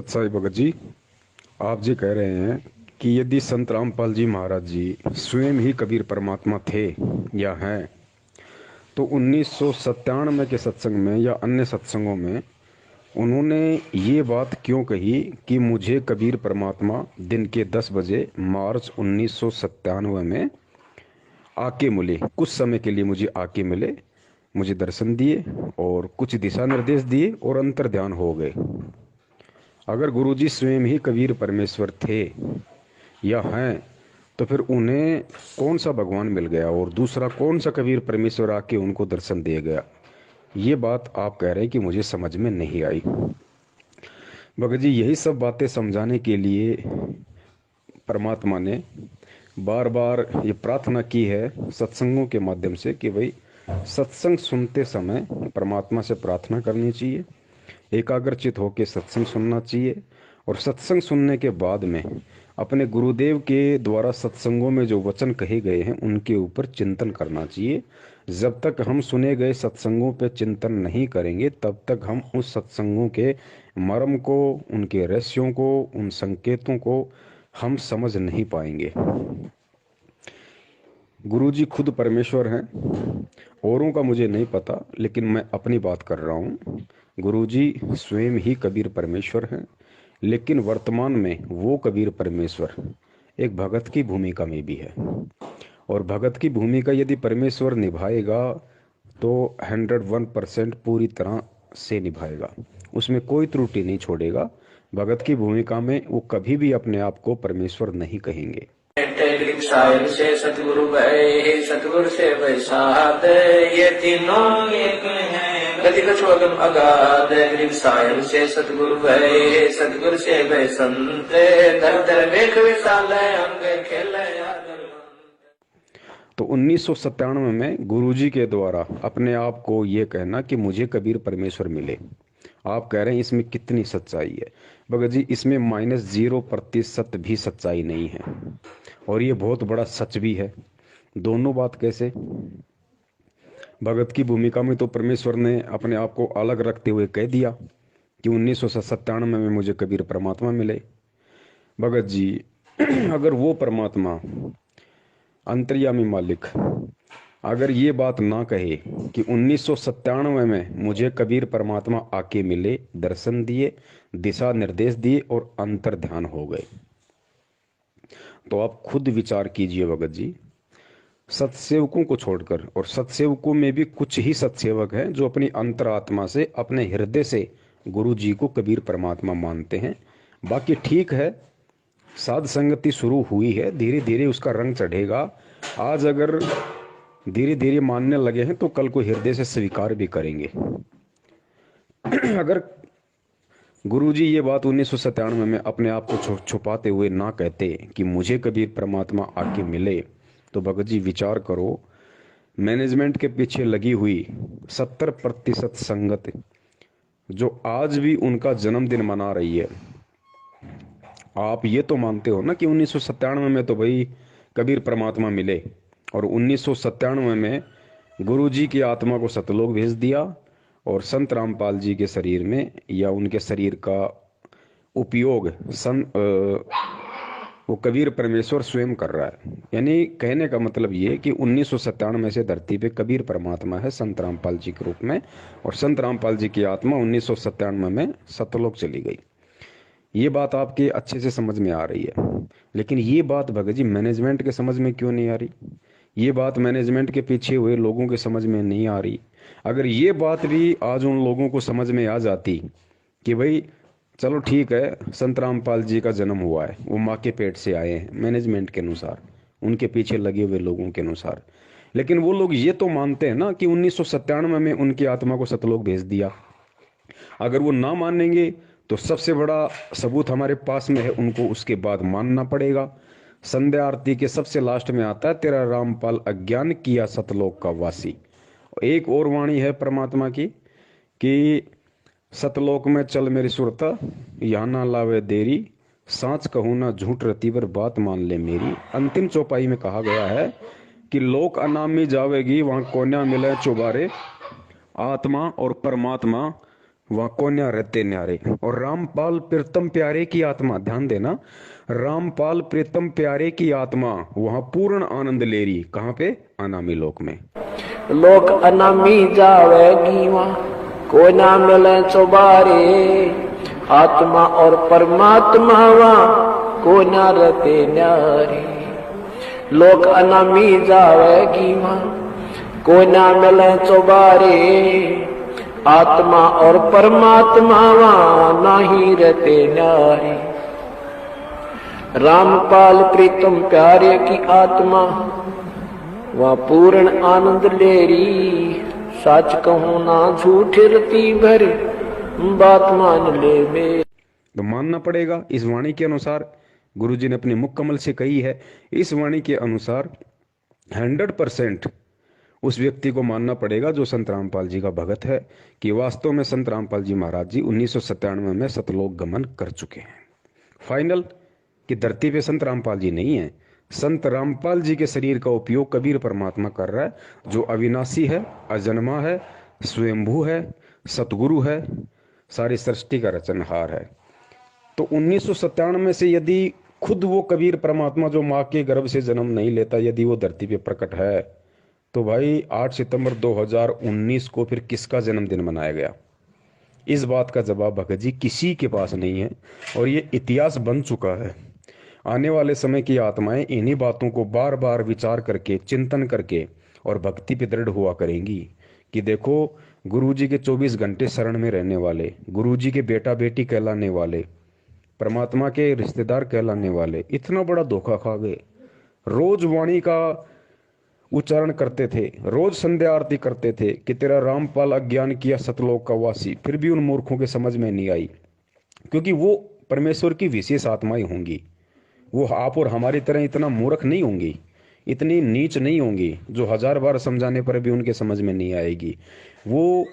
साई भगत जी, आप जी कह रहे हैं कि यदि संत रामपाल जी महाराज जी स्वयं ही कबीर परमात्मा थे या हैं, तो 1997 के सत्संग में या अन्य सत्संगों में उन्होंने ये बात क्यों कही कि मुझे कबीर परमात्मा दिन के 10 बजे मार्च 1997 में आके मिले, कुछ समय के लिए मुझे आके मिले, मुझे दर्शन दिए और कुछ दिशा निर्देश दिए और अंतर ध्यान हो गए। अगर गुरुजी स्वयं ही कबीर परमेश्वर थे या हैं, तो फिर उन्हें कौन सा भगवान मिल गया और दूसरा कौन सा कबीर परमेश्वर आके उनको दर्शन दे गया? ये बात आप कह रहे हैं कि मुझे समझ में नहीं आई। भगत जी, यही सब बातें समझाने के लिए परमात्मा ने बार बार ये प्रार्थना की है सत्संगों के माध्यम से कि भाई सत्संग सुनते समय परमात्मा से प्रार्थना करनी चाहिए, एकाग्रचित होकर सत्संग सुनना चाहिए और सत्संग सुनने के बाद में अपने गुरुदेव के द्वारा सत्संगों में जो वचन कहे गए हैं उनके ऊपर चिंतन करना चाहिए। जब तक हम सुने गए सत्संगों पे चिंतन नहीं करेंगे तब तक हम उस सत्संगों के मर्म को, उनके रहस्यों को, उन संकेतों को हम समझ नहीं पाएंगे। गुरुजी खुद परमेश्वर हैं, औरों का मुझे नहीं पता, लेकिन मैं अपनी बात कर रहा हूँ। गुरुजी स्वयं ही कबीर परमेश्वर हैं, लेकिन वर्तमान में वो कबीर परमेश्वर एक भगत की भूमिका में भी है और भगत की भूमिका यदि परमेश्वर निभाएगा तो 101% पूरी तरह से निभाएगा, उसमें कोई त्रुटि नहीं छोड़ेगा। भगत की भूमिका में वो कभी भी अपने आप को परमेश्वर नहीं कहेंगे। साहिब से सतगुरु भय, सतगुरु से वैसाद, ये तीनों एक हैं, गति कछु अगम अगाध। साहिब से सतगुरु भय, सतगुरु से भय संत, धर धर वेख विशाल अंग खेल। तो 1997 में गुरुजी के द्वारा अपने आप को ये कहना कि मुझे कबीर परमेश्वर मिले, आप कह रहे हैं इसमें कितनी सच्चाई है? भगत जी, इसमें -0% भी सच्चाई नहीं है और ये बहुत बड़ा सच भी है। दोनों बात कैसे? भगत की भूमिका में तो परमेश्वर ने अपने आप को अलग रखते हुए कह दिया कि 1997 में मुझे कबीर परमात्मा मिले। भगत जी, अगर वो परमात्मा अंतर्यामी मालिक अगर ये बात ना कहे कि 1997 में मुझे कबीर परमात्मा आके मिले, दर्शन दिए, दिशा निर्देश दिए और अंतर ध्यान हो गए, तो आप खुद विचार कीजिए भगत जी। सत्सेवकों को छोड़कर, और सत्सेवकों में भी कुछ ही सत्सेवक हैं जो अपनी अंतरात्मा से, अपने हृदय से गुरु जी को कबीर परमात्मा मानते हैं। बाकी ठीक है, साध संगति शुरू हुई है, धीरे धीरे उसका रंग चढ़ेगा। आज अगर धीरे धीरे मानने लगे हैं तो कल को हृदय से स्वीकार भी करेंगे। अगर गुरुजी ये बात 1997 में अपने आप को छुपाते हुए ना कहते कि मुझे कबीर परमात्मा आके मिले, तो भगत जी विचार करो, मैनेजमेंट के पीछे लगी हुई 70% संगत जो आज भी उनका जन्मदिन मना रही है, आप ये तो मानते हो ना कि 1997 में तो भाई कबीर परमात्मा मिले और 1997 में गुरुजी की आत्मा को सतलोक भेज दिया और संत रामपाल जी के शरीर में या उनके शरीर का उपयोग वो कबीर परमेश्वर स्वयं कर रहा है। यानी कहने का मतलब ये कि 1997 से धरती पे कबीर परमात्मा है संत रामपाल जी के रूप में, और संत रामपाल जी की आत्मा 1997 में सतलोक चली गई। ये बात आपके अच्छे से समझ में आ रही है, लेकिन ये बात भगत जी मैनेजमेंट के समझ में क्यों नहीं आ रही? ये बात मैनेजमेंट के पीछे हुए लोगों के समझ में नहीं आ रही। अगर ये बात भी आज उन लोगों को समझ में आ जाती कि भाई चलो ठीक है, संत रामपाल जी का जन्म हुआ है, वो माँ के पेट से आए हैं मैनेजमेंट के अनुसार, उनके पीछे लगे हुए लोगों के अनुसार, लेकिन वो लोग ये तो मानते हैं ना कि 1997 में उनकी आत्मा को सतलोक भेज दिया। अगर वो ना मानेंगे तो सबसे बड़ा सबूत हमारे पास में है, उनको उसके बाद मानना पड़ेगा। संध्या आरती के सबसे लास्ट में आता है, तेरा रामपाल अज्ञान किया सतलोक का वासी। एक और वाणी है परमात्मा की कि सतलोक में चल मेरी सुरता, यहाँ ना लावे देरी, सांच कहूँ ना झूठ रतीवर बात मान ले मेरी। अंतिम चौपाई में कहा गया है कि लोक अनामी जावेगी, वहां कोन्या मिले चुबारे, आत्मा और परमात्मा वहां कोन्या रहते न्यारे। और रामपाल प्रीतम प्यारे की आत्मा, ध्यान देना, रामपाल प्रीतम प्यारे की आत्मा वहां पूर्ण आनंद ले रही। कहां पे? अनामी लोक में। लोक अनामी जावेगी वहाँ, को ना मिले चौबारे। आत्मा और परमात्मा वहाँ, को ना रहते न्यारे। लोक अनामी जावेगी वहाँ, को ना मिले चौबारे। आत्मा और परमात्मा वहाँ, नहीं रहते न्यारे। रामपाल प्रीतम प्यारे की आत्मा वह पूर्ण आनंद ले री। सच कहूं ना झूठ रती भर, बात मान ले मेरी। तो मानना पड़ेगा इस वाणी के अनुसार, गुरुजी ने अपने मुख कमल से कही है, इस वाणी के अनुसार 100% उस व्यक्ति को मानना पड़ेगा जो संत रामपाल जी का भगत है, कि वास्तव में संत रामपाल जी महाराज जी 1997 में सतलोक गमन कर चुके हैं। फाइनल कि धरती पे संत रामपाल जी नहीं है, संत रामपाल जी के शरीर का उपयोग कबीर परमात्मा कर रहा है, जो अविनाशी है, अजन्मा है, स्वयंभू है, सतगुरु है, सारी सृष्टि का रचनहार है। तो 1997 में से यदि खुद वो कबीर परमात्मा जो माँ के गर्भ से जन्म नहीं लेता, यदि वो धरती पे प्रकट है, तो भाई 8 सितंबर 2019 को फिर किसका जन्मदिन मनाया गया? इस बात का जवाब भगत जी किसी के पास नहीं है, और ये इतिहास बन चुका है। आने वाले समय की आत्माएं इन्हीं बातों को बार बार विचार करके, चिंतन करके और भक्ति पे दृढ़ हुआ करेंगी कि देखो, गुरुजी के 24 घंटे शरण में रहने वाले, गुरुजी के बेटा बेटी कहलाने वाले, परमात्मा के रिश्तेदार कहलाने वाले इतना बड़ा धोखा खा गए। रोज वाणी का उच्चारण करते थे, रोज संध्या आरती करते थे कि तेरा रामपाल अज्ञान किया सतलोक का वासी, फिर भी उन मूर्खों के समझ में नहीं आई, क्योंकि वो परमेश्वर की विशेष आत्माएं होंगी। वो आप और हमारी तरह इतना मूर्ख नहीं होंगी, इतनी नीच नहीं होंगी, जो 1000 बार समझाने पर भी उनके समझ में नहीं आएगी। वो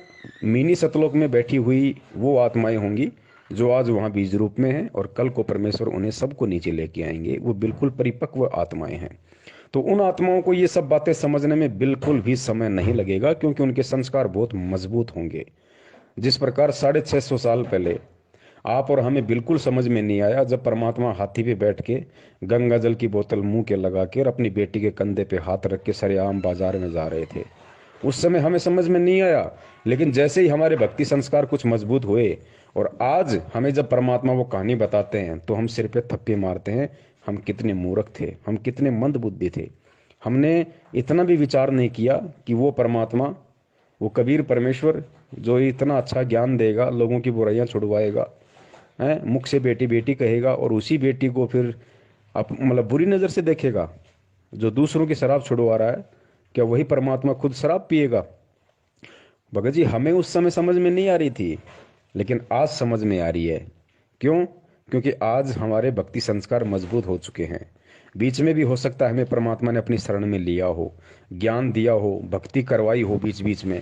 मिनी सतलोक में बैठी हुई वो आत्माएं होंगी जो आज वहाँ बीज रूप में हैं, और कल को परमेश्वर उन्हें सबको नीचे लेके आएंगे। वो बिल्कुल परिपक्व आत्माएं हैं। तो उन आत्माओं को ये सब बातें समझने में बिल्कुल भी समय नहीं लगेगा, क्योंकि उनके संस्कार बहुत मजबूत होंगे। जिस प्रकार 650 साल पहले आप और हमें बिल्कुल समझ में नहीं आया जब परमात्मा हाथी पे बैठ के गंगा जल की बोतल मुंह के लगा के और अपनी बेटी के कंधे पे हाथ रख के सरेआम बाजार में जा रहे थे, उस समय हमें समझ में नहीं आया। लेकिन जैसे ही हमारे भक्ति संस्कार कुछ मजबूत हुए और आज हमें जब परमात्मा वो कहानी बताते हैं, तो हम सिर पे थप्पे मारते हैं, हम कितने मूर्ख थे, हम कितने मंद बुद्धि थे। हमने इतना भी विचार नहीं किया कि वो परमात्मा, वो कबीर परमेश्वर जो इतना अच्छा ज्ञान देगा, लोगों की बुराइयां छुड़वाएगा, है, मुख से बेटी बेटी कहेगा, और उसी बेटी को फिर मतलब बुरी नज़र से देखेगा। जो दूसरों की शराब छुड़वा रहा है, क्या वही परमात्मा खुद शराब पिएगा? भगत जी, हमें उस समय समझ में नहीं आ रही थी, लेकिन आज समझ में आ रही है। क्यों? क्योंकि आज हमारे भक्ति संस्कार मजबूत हो चुके हैं। बीच में भी हो सकता है हमें परमात्मा ने अपनी शरण में लिया हो, ज्ञान दिया हो, भक्ति करवाई हो बीच बीच में,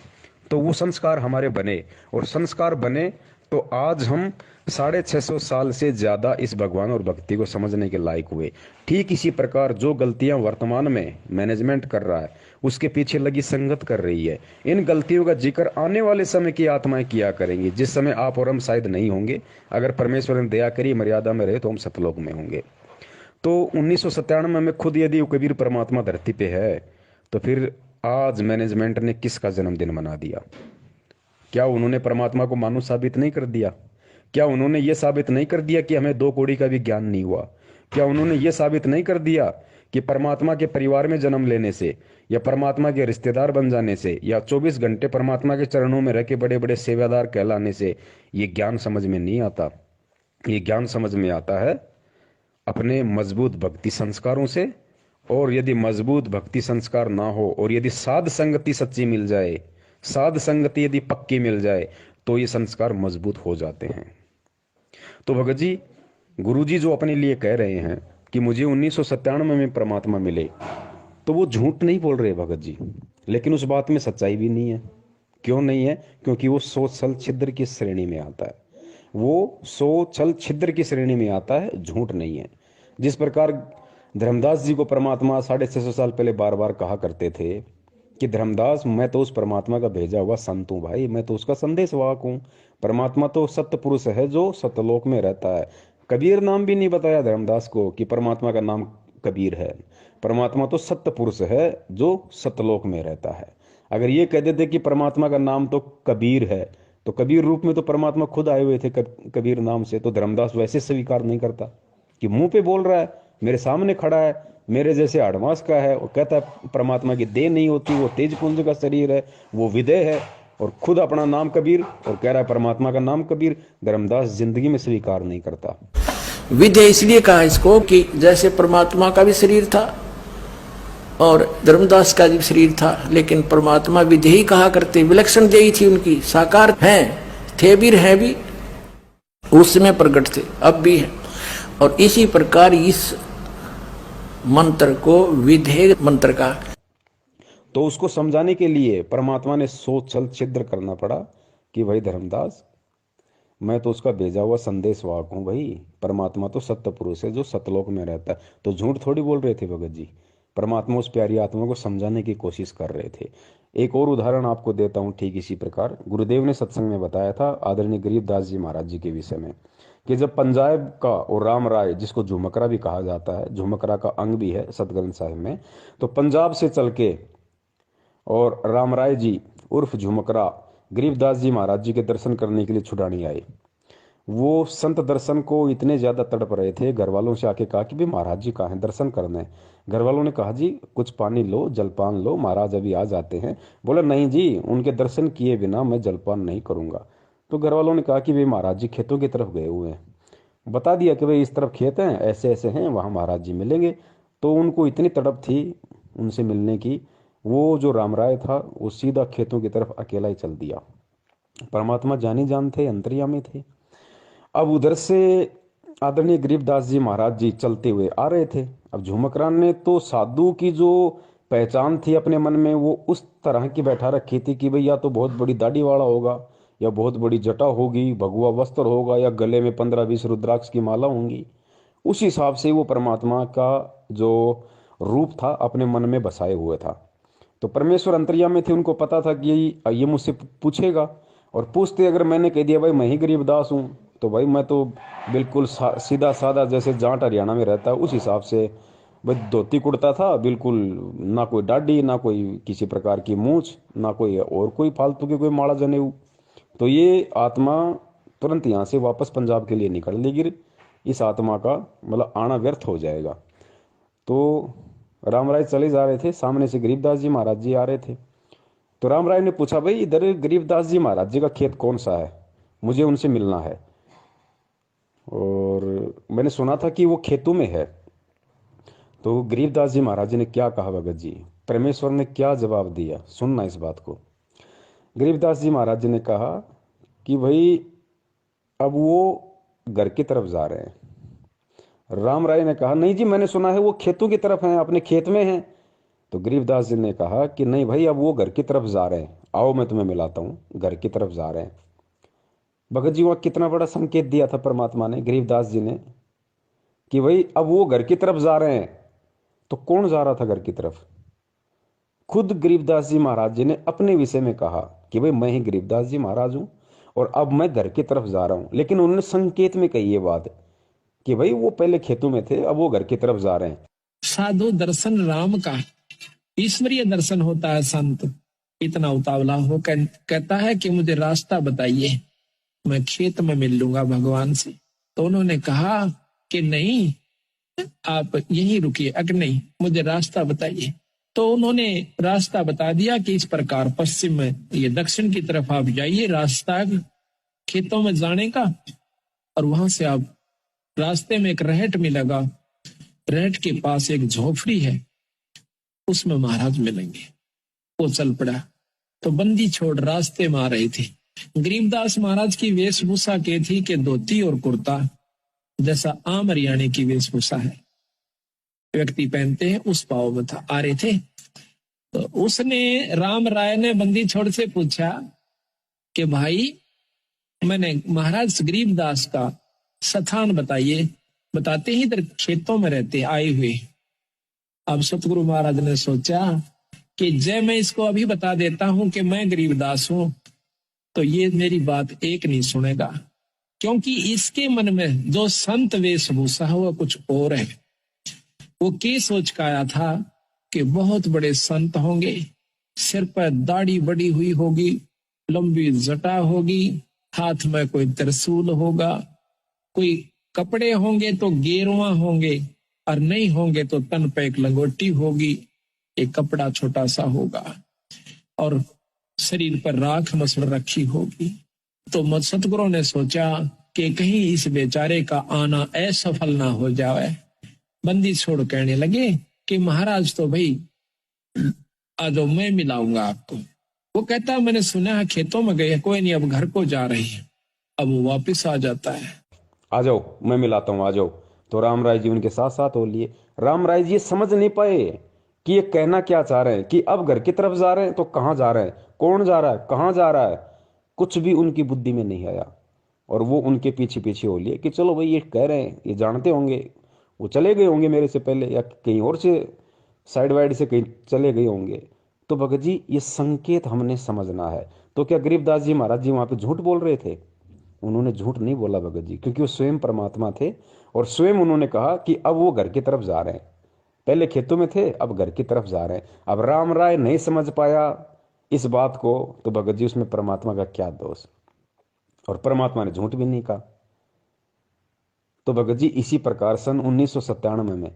तो वो संस्कार हमारे बने, और संस्कार बने तो आज हम 650 साल से ज्यादा इस भगवान और भक्ति को समझने के लायक हुए। ठीक इसी प्रकार जो गलतियां वर्तमान में मैनेजमेंट कर रहा है, उसके पीछे लगी संगत कर रही है। इन गलतियों का जिक्र आने वाले समय की आत्माएं किया करेंगी, जिस समय आप और हम शायद नहीं होंगे। अगर परमेश्वर ने दया करी, मर्यादा में रहे, तो हम सतलोक में होंगे। तो 1997 में खुद यदि कबीर परमात्मा धरती पे है, तो फिर आज मैनेजमेंट ने किसका जन्मदिन मना दिया? क्या उन्होंने परमात्मा को मानुष साबित नहीं कर दिया? क्या उन्होंने ये साबित नहीं कर दिया कि हमें 2 कौड़ी का भी ज्ञान नहीं हुआ? क्या उन्होंने ये साबित नहीं कर दिया कि परमात्मा के परिवार में जन्म लेने से, या परमात्मा के रिश्तेदार बन जाने से, या 24 घंटे परमात्मा के चरणों में रह के बड़े बड़े सेवादार कहलाने से ये ज्ञान समझ में नहीं आता? ये ज्ञान समझ में आता है अपने मजबूत भक्ति संस्कारों से। और यदि मजबूत भक्ति संस्कार ना हो, और यदि साध संगति सच्ची मिल जाए, साध संगति यदि पक्की मिल जाए, तो ये संस्कार मजबूत हो जाते हैं। तो भगत जी, गुरु जी जो अपने लिए कह रहे हैं कि मुझे 1997 में परमात्मा मिले, तो वो झूठ नहीं बोल रहे भगत जी, लेकिन उस बात में सच्चाई भी नहीं है। क्यों नहीं है? क्योंकि वो सोच छल छिद्र की श्रेणी में आता है। वो सोच छल छिद्र की श्रेणी में आता है, झूठ नहीं है। जिस प्रकार धर्मदास जी को परमात्मा 650 साल पहले बार बार कहा करते थे कि धर्मदास, मैं तो उस परमात्मा का भेजा हुआ संत हूँ भाई, मैं तो उसका संदेशवाहक हूँ। परमात्मा तो सत्य पुरुष है जो सत्यलोक में रहता है। कबीर नाम भी नहीं बताया धर्मदास को कि परमात्मा का नाम कबीर है। परमात्मा तो सत्य पुरुष है जो सत्यलोक में रहता है। अगर ये कह देते कि परमात्मा का नाम तो कबीर है, तो कबीर रूप में तो परमात्मा खुद आए हुए थे कबीर नाम से, तो धर्मदास वैसे स्वीकार नहीं करता कि मुंह पे बोल रहा है, मेरे सामने खड़ा है, मेरे जैसे अडवांस का है, और कहता है परमात्मा की देह नहीं होती, वो तेज पुंज का शरीर है, वो विदेह है, और खुद अपना नाम कबीर, और कह रहा है परमात्मा का नाम कबीर। धर्मदास जिंदगी में स्वीकार नहीं करता। विधेय इसलिए कहा इसको कि जैसे परमात्मा का भी शरीर था और धर्मदास का भी शरीर था, लेकिन परमात्मा विधेयी कहा करते, विलक्षण देही थी उनकी, साकार हैं, थे भी हैं भी, उस समय प्रकट थे, अब भी है। और इसी प्रकार इस मंत्र को विधेय मंत्र का, तो उसको समझाने के लिए परमात्मा ने सोच छल छिद्र करना पड़ा कि भाई धर्मदास, मैं तो उसका भेजा हुआ संदेशवाहक हूँ भाई, परमात्मा तो सत्य पुरुष है जो सतलोक में रहता है। तो झूठ थोड़ी बोल रहे थे भगत जी, परमात्मा उस प्यारी आत्मा को समझाने की कोशिश कर रहे थे। एक और उदाहरण आपको देता हूँ ठीक इसी प्रकार। गुरुदेव ने सत्संग में बताया था आदरणीय गरीबदास जी महाराज जी के विषय में, कि जब पंजाब का और राम राय, जिसको झुमकरा भी कहा जाता है, झुमकरा का अंग भी है सतग्रंथ साहिब में, तो पंजाब से चल के और राम राय जी उर्फ झुमकरा गरीबदास जी महाराज जी के दर्शन करने के लिए छुड़ानी आए। वो संत दर्शन को इतने ज्यादा तड़प रहे थे, घर वालों से आके कहा कि भाई महाराज जी कहाँ हैं, दर्शन करने। घर वालों ने कहा जी कुछ पानी लो, जलपान लो, महाराज अभी आ जाते हैं। बोला नहीं जी, उनके दर्शन किए बिना मैं जलपान नहीं करूंगा। तो घर वालों ने कहा कि भाई महाराज जी खेतों की तरफ गए हुए हैं। बता दिया कि भाई इस तरफ खेत हैं, ऐसे ऐसे हैं, वहाँ महाराज जी मिलेंगे। तो उनको इतनी तड़प थी उनसे मिलने की, वो जो राम राय था वो सीधा खेतों की तरफ अकेला ही चल दिया। परमात्मा जानी जान थे, अंतर्यामी थे। अब उधर से आदरणीय गरीबदास जी महाराज जी चलते हुए आ रहे थे। अब झुमकरान ने तो साधु की जो पहचान थी अपने मन में, वो उस तरह की बैठा रखी थी कि भाई या तो बहुत बड़ी दाढ़ी वाला होगा, या बहुत बड़ी जटा होगी, भगवा वस्त्र होगा, या गले में 15-20 रुद्राक्ष की माला होंगी। उस हिसाब से वो परमात्मा का जो रूप था अपने मन में बसाए हुए था। तो परमेश्वर अंतर्यामी थे, उनको पता था कि ये मुझसे पूछेगा, और पूछते अगर मैंने कह दिया भाई मैं ही गरीबदास हूँ, तो भाई मैं तो बिल्कुल सीधा साधा, जैसे जाट हरियाणा में रहता है उस हिसाब से भाई धोती कुर्ता था बिल्कुल, ना कोई दाढ़ी, ना कोई किसी प्रकार की मूछ, ना कोई और कोई फालतू की कोई माला जनेऊ। तो ये आत्मा तुरंत यहाँ से वापस पंजाब के लिए निकल लेगी, इस आत्मा का मतलब आना व्यर्थ हो जाएगा। तो राम राय चले जा रहे थे, सामने से गरीबदास जी महाराज जी आ रहे थे। तो राम राय ने पूछा भाई इधर गरीबदास जी महाराज जी का खेत कौन सा है, मुझे उनसे मिलना है, और मैंने सुना था कि वो खेतों में है। तो गरीबदास जी महाराज जी ने क्या कहा भगत जी, परमेश्वर ने क्या जवाब दिया, सुनना इस बात को। गरीबदास जी महाराज जी ने कहा कि भाई अब वो घर की तरफ जा रहे हैं। राम राय ने कहा नहीं जी, मैंने सुना है वो खेतों की तरफ हैं, अपने खेत में हैं। तो गरीबदास जी ने कहा कि नहीं भाई, अब वो घर की तरफ जा रहे हैं, आओ मैं तुम्हें मिलाता हूँ, घर की तरफ जा रहे हैं। भगत जी वहाँ कितना बड़ा संकेत दिया था परमात्मा ने, गरीबदास जी ने, कि भाई अब वो घर की तरफ जा रहे हैं। तो कौन जा रहा था घर की तरफ? खुद गरीबदास जी महाराज जी ने अपने विषय में कहा कि भाई मैं ही गरीबदास जी महाराज हूं और अब मैं घर की तरफ जा रहा हूं। लेकिन उन्होंने संकेत में कही ये बात कि भाई वो पहले खेतों में थे, अब वो घर की तरफ जा रहे हैं। साधु दर्शन राम का, ईश्वरीय दर्शन होता है। संत इतना उतावला हो कहता है कि मुझे रास्ता बताइए, मैं खेत में मिल लूंगा भगवान से। तो उन्होंने कहा कि नहीं, आप यहीं रुकिए, अगर नहीं मुझे रास्ता बताइए। तो उन्होंने रास्ता बता दिया कि इस प्रकार पश्चिम में, ये दक्षिण की तरफ आप जाइए, रास्ता खेतों में जाने का, और वहां से आप रास्ते में एक रहट मिलेगा, रहट के पास एक झोपड़ी है, उसमें महाराज मिलेंगे। वो चल पड़ा। तो बंदी छोड़ रास्ते में आ रहे थे। गरीबदास महाराज की वेशभूषा के थी कि धोती और कुर्ता, जैसा आम हरियाणे की वेशभूषा है व्यक्ति पहनते हैं, उस भाव में था, आ रहे थे। तो उसने, राम राय ने बंदी छोड़ से पूछा कि भाई मैंने महाराज गरीबदास का स्थान बताइए। बताते ही इधर खेतों में रहते आए हुए। अब सतगुरु महाराज ने सोचा कि जय मैं इसको अभी बता देता हूं कि मैं गरीबदास हूं, तो ये मेरी बात एक नहीं सुनेगा, क्योंकि इसके मन में जो संत वेशभूषा है वो कुछ और है। वो क्या सोच का आया था कि बहुत बड़े संत होंगे, सिर पर दाढ़ी बड़ी हुई होगी, लंबी जटा होगी, हाथ में कोई त्रिशूल होगा, कोई कपड़े होंगे तो गेरुआ होंगे, और नहीं होंगे तो तन पे एक लंगोटी होगी, एक कपड़ा छोटा सा होगा, और शरीर पर राख मसड़ रखी होगी। तो सतगुरु ने सोचा कि कहीं इस बेचारे का आना असफल ना हो जाए। बंदी छोड़ कहने लगे कि महाराज तो भाई आ जाओ, मैं मिलाऊंगा आपको। वो कहता मैंने सुना है खेतों में गए, कोई नहीं अब घर को जा रही है। अब वो वापस आ जाता है। आ जाओ मैं मिलाता हूँ, आ जाओ। तो राम राय जी उनके साथ साथ हो लिए। राम राय जी ये समझ नहीं पाए कि ये कहना क्या चाह रहे हैं, कि अब घर की तरफ जा रहे हैं तो कहाँ जा रहे हैं, कौन जा रहा है, कहाँ जा रहा है, कुछ भी उनकी बुद्धि में नहीं आया। और वो उनके पीछे पीछे हो लिए कि चलो भाई ये कह रहे हैं, ये जानते होंगे, वो चले गए होंगे मेरे से पहले, या कहीं और से साइड वाइड से कहीं चले गए होंगे। तो भगत जी ये संकेत हमने समझना है। तो क्या गरीबदास जी महाराज जी वहां पे झूठ बोल रहे थे? उन्होंने झूठ नहीं बोला भगत जी, क्योंकि वो स्वयं परमात्मा थे। और स्वयं उन्होंने कहा कि अब वो घर की तरफ जा रहे हैं, पहले खेतों में थे अब घर की तरफ जा रहे हैं। अब राम राय नहीं समझ पाया इस बात को, तो भगत जी उसमें परमात्मा का क्या दोष? और परमात्मा ने झूठ भी नहीं कहा। तो भगत जी इसी प्रकार सन 1997 में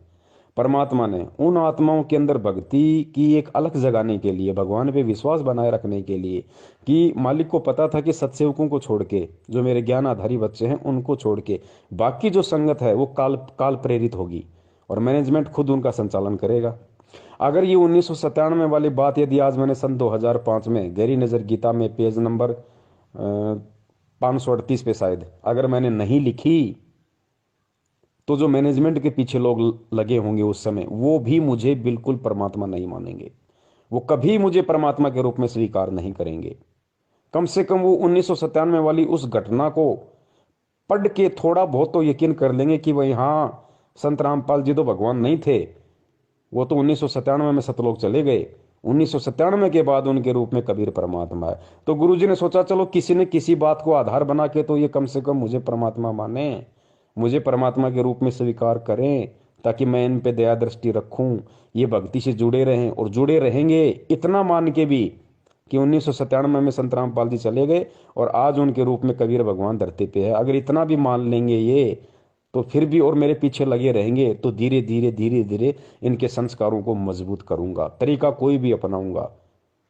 परमात्मा ने उन आत्माओं के अंदर भक्ति की एक अलग जगाने के लिए, भगवान पे विश्वास बनाए रखने के लिए, कि मालिक को पता था कि सत्सेवकों को छोड़ के, जो मेरे ज्ञान आधारी बच्चे हैं उनको छोड़ के बाकी जो संगत है वो काल प्रेरित होगी और मैनेजमेंट खुद उनका संचालन करेगा। अगर ये 1997 वाली बात यदि आज मैंने सन 2005 में गहरी नजर गीता में पेज नंबर 538 पे शायद अगर मैंने नहीं लिखी, तो जो मैनेजमेंट के पीछे लोग लगे होंगे उस समय, वो भी मुझे बिल्कुल परमात्मा नहीं मानेंगे, वो कभी मुझे परमात्मा के रूप में स्वीकार नहीं करेंगे। कम से कम वो 1997 वाली उस घटना को पढ़ के थोड़ा बहुत तो यकीन कर लेंगे कि भाई हाँ, संत रामपाल जी तो भगवान नहीं थे, वो तो 1997 में सतलोक चले गए, 1997 के बाद उनके रूप में कबीर परमात्मा है। तो गुरुजी ने सोचा चलो किसी ने किसी बात को आधार बना के तो ये कम से कम मुझे परमात्मा माने, मुझे परमात्मा के रूप में स्वीकार करें, ताकि मैं इन पे दया दृष्टि रखूं, ये भक्ति से जुड़े रहें और जुड़े रहेंगे। इतना मान के भी कि 1997 में संत रामपाल जी चले गए और आज उनके रूप में कबीर भगवान धरती पे है, अगर इतना भी मान लेंगे ये, तो फिर भी और मेरे पीछे लगे रहेंगे, तो धीरे धीरे धीरे धीरे इनके संस्कारों को मजबूत करूंगा। तरीका कोई भी अपनाऊंगा,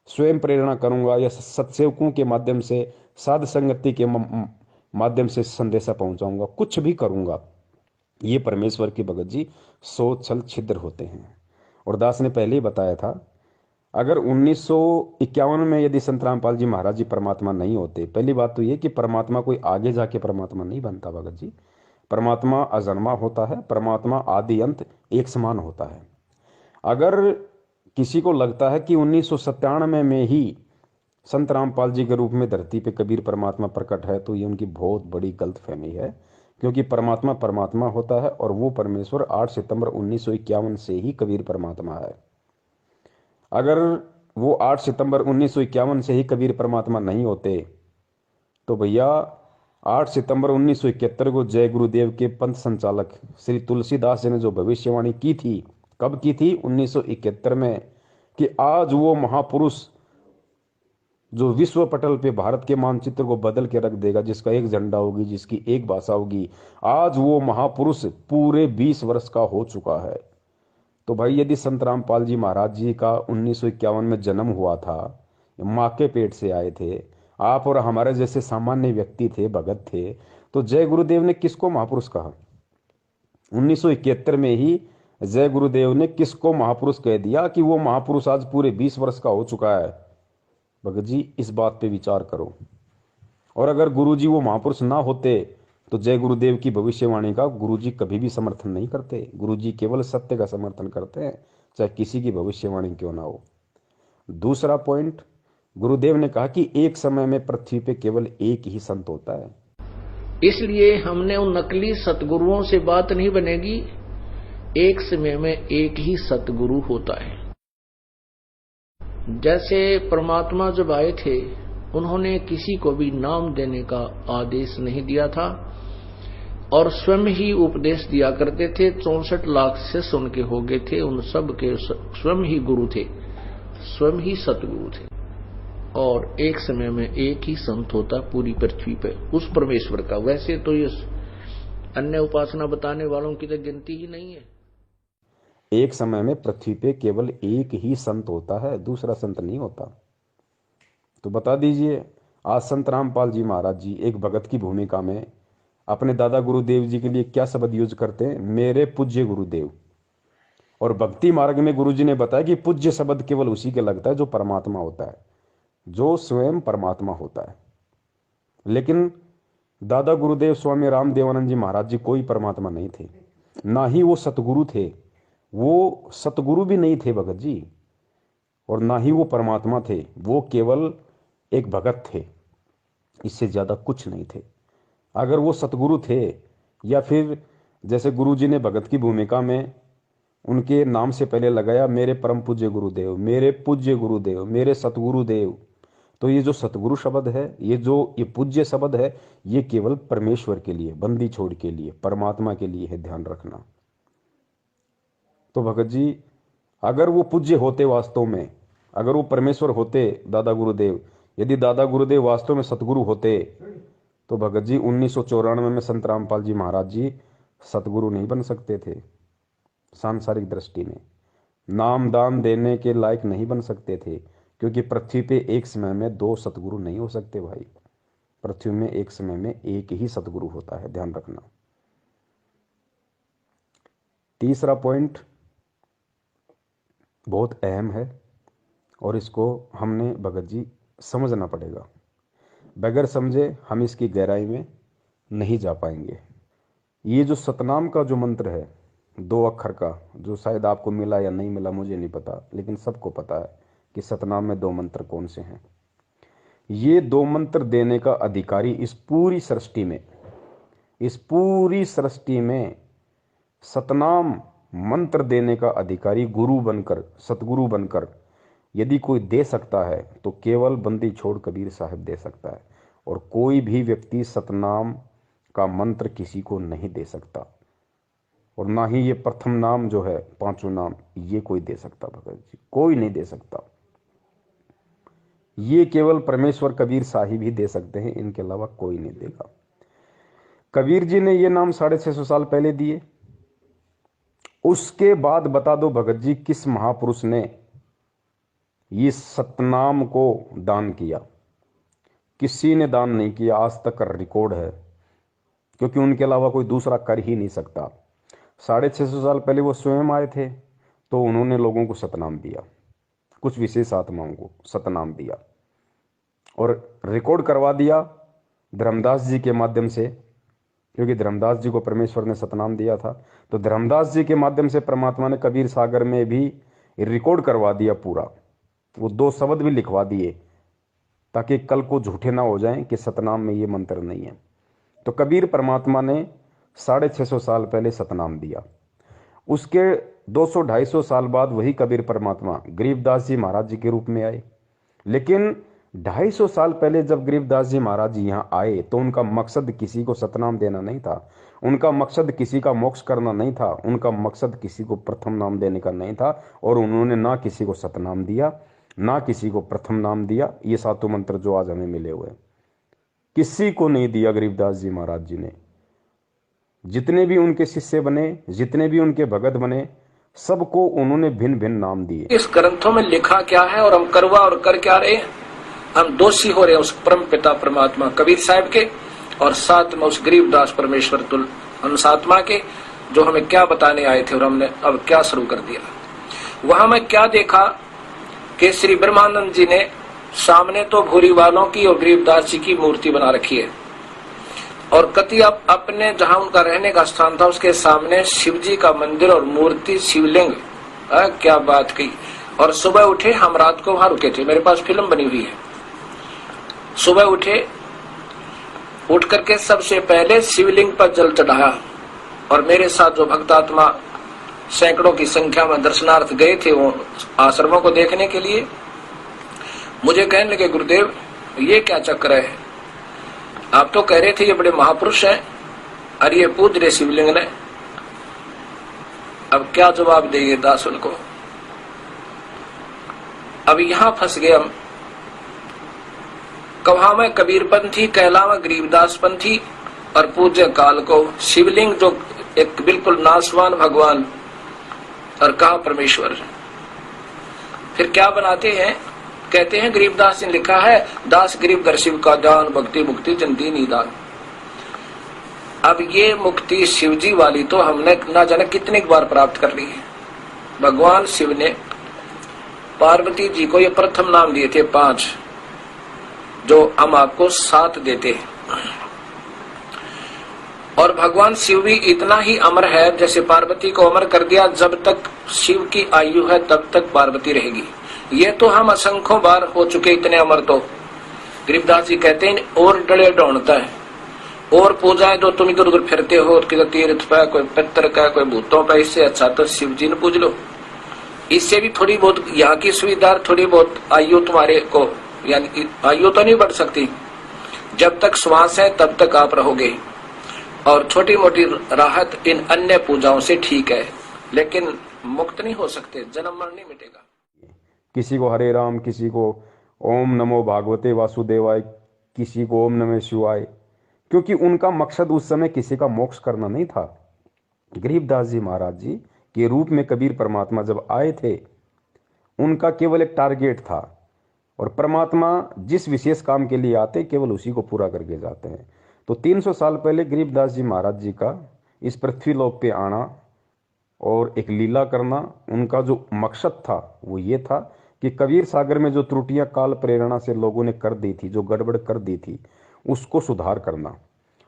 स्वयं प्रेरणा करूंगा या सत्सेवकों के माध्यम से, साध संगति के माध्यम से संदेशा पहुंचाऊंगा, कुछ भी करूंगा। ये परमेश्वर की भगत जी सोच छल छिद्र होते हैं। और दास ने पहले ही बताया था, अगर 1951 में यदि संत रामपाल जी महाराज जी परमात्मा नहीं होते, पहली बात तो ये कि परमात्मा कोई आगे जाके परमात्मा नहीं बनता भगत जी। परमात्मा अजन्मा होता है, परमात्मा आदि अंत एक समान होता है। अगर किसी को लगता है कि 1997 में ही संत रामपाल जी के रूप में धरती पे कबीर परमात्मा प्रकट है, तो ये उनकी बहुत बड़ी गलतफहमी है, क्योंकि परमात्मा परमात्मा होता है और वो परमेश्वर 8 सितंबर 1951 से ही कबीर परमात्मा है। अगर वो 8 सितंबर 1951 से ही कबीर परमात्मा नहीं होते, तो भैया 8 सितंबर 1971 को जय गुरुदेव के पंथ संचालक श्री तुलसीदास जी ने जो भविष्यवाणी की थी, कब की थी? 1971 में, कि आज वो महापुरुष जो विश्व पटल पे भारत के मानचित्र को बदल के रख देगा, जिसका एक झंडा होगी, जिसकी एक भाषा होगी, आज वो महापुरुष पूरे 20 वर्ष का हो चुका है। तो भाई यदि संत रामपाल जी महाराज जी का 1951 में जन्म हुआ था, माँ के पेट से आए थे, आप और हमारे जैसे सामान्य व्यक्ति थे, भगत थे, तो जय गुरुदेव ने किसको महापुरुष कहा? 1971 में ही जय गुरुदेव ने किसको महापुरुष कह दिया कि वो महापुरुष आज पूरे 20 वर्ष का हो चुका है? भगत जी इस बात पे विचार करो। और अगर गुरुजी वो महापुरुष ना होते, तो जय गुरुदेव की भविष्यवाणी का गुरुजी कभी भी समर्थन नहीं करते। गुरुजी केवल सत्य का समर्थन करते हैं, चाहे किसी की भविष्यवाणी क्यों ना हो। दूसरा पॉइंट, गुरुदेव ने कहा कि एक समय में पृथ्वी पे केवल एक ही संत होता है। इसलिए हमने उन नकली सतगुरुओं से बात नहीं बनेगी, एक समय में एक ही सतगुरु होता है। जैसे परमात्मा जब आए थे उन्होंने किसी को भी नाम देने का आदेश नहीं दिया था और स्वयं ही उपदेश दिया करते थे। 64 लाख शिष्य उनके हो गए थे, उन सब के स्वयं ही गुरु थे, स्वयं ही सतगुरु थे। और एक समय में एक ही संत होता पूरी पृथ्वी पे उस परमेश्वर का। वैसे तो ये अन्य उपासना बताने वालों की तो गिनती ही नहीं है। एक समय में पृथ्वी पे केवल एक ही संत होता है, दूसरा संत नहीं होता। तो बता दीजिए, आज संत रामपाल जी महाराज जी एक भगत की भूमिका में अपने दादा गुरुदेव जी के लिए क्या शब्द यूज करते हैं? मेरे पूज्य गुरुदेव। और भक्ति मार्ग में गुरु जी ने बताया कि पूज्य शब्द केवल उसी के लगता है जो परमात्मा होता है, जो स्वयं परमात्मा होता है। लेकिन दादा गुरुदेव स्वामी रामदेवानंद जी महाराज जी कोई परमात्मा नहीं थे, ना ही वो सतगुरु थे। वो सतगुरु भी नहीं थे भगत जी, और ना ही वो परमात्मा थे। वो केवल एक भगत थे, इससे ज्यादा कुछ नहीं थे। अगर वो सतगुरु थे, या फिर जैसे गुरु जी ने भगत की भूमिका में उनके नाम से पहले लगाया मेरे परम पूज्य गुरुदेव, मेरे पूज्य गुरुदेव, मेरे सतगुरुदेव, तो ये जो सतगुरु शब्द है, ये पूज्य शब्द है, ये केवल परमेश्वर के लिए, बंदी छोड़ के लिए, परमात्मा के लिए है, ध्यान रखना। तो भगत जी अगर वो पूज्य होते वास्तव में, अगर वो परमेश्वर होते दादा गुरुदेव, यदि दादा गुरुदेव वास्तव में सतगुरु होते, तो भगत जी 1994 में संत रामपाल जी महाराज जी सतगुरु नहीं बन सकते थे। सांसारिक दृष्टि में नाम दान देने के लायक नहीं बन सकते थे, क्योंकि पृथ्वी पे एक समय में 2 सतगुरु नहीं हो सकते भाई। पृथ्वी में एक समय में एक ही सतगुरु होता है, ध्यान रखना। तीसरा पॉइंट बहुत अहम है और इसको हमने भगत जी समझना पड़ेगा। बगैर समझे हम इसकी गहराई में नहीं जा पाएंगे। ये जो सतनाम का जो मंत्र है 2 अक्षर का, जो शायद आपको मिला या नहीं मिला मुझे नहीं पता, लेकिन सबको पता है कि सतनाम में 2 मंत्र कौन से हैं। ये 2 मंत्र देने का अधिकारी इस पूरी सृष्टि में सतनाम मंत्र देने का अधिकारी गुरु बनकर, सतगुरु बनकर यदि कोई दे सकता है तो केवल बंदी छोड़ कबीर साहब दे सकता है। और कोई भी व्यक्ति सतनाम का मंत्र किसी को नहीं दे सकता, और ना ही ये प्रथम नाम जो है 5 नाम ये कोई दे सकता। भगत जी कोई नहीं दे सकता, ये केवल परमेश्वर कबीर साहिब ही दे सकते हैं, इनके अलावा कोई नहीं देगा। कबीर जी ने ये नाम 650 साल पहले दिए। उसके बाद बता दो भगत जी किस महापुरुष ने ये सतनाम को दान किया? किसी ने दान नहीं किया, आज तक रिकॉर्ड है, क्योंकि उनके अलावा कोई दूसरा कर ही नहीं सकता। 650 साल पहले वो स्वयं आए थे, तो उन्होंने लोगों को सतनाम दिया, कुछ विशेष आत्माओं को सतनाम दिया और रिकॉर्ड करवा दिया धर्मदास जी के माध्यम से, क्योंकि धर्मदास जी को परमेश्वर ने सतनाम दिया था। तो धर्मदास जी के माध्यम से परमात्मा ने कबीर सागर में भी रिकॉर्ड करवा दिया पूरा, वो 2 शब्द भी लिखवा दिए, ताकि कल को झूठे ना हो जाएं कि सतनाम में ये मंत्र नहीं है। तो कबीर परमात्मा ने 650 साल पहले सतनाम दिया। उसके 200-250 साल बाद वही कबीर परमात्मा गरीबदास जी महाराज जी के रूप में आए। लेकिन 250 साल पहले जब गरीबदास जी महाराज जी यहाँ आए तो उनका मकसद किसी को सतनाम देना नहीं था, उनका मकसद किसी का मोक्ष करना नहीं था, उनका मकसद किसी को प्रथम नाम देने का नहीं था। और उन्होंने ना किसी को सतनाम दिया, ना किसी को प्रथम नाम दिया। ये 7 मंत्र जो आज हमें मिले हुए किसी को नहीं दिया गरीबदास जी महाराज जी ने। जितने भी उनके शिष्य बने, जितने भी उनके भगत बने, सबको उन्होंने भिन्न भिन्न नाम दिए। इस ग्रंथों में लिखा क्या है और हम करवा और कर क्या रहे हैं? हम दोषी हो रहे हैं उस परम पिता परमात्मा कबीर साहब के, और साथ में उस गरीबदास परमेश्वर तुल अंशात्मा के, जो हमें क्या बताने आए थे और हमने अब क्या शुरू कर दिया। वहां मैं क्या देखा कि श्री ब्रह्मानंद जी ने सामने तो भूरी वालों की और गरीबदास जी की मूर्ति बना रखी है, और कति अपने जहां उनका रहने का स्थान था उसके सामने शिव जी का मंदिर और मूर्ति, शिवलिंग। क्या बात की। और सुबह उठे, हम रात को वहां रुके थे, मेरे पास फिल्म बनी हुई है। सुबह उठे, उठ करके सबसे पहले शिवलिंग पर जल चढ़ाया, और मेरे साथ जो भक्तात्मा सैकड़ों की संख्या में दर्शनार्थ गए थे वो आश्रमों को देखने के लिए, मुझे कहने लगे, गुरुदेव ये क्या चक्कर है, आप तो कह रहे थे ये बड़े महापुरुष हैं और ये पूज रहे शिवलिंग ने, अब क्या जवाब देंगे दास उनको। अब यहां फंस गए हम। कहा मैं कबीरपंथी, कहलावा गरीबदास पंथी और पूज्य काल को शिवलिंग जो एक बिल्कुल नासवान भगवान और कहा परमेश्वर। फिर क्या बनाते हैं, कहते हैं गरीबदास ने लिखा है, दास गरीब दर शिव का दान, भक्ति मुक्ति जन दीनी दान। अब ये मुक्ति शिवजी वाली तो हमने ना जाने कितनी बार प्राप्त कर ली है। भगवान शिव ने पार्वती जी को ये प्रथम नाम दिए थे 5, जो हम आपको 7 देते हैं। और भगवान शिव भी इतना ही अमर है, जैसे पार्वती को अमर कर दिया, जब तक शिव की आयु है तब तक पार्वती रहेगी। ये तो हम असंख्यों बार हो चुके इतने अमर। तो गरीबदास जी कहते हैं और डले ढूंढता है और पूजाएं जो तुम इधर उधर फिरते हो, कि तीर्थ पे, कोई पितर का, कोई भूतों पे, इससे अच्छा तो शिव जी ने पूज लो। इससे भी थोड़ी बहुत यहाँ की सुविधा, थोड़ी बहुत आयु तुम्हारे को, यानी आयु तो नहीं बढ़ सकती, जब तक श्वास है तब तक आप रहोगे। और छोटी मोटी राहत इन अन्य पूजाओं से ठीक है, लेकिन मुक्त नहीं हो सकते, जन्म मरण नहीं मिटेगा। किसी को हरे राम, किसी को ओम नमो भागवते वासुदेवाय, किसी को ओम नमः शिवाय, क्योंकि उनका मकसद उस समय किसी का मोक्ष करना नहीं था। गरीबदास जी महाराज जी के रूप में कबीर परमात्मा जब आए थे, उनका केवल एक टारगेट था, और परमात्मा जिस विशेष काम के लिए आते केवल उसी को पूरा करके जाते हैं। तो 300 साल पहले गरीबदास जी महाराज जी का इस पृथ्वी लोक पे आना और एक लीला करना, उनका जो मकसद था वो ये था कि कबीर सागर में जो त्रुटियां काल प्रेरणा से लोगों ने कर दी थी, जो गड़बड़ कर दी थी, उसको सुधार करना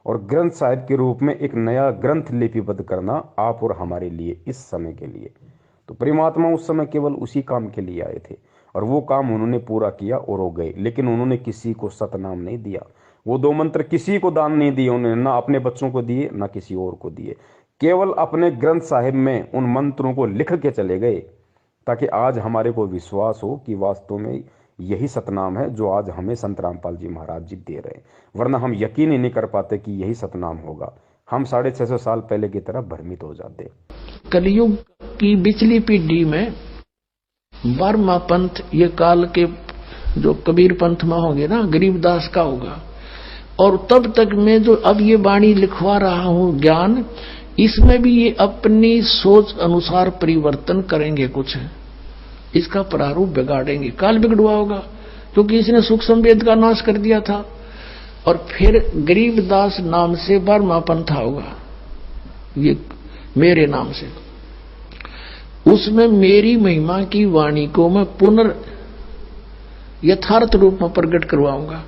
और ग्रंथ साहिब के रूप में एक नया ग्रंथ लिपिबद्ध करना आप और हमारे लिए, इस समय के लिए। तो परमात्मा उस समय केवल उसी काम के लिए आए थे और वो काम उन्होंने पूरा किया और हो गए। लेकिन उन्होंने किसी को सतनाम नहीं दिया, वो 2 मंत्र किसी को दान नहीं दिए उन्होंने, ना अपने बच्चों को दिए ना किसी और को दिए, केवल अपने ग्रंथ साहिब में उन मंत्रों को लिख के चले गए, ताकि आज हमारे को विश्वास हो कि वास्तव में यही सतनाम है जो आज हमें संत रामपाल जी महाराज जी दे रहे हैं। वरना हम यकीन ही नहीं कर पाते कि यही सतनाम होगा, हम 650 साल पहले की तरह भ्रमित हो जाते। कलयुग की बिचली पीढ़ी में 12वां पंथ, ये काल के जो कबीर पंथ में होंगे ना, गरीबदास का होगा। और तब तक मैं जो अब ये वाणी लिखवा रहा हूं ज्ञान, इसमें भी ये अपनी सोच अनुसार परिवर्तन करेंगे, कुछ इसका प्रारूप बिगाड़ेंगे। काल बिगड़ुआ होगा क्योंकि इसने सूक्ष्म वेद का नाश कर दिया था। और फिर गरीबदास नाम से 12वां पंथा होगा, ये मेरे नाम से। उसमें मेरी महिमा की वाणी को मैं पुनर् यथार्थ रूप में प्रकट करवाऊंगा,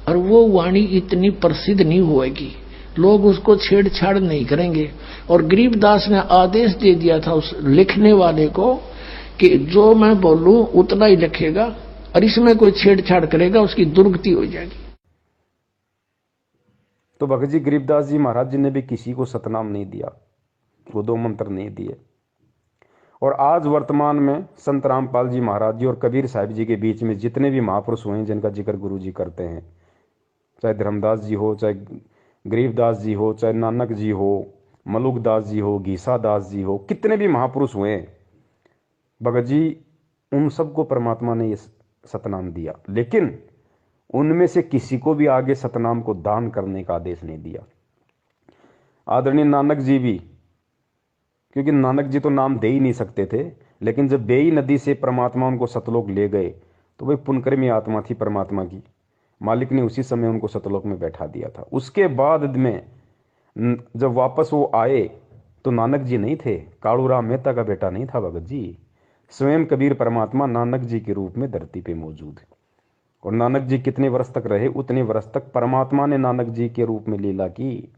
और वो वाणी इतनी प्रसिद्ध नहीं होएगी, लोग उसको छेड़छाड़ नहीं करेंगे। और गरीबदास ने आदेश दे दिया था उस लिखने वाले को कि जो मैं बोलूं उतना ही लिखेगा, और इसमें कोई छेड़छाड़ करेगा उसकी दुर्गति हो जाएगी। तो भगत जी गरीबदास जी महाराज जी ने भी किसी को सतनाम नहीं दिया, वो 2 मंत्र नहीं दिए। और आज वर्तमान में संत रामपाल जी महाराज जी और कबीर साहिब जी के बीच में जितने भी महापुरुष हुए हैं जिनका जिक्र गुरु जी करते हैं, चाहे धर्मदास जी हो, चाहे गरीबदास जी हो, चाहे नानक जी हो, मलुकदास जी हो, घीसा दास जी हो, कितने भी महापुरुष हुए हैं भगत जी, उन सबको परमात्मा ने ये सतनाम दिया, लेकिन उनमें से किसी को भी आगे सतनाम को दान करने का आदेश नहीं दिया। आदरणीय नानक जी भी, क्योंकि नानक जी तो नाम दे ही नहीं सकते थे, लेकिन जब बेई नदी से परमात्मा उनको सतलोक ले गए तो वही पुनकर्मी आत्मा थी परमात्मा की, मालिक ने उसी समय उनको सतलोक में बैठा दिया था। उसके बाद में जब वापस वो आए तो नानक जी नहीं थे, कालूराम मेहता का बेटा नहीं था भगत जी, स्वयं कबीर परमात्मा नानक जी के रूप में धरती पे मौजूद है। और नानक जी कितने वर्ष तक रहे, उतने वर्ष तक परमात्मा ने नानक जी के रूप में लीला की।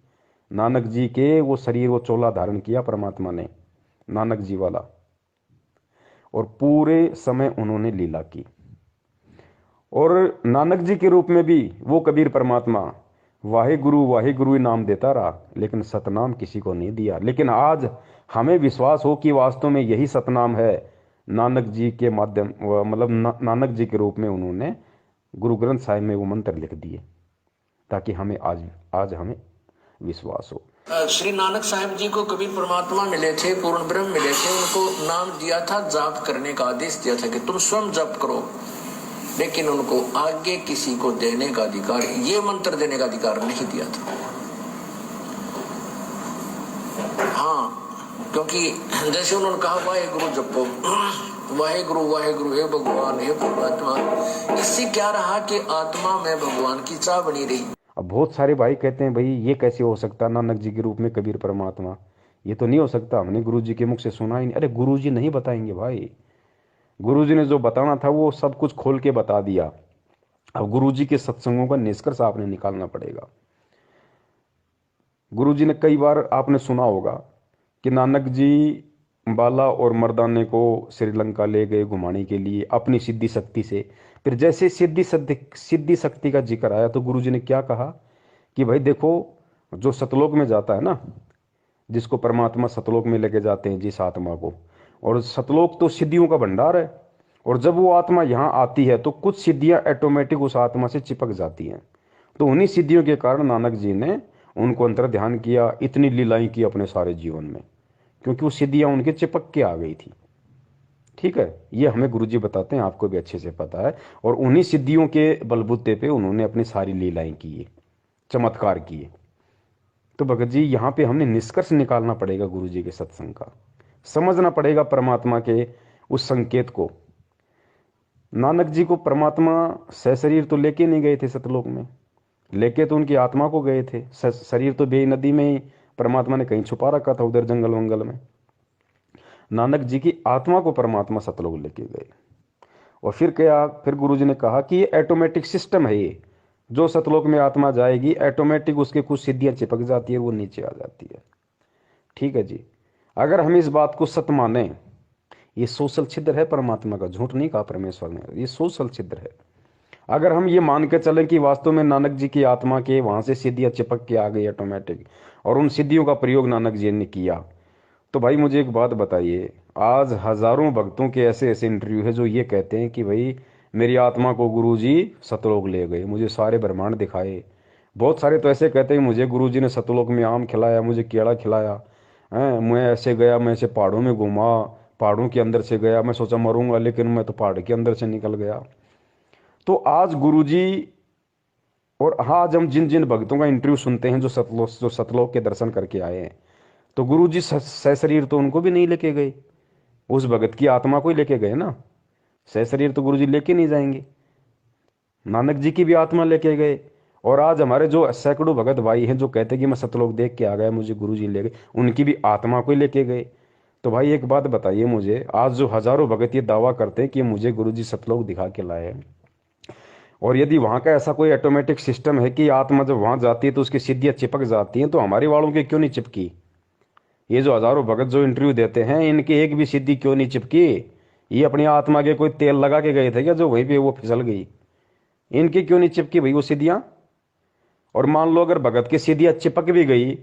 नानक जी के वो शरीर, वो चोला धारण किया परमात्मा ने, नानक जी वाला, और पूरे समय उन्होंने लीला की। और नानक जी के रूप में भी वो कबीर परमात्मा वाहे गुरु नाम देता रहा, लेकिन सतनाम किसी को नहीं दिया। लेकिन आज हमें विश्वास हो कि वास्तव में यही सतनाम है, नानक जी के माध्यम, मतलब नानक जी के रूप में उन्होंने गुरु ग्रंथ साहिब में वो मंत्र लिख दिए ताकि हमें आज हमें विश्वास हो। श्री नानक साहब जी को कबीर परमात्मा मिले थे, पूर्ण ब्रह्म मिले थे, उनको नाम दिया था, जाप करने का आदेश दिया था कि तुम स्वयं जप करो, लेकिन उनको आगे किसी को देने का अधिकार, ये मंत्र देने का अधिकार नहीं दिया था। हाँ, क्योंकि जैसे उन्होंने कहा वाहे गुरु जपो, वाहे गुरु हे भगवान हे परमात्मा, इससे क्या रहा कि आत्मा में भगवान की चाह बनी रही। अब बहुत सारे भाई कहते हैं भाई ये कैसे हो सकता, नानक जी के रूप में कबीर परमात्मा, ये तो नहीं हो सकता, हमने गुरु जी के मुख से सुना ही नहीं। अरे गुरु जी नहीं बताएंगे भाई, गुरु जी ने जो बताना था वो सब कुछ खोल के बता दिया। अब गुरु जी के सत्संगों का निष्कर्ष आपने निकालना पड़ेगा। गुरु जी ने कई बार आपने सुना होगा कि नानक जी बाला और मर्दाने को श्रीलंका ले गए घुमाने के लिए अपनी सिद्धि शक्ति से। फिर जैसे सिद्धि शक्ति का जिक्र आया तो गुरु जी ने क्या कहा कि भाई देखो, जो सतलोक में जाता है ना, जिसको परमात्मा सतलोक में लेके जाते हैं जिस आत्मा को, और सतलोक तो सिद्धियों का भंडार है, और जब वो आत्मा यहाँ आती है तो कुछ सिद्धियां ऑटोमेटिक उस आत्मा से चिपक जाती हैं। तो उन्हीं सिद्धियों के कारण नानक जी ने उनको अंतर ध्यान किया, इतनी लीलाएं की अपने सारे जीवन में, क्योंकि वो सिद्धियां उनके चिपक के आ गई थी। ठीक है, ये हमें गुरुजी बताते हैं, आपको भी अच्छे से पता है। और उन्हीं सिद्धियों के बलबूते पे उन्होंने अपनी सारी लीलाएं की, चमत्कार किए। तो भगत जी यहाँ पे हमने निष्कर्ष निकालना पड़ेगा गुरु जी के सत्संग का, समझना पड़ेगा परमात्मा के उस संकेत को। नानक जी को परमात्मा सशरीर तो लेके नहीं गए थे सतलोक में, लेके तो उनकी आत्मा को गए थे। शरीर तो बेई नदी में ही परमात्मा ने कहीं छुपा रखा था, उधर जंगल वंगल में। नानक जी की आत्मा को परमात्मा सतलोक लेके गए। और फिर क्या, फिर गुरु जी ने कहा कि ये ऑटोमेटिक सिस्टम है, ये जो सतलोक में आत्मा जाएगी ऑटोमेटिक उसके कुछ सिद्धियां चिपक जाती है, वो नीचे आ जाती है। ठीक है जी, अगर हम इस बात को सत्य माने, ये सोशल छिद्र है परमात्मा का, झूठ नहीं कहा परमेश्वर ने, ये सोशल छिद्र है। अगर हम ये मान के चलें कि वास्तव में नानक जी की आत्मा के वहां से सिद्धियां चिपक के आ गई ऑटोमेटिक, और उन सिद्धियों का प्रयोग नानक जी ने किया, तो भाई मुझे एक बात बताइए, आज हजारों भक्तों के ऐसे ऐसे इंटरव्यू है जो ये कहते हैं कि भाई मेरी आत्मा को गुरुजी सतलोक ले गए, मुझे सारे ब्रह्मांड दिखाए। बहुत सारे तो ऐसे कहते हैं मुझे गुरुजी ने सतलोक में आम खिलाया, मुझे केला खिलाया, मैं ऐसे गया, मैं ऐसे पहाड़ों में घूमा, पहाड़ों के अंदर से गया, मैं सोचा मरूंगा लेकिन मैं तो पहाड़ के अंदर से निकल गया। तो आज गुरुजी, और आज हम जिन जिन भक्तों का इंटरव्यू सुनते हैं जो सतलोक के दर्शन करके आए हैं, तो गुरुजी सशरीर तो उनको भी नहीं लेके गए, उस भगत की आत्मा को ही लेके गए ना। सशरीर तो गुरुजी लेके नहीं जाएंगे, नानक जी की भी आत्मा लेके गए। और आज हमारे जो सैकड़ों भगत भाई हैं जो कहते हैं कि मैं सतलोक देख के आ गया, मुझे गुरुजी ले गए, उनकी भी आत्मा को ही लेके गए। तो भाई एक बात बताइए मुझे, आज जो हजारों भगत ये दावा करते हैं कि मुझे गुरुजी सतलोक दिखा के लाए हैं, और यदि वहां का ऐसा कोई ऑटोमेटिक सिस्टम है कि आत्मा जब वहां जाती है तो उसकी सिद्धियां चिपक जाती हैं, तो हमारे वालों की क्यों नहीं चिपकी? ये जो हजारों भगत जो इंटरव्यू देते हैं, इनकी एक भी सिद्धि क्यों नहीं चिपकी? ये अपनी आत्मा के कोई तेल लगा के गए थे क्या जो वहीं पे वो फिसल गई? इनकी क्यों नहीं चिपकी भाई वो सिद्धियां? और मान लो अगर भगत की सिद्धियां चिपक भी गई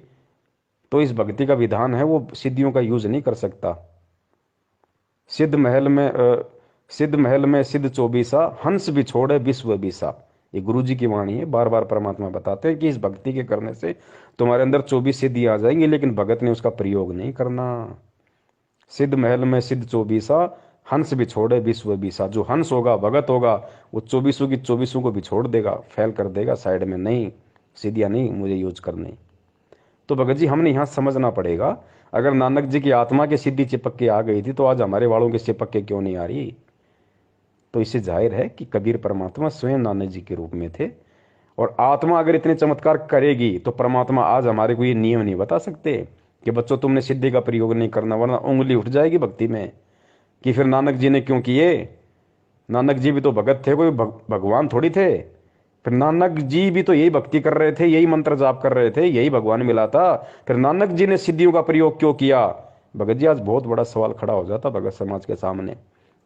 तो इस भक्ति का विधान है वो सिद्धियों का यूज नहीं कर सकता। सिद्ध महल में सिद्ध चौबीसा, हंस भी छोड़े विश्व बीसा, ये गुरु जी की वाणी है। बार बार परमात्मा बताते हैं कि इस भक्ति के करने से तुम्हारे अंदर 24 सिद्धि आ जाएंगी, लेकिन भगत ने उसका प्रयोग नहीं करना। सिद्ध महल में सिद्ध चौबीसा, हंस भी छोड़े विश्व बीसा। जो हंस होगा, भगत होगा, वो 24 की 24 को भी छोड़ देगा, फैल कर देगा साइड में, नहीं सिद्धियां नहीं मुझे यूज करनी। तो भगत जी हमने यहाँ समझना पड़ेगा, अगर नानक जी की आत्मा की सिद्धि चिपक के आ गई थी तो आज हमारे वालों के चिपक के क्यों नहीं आ रही? तो इससे जाहिर है कि कबीर परमात्मा स्वयं नानक जी के रूप में थे। और आत्मा अगर इतने चमत्कार करेगी तो परमात्मा आज हमारे को ये नियम नहीं बता सकते कि बच्चों तुमने सिद्धि का प्रयोग नहीं करना, वरना उंगली उठ जाएगी भक्ति में कि फिर नानक जी ने क्यों किए। नानक जी भी तो भगत थे, कोई भगवान थोड़ी थे। फिर नानक जी भी तो यही भक्ति कर रहे थे, यही मंत्र जाप कर रहे थे, यही भगवान मिला था, फिर नानक जी ने सिद्धियों का प्रयोग क्यों किया? भगत जी आज बहुत बड़ा सवाल खड़ा हो जाता भगत समाज के सामने,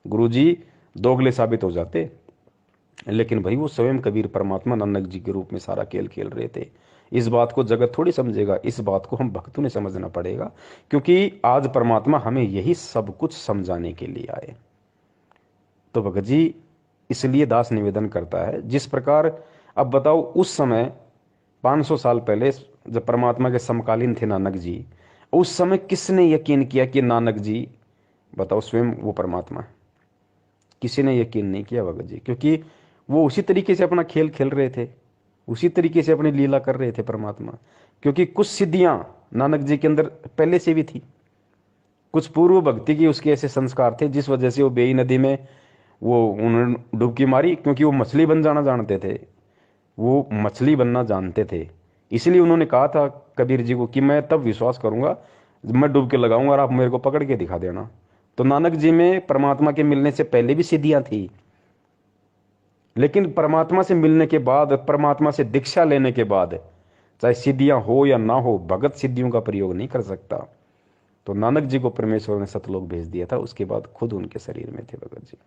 गुरु जी दोगले साबित हो जाते। लेकिन भाई वो स्वयं कबीर परमात्मा नानक जी के रूप में सारा खेल खेल रहे थे। इस बात को जगत थोड़ी समझेगा, इस बात को हम भक्तों ने समझना पड़ेगा, क्योंकि आज परमात्मा हमें यही सब कुछ समझाने के लिए आए। तो भगत जी इसलिए दास निवेदन करता है। जिस प्रकार अब बताओ उस समय 500 साल पहले जब परमात्मा के समकालीन थे नानक जी, उस समय किसने यकीन किया कि नानक जी बताओ स्वयं वो परमात्मा है? किसी ने यकीन नहीं किया भगत जी, क्योंकि वो उसी तरीके से अपना खेल खेल रहे थे, उसी तरीके से अपनी लीला कर रहे थे परमात्मा। क्योंकि कुछ सिद्धियां नानक जी के अंदर पहले से भी थी, कुछ पूर्व भक्ति की उसके ऐसे संस्कार थे जिस वजह से वो बेई नदी में वो उन्होंने डुबकी मारी, क्योंकि वो मछली बन जाना जानते थे, वो मछली बनना जानते थे। इसलिए उन्होंने कहा था कबीर जी को कि मैं तब विश्वास करूंगा मैं डुबकी लगाऊंगा और आप मेरे को पकड़ के दिखा देना। तो नानक जी में परमात्मा के मिलने से पहले भी सिद्धियां थी, लेकिन परमात्मा से मिलने के बाद, परमात्मा से दीक्षा लेने के बाद, चाहे सिद्धियां हो या ना हो, भगत सिद्धियों का प्रयोग नहीं कर सकता। तो नानक जी को परमेश्वर ने सतलोक भेज दिया था, उसके बाद खुद उनके शरीर में थे भगत जी।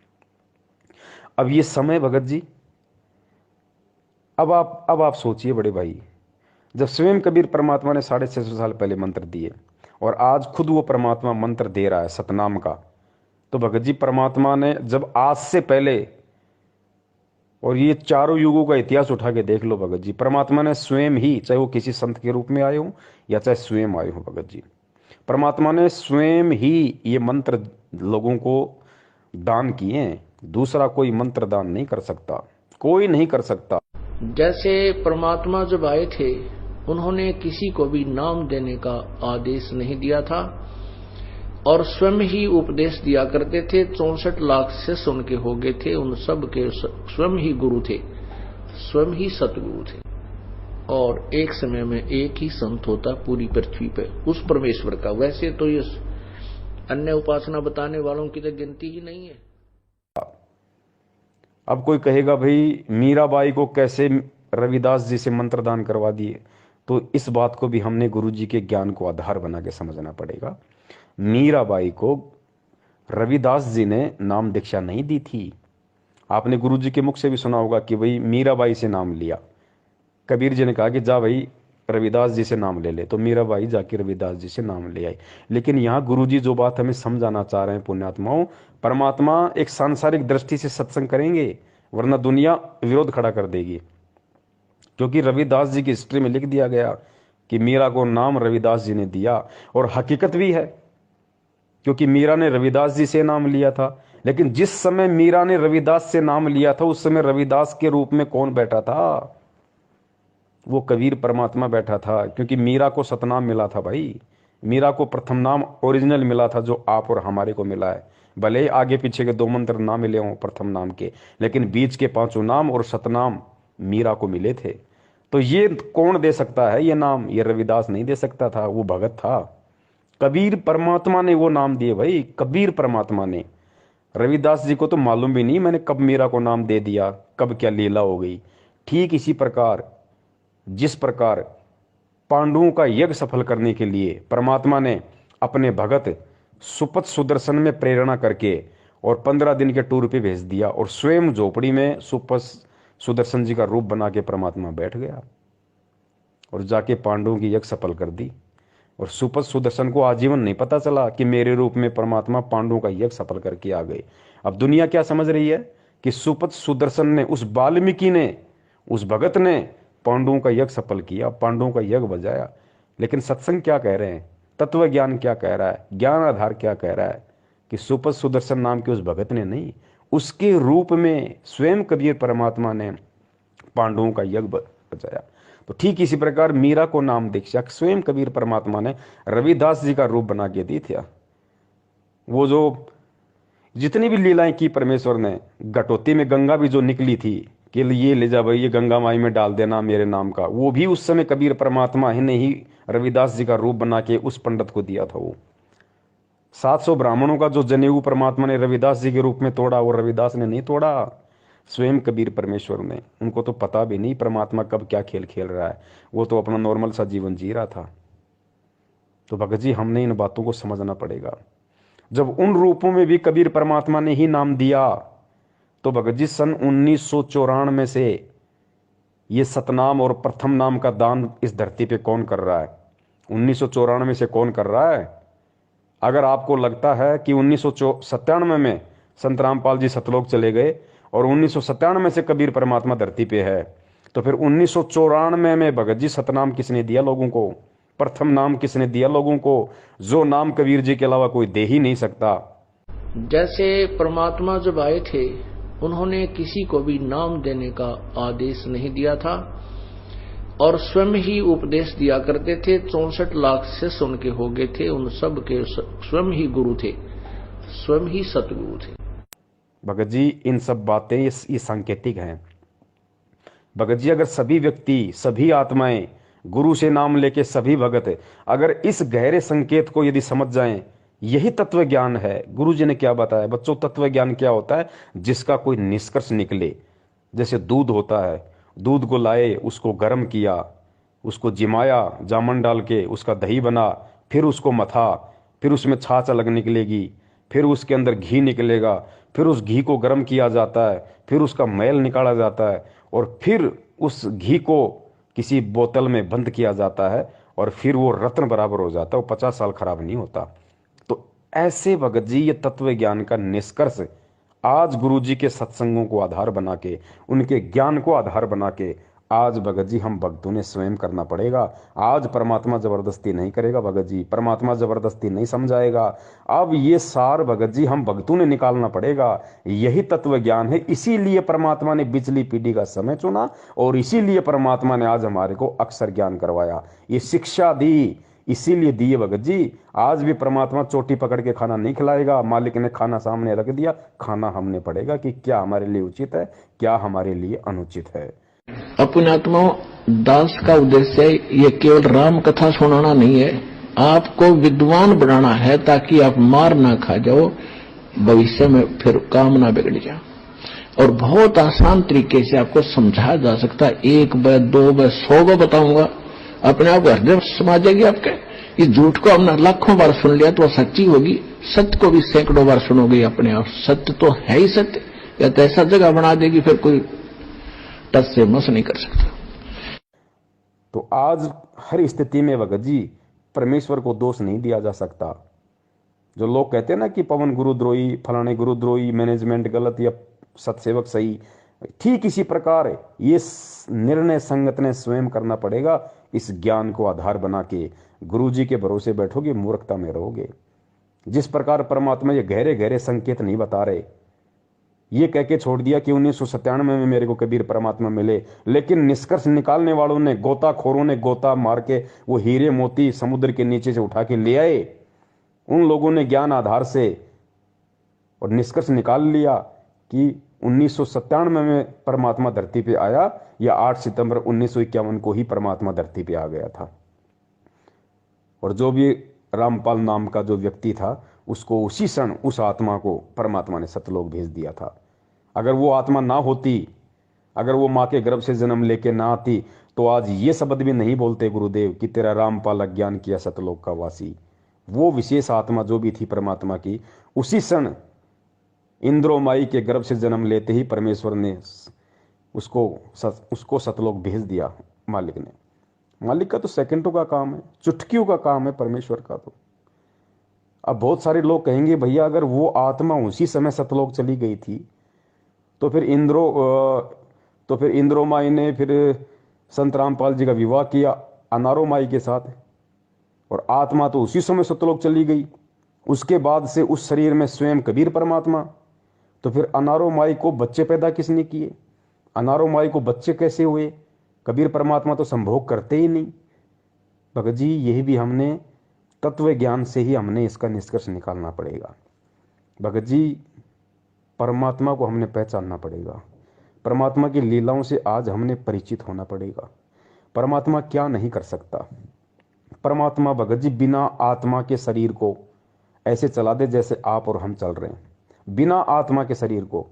अब ये समय भगत जी, अब आप सोचिए बड़े भाई, जब स्वयं कबीर परमात्मा ने 650 साल पहले मंत्र दिए और आज खुद वो परमात्मा मंत्र दे रहा है सतनाम का, तो भगत जी परमात्मा ने जब आज से पहले, और ये चारों युगों का इतिहास उठा के देख लो भगत जी, परमात्मा ने स्वयं ही, चाहे वो किसी संत के रूप में आए हो या चाहे स्वयं आए हो भगत जी, परमात्मा ने स्वयं ही ये मंत्र लोगों को दान किए हैं। दूसरा कोई मंत्र दान नहीं कर सकता, कोई नहीं कर सकता। जैसे परमात्मा जब आए थे, उन्होंने किसी को भी नाम देने का आदेश नहीं दिया था और स्वयं ही उपदेश दिया करते थे। 64 लाख शिष्य उनके हो गए थे, उन सब के स्वयं ही गुरु थे, स्वयं ही सतगुरु थे। और एक समय में एक ही संत होता पूरी पृथ्वी पे उस परमेश्वर का। वैसे तो ये अन्य उपासना बताने वालों की तो गिनती ही नहीं है। अब कोई कहेगा भाई मीराबाई को कैसे रविदास जी से मंत्र दान करवा दिए, तो इस बात को भी हमने गुरु जी के ज्ञान को आधार बना के समझना पड़ेगा। मीराबाई को रविदास जी ने नाम दीक्षा नहीं दी थी। आपने गुरु जी के मुख से भी सुना होगा कि भाई मीराबाई से नाम लिया। कबीर जी ने कहा कि जा भाई रविदास जी से नाम ले ले, तो मीराबाई जाके रविदास जी से नाम ले आई। लेकिन यहाँ गुरु जी जो बात हमें समझाना चाह रहे हैं पुण्यात्माओं, परमात्मा एक सांसारिक दृष्टि से सत्संग करेंगे, वरना दुनिया विरोध खड़ा कर देगी। क्योंकि रविदास जी की हिस्ट्री में लिख दिया गया कि मीरा को नाम रविदास जी ने दिया, और हकीकत भी है, क्योंकि मीरा ने रविदास जी से नाम लिया था। लेकिन जिस समय मीरा ने रविदास से नाम लिया था, उस समय रविदास के रूप में कौन बैठा था? वो कबीर परमात्मा बैठा था, क्योंकि मीरा को सतनाम मिला था भाई। मीरा को प्रथम नाम ओरिजिनल मिला था, जो आप और हमारे को मिला है। भले आगे पीछे के 2 मंत्र ना मिले हों प्रथम नाम के, लेकिन बीच के 5 नाम और सतनाम मीरा को मिले थे। तो ये कौन दे सकता है ये नाम? ये रविदास नहीं दे सकता था, वो भगत था। कबीर परमात्मा ने वो नाम दिए भाई, कबीर परमात्मा ने। रविदास जी को तो मालूम भी नहीं मैंने कब मीरा को नाम दे दिया, कब क्या लीला हो गई। ठीक इसी प्रकार जिस प्रकार पांडवों का यज्ञ सफल करने के लिए परमात्मा ने अपने भगत सुपथ सुदर्शन में प्रेरणा करके और 15 दिन के टूर पे भेज दिया, और स्वयं झोपड़ी में सुपथ सुदर्शन जी का रूप बना के परमात्मा बैठ गया और जाके पांडवों की यज्ञ सफल कर दी। और सुपथ सुदर्शन को आजीवन नहीं पता चला कि मेरे रूप में परमात्मा पांडवों का यज्ञ सफल करके आ गए। अब दुनिया क्या समझ रही है कि सुपथ सुदर्शन ने, उस वाल्मीकि ने, उस भगत ने पांडवों का यज्ञ सफल किया, पांडवों का यज्ञ बजाया। लेकिन सत्संग क्या कह रहे हैं, तत्व ज्ञान क्या कह रहा है, ज्ञान आधार क्या कह रहा है कि सुपथ सुदर्शन नाम के उस भगत ने नहीं, उसके रूप में स्वयं कबीर परमात्मा ने पांडवों का यज्ञ बचाया। तो ठीक इसी प्रकार मीरा को नाम दीक्षा स्वयं कबीर परमात्मा ने रविदास जी का रूप बना के दी थी। वो जो जितनी भी लीलाएं की परमेश्वर ने, घटोती में गंगा भी जो निकली थी कि ये ले जा भाई, ये गंगा माई में डाल देना मेरे नाम का, वो भी उस समय कबीर परमात्मा ही ने ही रविदास जी का रूप बना के उस पंडित को दिया था। वो 700 ब्राह्मणों का जो जनेऊ परमात्मा ने रविदास जी के रूप में तोड़ा, वो रविदास ने नहीं तोड़ा, स्वयं कबीर परमेश्वर ने। उनको तो पता भी नहीं परमात्मा कब क्या खेल खेल रहा है, वो तो अपना नॉर्मल सा जीवन जी रहा था। तो भगत जी हमने इन बातों को समझना पड़ेगा। जब उन रूपों में भी कबीर परमात्मा ने ही नाम दिया, तो भगत जी सन 1994 से ये सतनाम और प्रथम नाम का दान इस धरती पे कौन कर रहा है? 1994 से कौन कर रहा है? अगर आपको लगता है कि 1997 में संत रामपाल जी सतलोक चले गए और 1997 से कबीर परमात्मा धरती पे है, तो फिर 1994 में भगत जी सतनाम किसने दिया लोगों को? प्रथम नाम किसने दिया लोगों को, जो नाम कबीर जी के अलावा कोई दे ही नहीं सकता? जैसे परमात्मा जब आए थे, उन्होंने किसी को भी नाम देने का आदेश नहीं दिया था और स्वयं ही उपदेश दिया करते थे। 64 लाख शिष्य उनके हो गए थे, उन सब के स्वयं ही गुरु थे, स्वयं ही सतगुरु थे। भगत जी इन सब बातें ये सांकेतिक हैं। भगत जी अगर सभी व्यक्ति, सभी आत्माएं, गुरु से नाम लेके सभी भगत अगर इस गहरे संकेत को यदि समझ जाएं, यही तत्व ज्ञान है। गुरु जी ने क्या बताया बच्चों? तत्व ज्ञान क्या होता है? जिसका कोई निष्कर्ष निकले। जैसे दूध होता है, दूध को लाए, उसको गर्म किया, उसको जिमाया, जामन डाल के उसका दही बना, फिर उसको मथा, फिर उसमें छाछ अलग निकलेगी, फिर उसके अंदर घी निकलेगा, फिर उस घी को गर्म किया जाता है, फिर उसका मैल निकाला जाता है और फिर उस घी को किसी बोतल में बंद किया जाता है और फिर वो रत्न बराबर हो जाता है, वो 50 साल खराब नहीं होता। तो ऐसे भगत जी ये तत्व ज्ञान का निष्कर्ष आज गुरु जी के सत्संगों को आधार बना के, उनके ज्ञान को आधार बना के आज भगत जी हम भक्तों ने स्वयं करना पड़ेगा। आज परमात्मा जबरदस्ती नहीं करेगा भगत जी, परमात्मा जबरदस्ती नहीं समझाएगा। अब ये सार भगत जी हम भक्तों ने निकालना पड़ेगा। यही तत्व ज्ञान है। इसीलिए परमात्मा ने बिचली पीढ़ी का समय चुना और इसीलिए परमात्मा ने आज हमारे को अक्षर ज्ञान करवाया, ये शिक्षा दी, इसीलिए दिए भगत जी। आज भी परमात्मा चोटी पकड़ के खाना नहीं खिलाएगा। मालिक ने खाना सामने रख दिया, खाना हमने पड़ेगा कि क्या हमारे लिए उचित है, क्या हमारे लिए अनुचित है। अपने आत्माओं, दास का उद्देश्य ये केवल राम कथा सुनाना नहीं है, आपको विद्वान बनाना है ताकि आप मार ना खा जाओ, भविष्य में फिर काम ना बिगड़ जाए। और बहुत आसान तरीके से आपको समझाया जा सकता है। 1 बार 2 बार 100 बार बताऊंगा, अपने आप हृदय समा जाएगी आपके। इस झूठ को हमने लाखों बार सुन लिया तो सच्ची होगी, सत्य को भी सैकड़ों बार सुनोगे अपने आप। सत्य तो है ही सत्य, या तो ऐसा जगह बना देगी फिर कोई टस से मस नहीं कर सकता। तो आज हर स्थिति में भगत जी परमेश्वर को दोष नहीं दिया जा सकता। जो लोग कहते हैं ना कि पवन गुरुद्रोही, फलाने गुरुद्रोही, मैनेजमेंट गलत या सत्सेवक सही, ठीक इसी प्रकार ये निर्णय संगत ने स्वयं करना पड़ेगा। इस ज्ञान को आधार बना के गुरु जी के भरोसे बैठोगे, मूर्खता में रहोगे। जिस प्रकार परमात्मा ये गहरे गहरे संकेत नहीं बता रहे, ये कह के छोड़ दिया कि 1997 में मेरे को कबीर परमात्मा मिले, लेकिन निष्कर्ष निकालने वालों ने, गोताखोरों ने गोता मार के वो हीरे मोती समुद्र के नीचे से उठा के ले आए। उन लोगों ने ज्ञान आधार से और निष्कर्ष निकाल लिया कि 1997 में परमात्मा धरती पे आया या 8 सितंबर 1951 को ही परमात्मा धरती पे आ गया था। और जो भी रामपाल नाम का जो व्यक्ति था, उसको उसी क्षण उस आत्मा को परमात्मा ने सतलोक भेज दिया था। अगर वो आत्मा ना होती, अगर वो माँ के गर्भ से जन्म लेके ना आती, तो आज ये शब्द भी नहीं बोलते गुरुदेव कि तेरा रामपाल अज्ञान किया सतलोक का वासी। वो विशेष आत्मा जो भी थी परमात्मा की, उसी क्षण इंद्रो माई के गर्भ से जन्म लेते ही परमेश्वर ने उसको सतलोक भेज दिया। मालिक ने, मालिक का तो सेकंडों का काम है, चुटकियों का काम है परमेश्वर का। तो अब बहुत सारे लोग कहेंगे भैया अगर वो आत्मा उसी समय सतलोक चली गई थी तो फिर इंद्रो माई ने फिर संत रामपाल जी का विवाह किया अनारो माई के साथ, और आत्मा तो उसी समय सतलोक चली गई। उसके बाद से उस शरीर में स्वयं कबीर परमात्मा, तो फिर अनारो माई को बच्चे पैदा किसने किए? अनारो माई को बच्चे कैसे हुए? कबीर परमात्मा तो संभोग करते ही नहीं। भगत जी यही भी हमने तत्व ज्ञान से ही हमने इसका निष्कर्ष निकालना पड़ेगा। भगत जी परमात्मा को हमने पहचानना पड़ेगा, परमात्मा की लीलाओं से आज हमने परिचित होना पड़ेगा। परमात्मा क्या नहीं कर सकता। परमात्मा भगत जी बिना आत्मा के शरीर को ऐसे चला दे जैसे आप और हम चल रहे हैं, बिना आत्मा के शरीर को।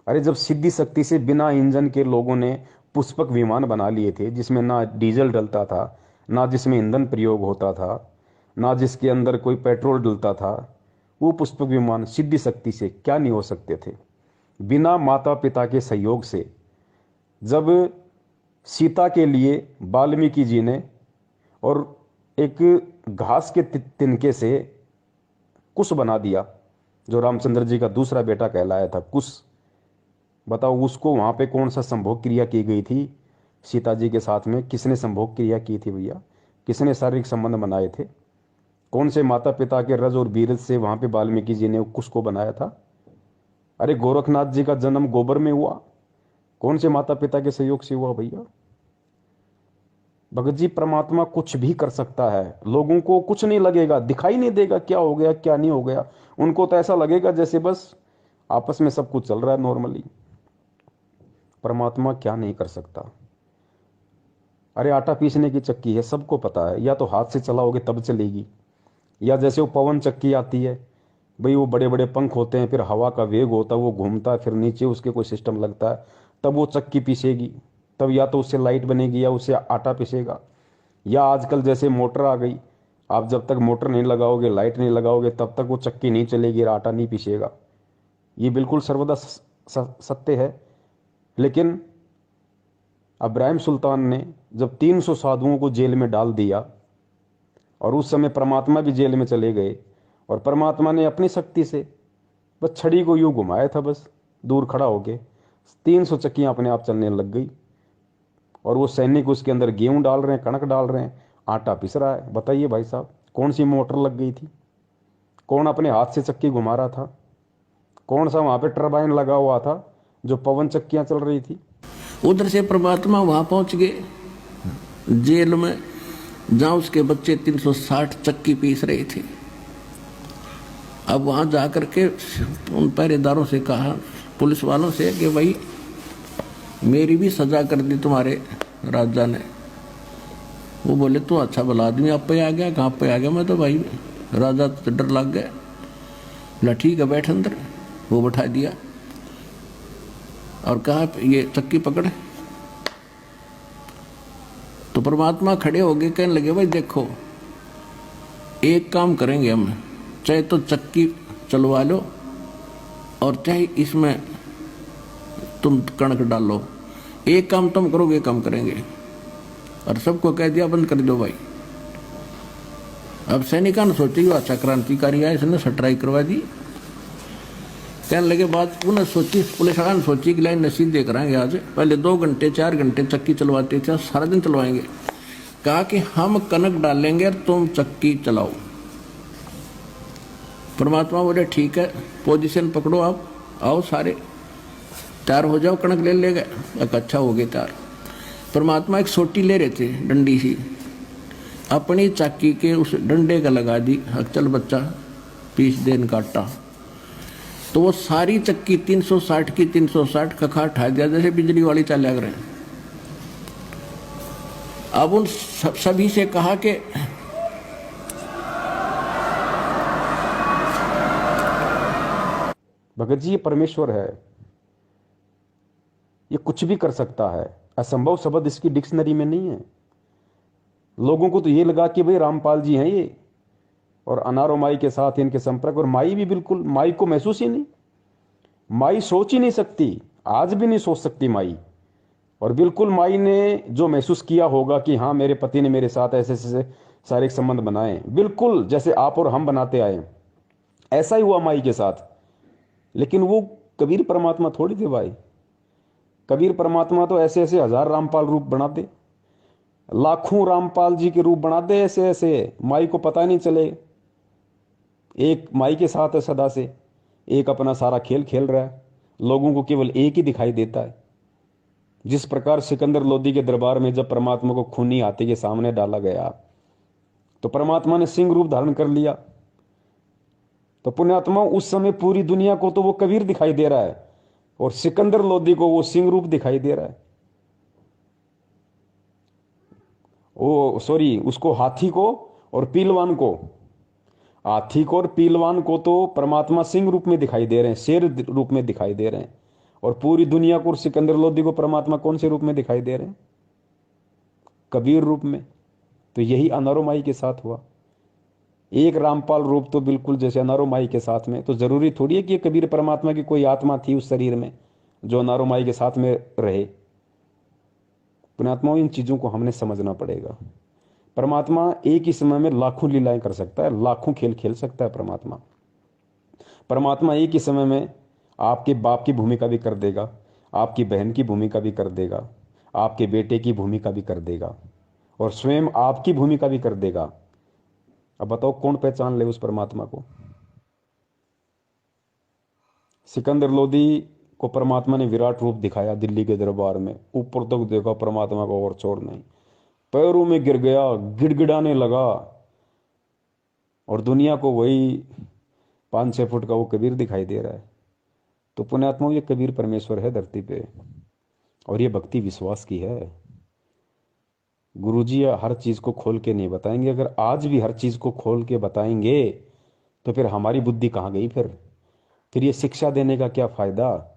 अरे जब सिद्धि शक्ति से बिना इंजन के लोगों ने पुष्पक विमान बना लिए थे, जिसमें ना डीजल डलता था, ना जिसमें ईंधन प्रयोग होता था, ना जिसके अंदर कोई पेट्रोल डलता था, वो पुष्पक विमान सिद्धि शक्ति से क्या नहीं हो सकते थे। बिना माता पिता के सहयोग से जब सीता के लिए वाल्मीकि जी ने और एक घास के तिनके से कुश बना दिया, जो रामचंद्र जी का दूसरा बेटा कहलाया था कुश, बताओ उसको वहां पे कौन सा संभोग क्रिया की गई थी सीता जी के साथ में? किसने संभोग क्रिया की थी भैया? किसने शारीरिक संबंध बनाए थे? कौन से माता पिता के रज और बीरज से वहां पे वाल्मीकि जी ने कुश को बनाया था? अरे गोरखनाथ जी का जन्म गोबर में हुआ, कौन से माता पिता के सहयोग से हुआ भैया? भगत जी परमात्मा कुछ भी कर सकता है, लोगों को कुछ नहीं लगेगा, दिखाई नहीं देगा क्या हो गया क्या नहीं हो गया। उनको तो ऐसा लगेगा जैसे बस आपस में सब कुछ चल रहा है नॉर्मली। परमात्मा क्या नहीं कर सकता? अरे आटा पीसने की चक्की है, सबको पता है, या तो हाथ से चलाओगे तब चलेगी, या जैसे वो पवन चक्की आती है भाई, वो बड़े बड़े पंख होते हैं, फिर हवा का वेग होता है, वो घूमता है, फिर नीचे उसके कोई सिस्टम लगता है, तब वो चक्की पीसेगी। तब या तो उससे लाइट बनेगी या उससे आटा पिसेगा। या आजकल जैसे मोटर आ गई, आप जब तक मोटर नहीं लगाओगे, लाइट नहीं लगाओगे, तब तक वो चक्की नहीं चलेगी, आटा नहीं पिसेगा। ये बिल्कुल सर्वदा सत्य है। लेकिन अब्राहिम सुल्तान ने जब 300 साधुओं को जेल में डाल दिया, और उस समय परमात्मा भी जेल में चले गए, और परमात्मा ने अपनी शक्ति से बस छड़ी को यूं घुमाया था, बस दूर खड़ा होके 300 चक्कियां अपने आप चलने लग गई। और वो सैनिक उसके अंदर गेहूं डाल रहे हैं, कणक डाल रहे हैं, आटा पिस रहा है। बताइए भाई साहब, कौन सी मोटर लग गई थी? कौन अपने हाथ से चक्की घुमा रहा था? कौन सा वहां पे टरबाइन लगा हुआ था जो पवन चक्कियां चल रही थी? उधर से परमात्मा वहां पहुंच गए जेल में, जहां उसके बच्चे 360 चक्की पीस रहे थे। अब वहां जाकर के उन पहरेदारों से कहा, पुलिस वालों से, कि भाई मेरी भी सजा कर दी तुम्हारे राजा ने। वो बोले तो अच्छा भला आदमी आप पे आ गया, कहाँ पे आ गया? मैं तो भाई राजा तो डर लग गया। बोला ठीक है बैठ अंदर। वो बैठा दिया और कहा ये चक्की पकड़। तो परमात्मा खड़े हो गए, कहने लगे भाई देखो, एक काम करेंगे हम, चाहे तो चक्की चलवा लो और चाहे इसमें तुम कणक डालो, एक काम तुम करोगे एक काम करेंगे। और सबको कह दिया बंद कर दो भाई। अब सैनिकों ने सोची अच्छा क्रांतिकारी है, इसने सटराई करवा दी। कहने लगे बात उन्हें सोची, पुलिस वाला ने सोची कि लाइन नसीब दे कराएंगे आज, पहले 2 घंटे 4 घंटे चक्की चलवाते थे, सारा दिन चलवाएंगे। कहा कि हम कनक डालेंगे और तुम चक्की चलाओ। परमात्मा बोले ठीक है, पोजीशन पकड़ो, आप आओ, सारे तैयार हो जाओ, कणक ले गए। एक अच्छा हो गए तैयार। परमात्मा एक सोटी ले रहे थे, डंडी सी, अपनी चक्की के उस डंडे का लगा दी, चल बच्चा पीस दे इनका आटा। तो वो सारी चक्की 360 की 360 कखा उठा दिया, जैसे बिजली वाली चाल लग रहे हैं। अब उन सभी से कहा कि भगत जी ये परमेश्वर है, ये कुछ भी कर सकता है, असंभव शब्द इसकी डिक्शनरी में नहीं है। लोगों को तो ये लगा कि भाई रामपाल जी हैं ये, और अनारो माई के साथ इनके संपर्क, और माई भी बिल्कुल, माई को महसूस ही नहीं, माई सोच ही नहीं सकती, आज भी नहीं सोच सकती माई। और बिल्कुल माई ने जो महसूस किया होगा कि हाँ मेरे पति ने मेरे साथ ऐसे ऐसे शारीरिक संबंध बनाए, बिल्कुल जैसे आप और हम बनाते आए, ऐसा ही हुआ माई के साथ। लेकिन वो कबीर परमात्मा थोड़ी थे भाई। कबीर परमात्मा तो ऐसे ऐसे 1000 रामपाल रूप बना दे, लाखों रामपाल जी के रूप बना दे, ऐसे ऐसे माई को पता नहीं चले। एक माई के साथ है सदा से, एक अपना सारा खेल खेल रहा है, लोगों को केवल एक ही दिखाई देता है। जिस प्रकार सिकंदर लोदी के दरबार में जब परमात्मा को खूनी हाथी के सामने डाला गया तो परमात्मा ने सिंह रूप धारण कर लिया, तो पुण्यात्मा उस समय पूरी दुनिया को तो वो कबीर दिखाई दे रहा है, और सिकंदर लोदी को वो सिंह रूप दिखाई दे रहा है। ओ सॉरी, उसको हाथी को और पीलवान को, हाथी को और पीलवान को तो परमात्मा सिंह रूप में दिखाई दे रहे हैं, शेर रूप में दिखाई दे रहे हैं। और पूरी दुनिया को और सिकंदर लोदी को परमात्मा कौन से रूप में दिखाई दे रहे हैं? कबीर रूप में। तो यही अनारो माई के साथ हुआ। एक रामपाल रूप तो बिल्कुल जैसे अनारो माई के साथ में, तो जरूरी थोड़ी है कि कबीर परमात्मा की कोई आत्मा थी उस शरीर में जो अनारो माई के साथ में रहे। पुण्यात्माओं, इन चीजों को हमने समझना पड़ेगा। परमात्मा एक ही समय में लाखों लीलाएं कर सकता है, लाखों खेल खेल सकता है। परमात्मा एक ही समय में आपके बाप की भूमिका भी कर देगा, आपकी बहन की भूमिका भी कर देगा, आपके बेटे की भूमिका भी कर देगा, और स्वयं आपकी भूमिका भी कर देगा। अब बताओ कौन पहचान ले उस परमात्मा को? सिकंदर लोदी को परमात्मा ने विराट रूप दिखाया दिल्ली के दरबार में, ऊपर तक देखा परमात्मा को और छोड़ नहीं, पैरों में गिर गया, गिड़गिड़ाने लगा, और दुनिया को वही 5-6 फुट का वो कबीर दिखाई दे रहा है। तो पुण्यात्मा, ये कबीर परमेश्वर है धरती पे, और ये भक्ति विश्वास की है। गुरुजी हर चीज को खोल के नहीं बताएंगे। अगर आज भी हर चीज को खोल के बताएंगे तो फिर हमारी बुद्धि कहाँ गई? फिर ये शिक्षा देने का क्या फायदा?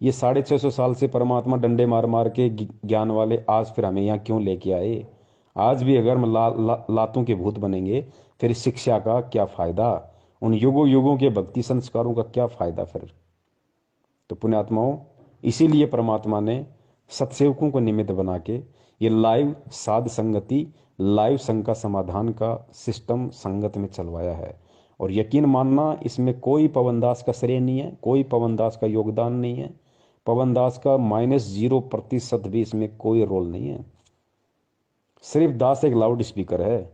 ये 650 साल से परमात्मा डंडे मार मार के ज्ञान वाले आज फिर हमें यहाँ क्यों लेके आए? आज भी अगर हम लातों के भूत बनेंगे फिर इस शिक्षा का क्या फायदा? उन युगों युगों के भक्ति संस्कारों का क्या फायदा फिर? तो पुण्यात्माओं, इसीलिए परमात्मा ने सत्सेवकों को निमित्त बना के ये लाइव साध संगति, लाइव संग समाधान का सिस्टम संगत में चलवाया है। और यकीन मानना, इसमें कोई पवन दास का श्रेय नहीं है, कोई पवन दास का योगदान नहीं है, पवन दास का -0% भी इसमें कोई रोल नहीं है। सिर्फ दास एक लाउड स्पीकर है,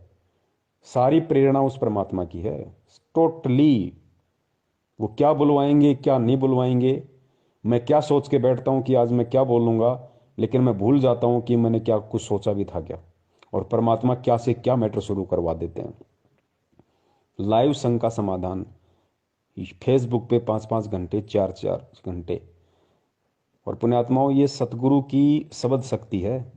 सारी प्रेरणा उस परमात्मा की है टोटली। वो क्या बुलवाएंगे क्या नहीं बुलवाएंगे, मैं क्या सोच के बैठता हूं कि आज मैं क्या बोलूंगा, लेकिन मैं भूल जाता हूं कि मैंने क्या कुछ सोचा भी था क्या, और परमात्मा क्या से क्या मैटर शुरू करवा देते हैं। लाइव संग का समाधान फेसबुक पे 5-5 घंटे, 4-4 घंटे। और पुण्यात्माओं, ये सतगुरु की शब्द शक्ति है।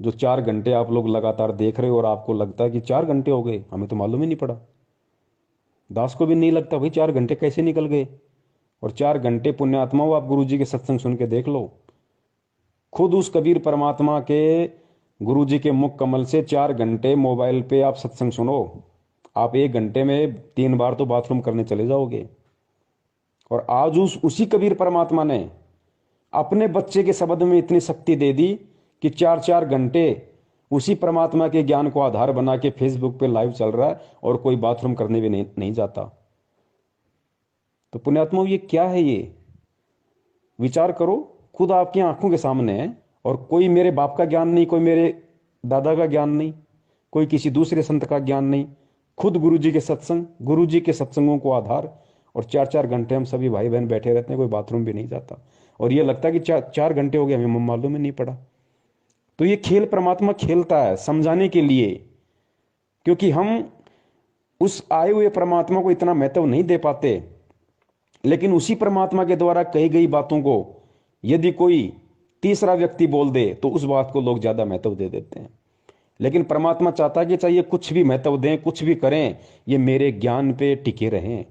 जो 4 घंटे आप लोग लगातार देख रहे हो और आपको लगता है कि 4 घंटे हो गए, हमें तो मालूम ही नहीं पड़ा, दास को भी नहीं लगता भाई 4 घंटे कैसे निकल गए। और 4 घंटे पुण्यात्माओं, आप गुरु जी के सत्संग सुन के देख लो, खुद उस कबीर परमात्मा के गुरु जी के मुख कमल से 4 घंटे मोबाइल पे आप सत्संग सुनो, आप 1 घंटे में 3 बार तो बाथरूम करने चले जाओगे। और आज उसी कबीर परमात्मा ने अपने बच्चे के शब्द में इतनी शक्ति दे दी कि 4-4 घंटे उसी परमात्मा के ज्ञान को आधार बना के फेसबुक पे लाइव चल रहा है और कोई बाथरूम करने भी नहीं जाता। तो पुण्यात्मा, ये क्या है? ये विचार करो, खुद आपकी आंखों के सामने है, और कोई मेरे बाप का ज्ञान नहीं, कोई मेरे दादा का ज्ञान नहीं, कोई किसी दूसरे संत का ज्ञान नहीं, खुद गुरु जी के सत्संग, गुरु जी के सत्संगों को आधार, और 4-4 घंटे हम सभी भाई बहन बैठे रहते हैं, कोई बाथरूम भी नहीं जाता, और ये लगता है कि 4 घंटे हो गए, हमें मालूम ही नहीं पड़ा। तो ये खेल परमात्मा खेलता है समझाने के लिए, क्योंकि हम उस आए हुए परमात्मा को इतना महत्व नहीं दे पाते, लेकिन उसी परमात्मा के द्वारा कही गई बातों को यदि कोई तीसरा व्यक्ति बोल दे तो उस बात को लोग ज्यादा महत्व दे देते हैं। लेकिन परमात्मा चाहता है कि चाहिए कुछ भी महत्व दें, कुछ भी करें, ये मेरे ज्ञान पे टिके रहें,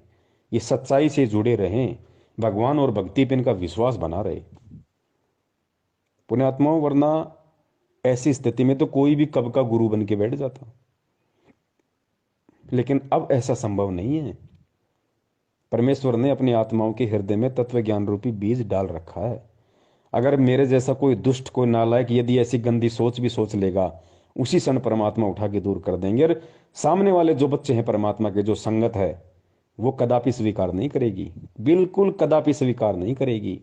ये सच्चाई से जुड़े रहें, भगवान और भक्ति पे इनका विश्वास बना रहे। पुण्यात्माओं, वरना ऐसी स्थिति में तो कोई भी कब का गुरु बन के बैठ जाता, लेकिन अब ऐसा संभव नहीं है। परमेश्वर ने अपनी आत्माओं के हृदय में तत्व ज्ञान रूपी बीज डाल रखा है। अगर मेरे जैसा कोई दुष्ट, कोई नालायक यदि ऐसी गंदी सोच भी सोच लेगा, उसी क्षण परमात्मा उठा के दूर कर देंगे। और सामने वाले जो बच्चे हैं परमात्मा के, जो संगत है, वो कदापि स्वीकार नहीं करेगी, बिल्कुल कदापि स्वीकार नहीं करेगी।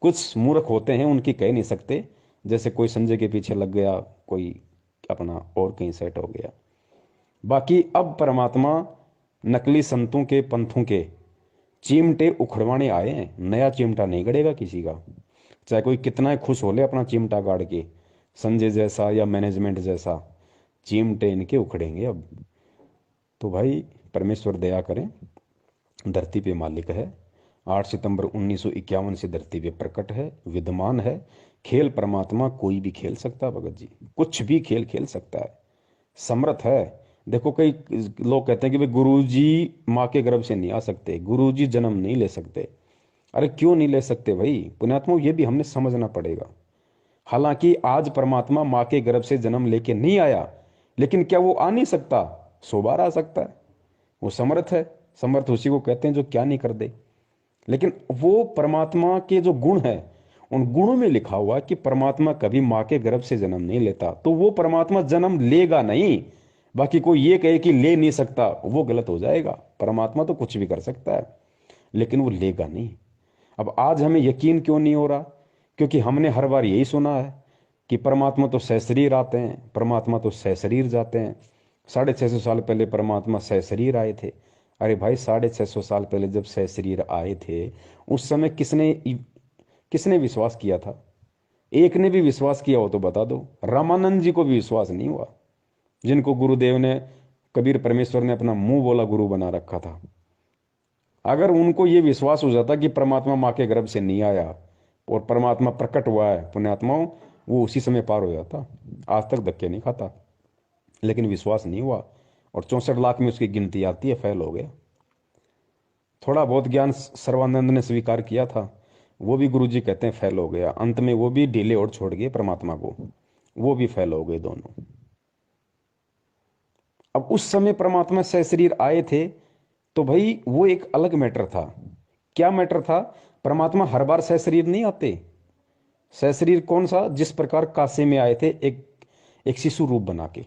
कुछ मूर्ख होते हैं, उनकी कह नहीं सकते, जैसे कोई संजय के पीछे लग गया, कोई अपना और कहीं सेट हो गया। बाकी अब परमात्मा नकली संतों के, पंथों के चिमटे उखड़वाने आए हैं। नया चिमटा नहीं गड़ेगा किसी का, चाहे कोई कितना खुश हो ले अपना चिमटा गाड़ के, संजय जैसा या मैनेजमेंट जैसा, चिमटे इनके उखड़ेंगे अब। तो भाई परमेश्वर दया करें, धरती पे मालिक है। 8 सितंबर 1951 से धरती पे प्रकट है, विद्यमान है। खेल परमात्मा कोई भी खेल सकता है भगत जी, कुछ भी खेल खेल सकता है, समर्थ है। देखो, कई लोग कहते हैं कि भाई गुरुजी माँ के गर्भ से नहीं आ सकते, गुरुजी जन्म नहीं ले सकते। अरे क्यों नहीं ले सकते भाई पुण्यात्मा, ये भी हमने समझना पड़ेगा। हालांकि आज परमात्मा माँ के गर्भ से जन्म लेके नहीं आया, लेकिन क्या वो आ नहीं सकता? 100 बार आ सकता है। वो समर्थ है, समर्थ उसी को कहते हैं जो क्या नहीं कर दे। लेकिन वो परमात्मा के जो गुण है, उन गुणों में लिखा हुआ कि परमात्मा कभी माँ के गर्भ से जन्म नहीं लेता, तो वो परमात्मा जन्म लेगा नहीं। बाकी कोई ये कहे कि ले नहीं सकता, वो गलत हो जाएगा। परमात्मा तो कुछ भी कर सकता है, लेकिन वो लेगा नहीं। अब आज हमें यकीन क्यों नहीं हो रहा क्योंकि हमने हर बार यही सुना है कि परमात्मा तो सशरीर आते हैं, परमात्मा तो सशरीर जाते हैं। 650 साल पहले परमात्मा सशरीर आए थे। अरे भाई, 650 साल पहले जब सशरीर आए थे, उस समय किसने किसने विश्वास किया था? एक ने भी विश्वास किया हो तो बता दो। रामानंद जी को भी विश्वास नहीं हुआ, जिनको गुरुदेव ने, कबीर परमेश्वर ने अपना मुंह बोला गुरु बना रखा था। अगर उनको ये विश्वास हो जाता कि परमात्मा माँ के गर्भ से नहीं आया और परमात्मा प्रकट हुआ है पुण्यात्माओं, वो उसी समय पार हो जाता, आज तक धक्के नहीं खाता। लेकिन विश्वास नहीं हुआ और 64 लाख में उसकी गिनती आती है, फेल हो गया। थोड़ा बहुत ज्ञान सर्वानंद ने स्वीकार किया था, वो भी गुरुजी कहते हैं फेल हो गया। अंत में वो भी ढीले और छोड़ गए परमात्मा को, वो भी फेल हो गए दोनों। अब उस समय परमात्मा सशरीर आए थे तो भाई वो एक अलग मैटर था। क्या मैटर था? परमात्मा हर बार सशरीर नहीं आते। सशरीर कौन सा? जिस प्रकार काशी में आए थे एक शिशु रूप बना के।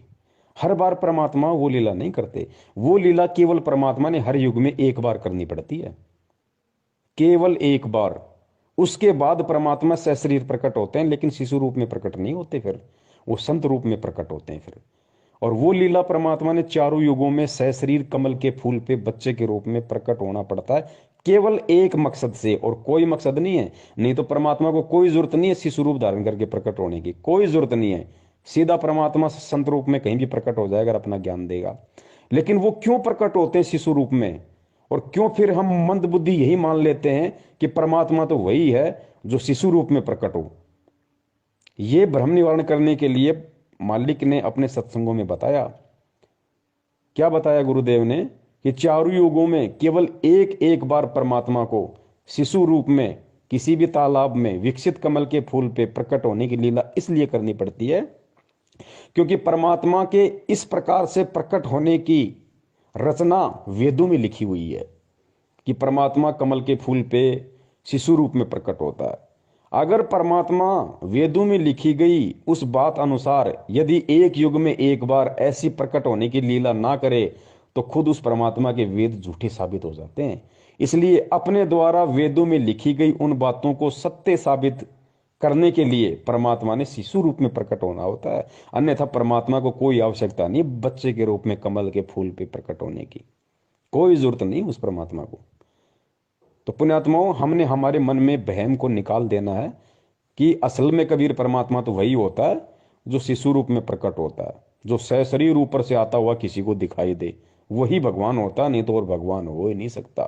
हर बार परमात्मा वो लीला नहीं करते। वो लीला केवल परमात्मा ने हर युग में एक बार करनी पड़ती है, केवल एक बार। उसके बाद परमात्मा सशरीर प्रकट होते हैं, लेकिन शिशु रूप में प्रकट नहीं होते, फिर वो संत रूप में प्रकट होते हैं फिर। और वो लीला परमात्मा ने चारों युगों में सशरीर कमल के फूल पे बच्चे के रूप में प्रकट होना पड़ता है, केवल एक मकसद से, और कोई मकसद नहीं है। नहीं तो परमात्मा को कोई जरूरत नहीं है शिशु रूप धारण करके प्रकट होने की, कोई जरूरत नहीं है। सीधा परमात्मा संत रूप में कहीं भी प्रकट हो जाएगा, अपना ज्ञान देगा। लेकिन वो क्यों प्रकट होते हैं शिशु रूप में, और क्यों फिर हम मंद बुद्धि यही मान लेते हैं कि परमात्मा तो वही है जो शिशु रूप में प्रकट हो? ये भ्रम निवारण करने के लिए मालिक ने अपने सत्संगों में बताया। क्या बताया गुरुदेव ने? कि चारों युगों में केवल एक एक बार परमात्मा को शिशु रूप में किसी भी तालाब में विकसित कमल के फूल पे प्रकट होने की लीला इसलिए करनी पड़ती है क्योंकि परमात्मा के इस प्रकार से प्रकट होने की रचना वेदों में लिखी हुई है कि परमात्मा कमल के फूल पे शिशु रूप में प्रकट होता है। अगर परमात्मा वेदों में लिखी गई उस बात अनुसार यदि एक युग में एक बार ऐसी प्रकट होने की लीला ना करे तो खुद उस परमात्मा के वेद झूठे साबित हो जाते हैं। इसलिए अपने द्वारा वेदों में लिखी गई उन बातों को सत्य साबित करने के लिए परमात्मा ने शिशु रूप में प्रकट होना होता है। अन्यथा परमात्मा को कोई आवश्यकता नहीं बच्चे के रूप में कमल के फूल पे प्रकट होने की, कोई जरूरत नहीं उस परमात्मा को। तो पुण्यात्माओं, हमने हमारे मन में वहम को निकाल देना है कि असल में कबीर परमात्मा तो वही होता है जो शिशु रूप में प्रकट होता है, जो सशरीर ऊपर से आता हुआ किसी को दिखाई दे, वही भगवान होता है, नहीं तो और भगवान हो ही नहीं सकता।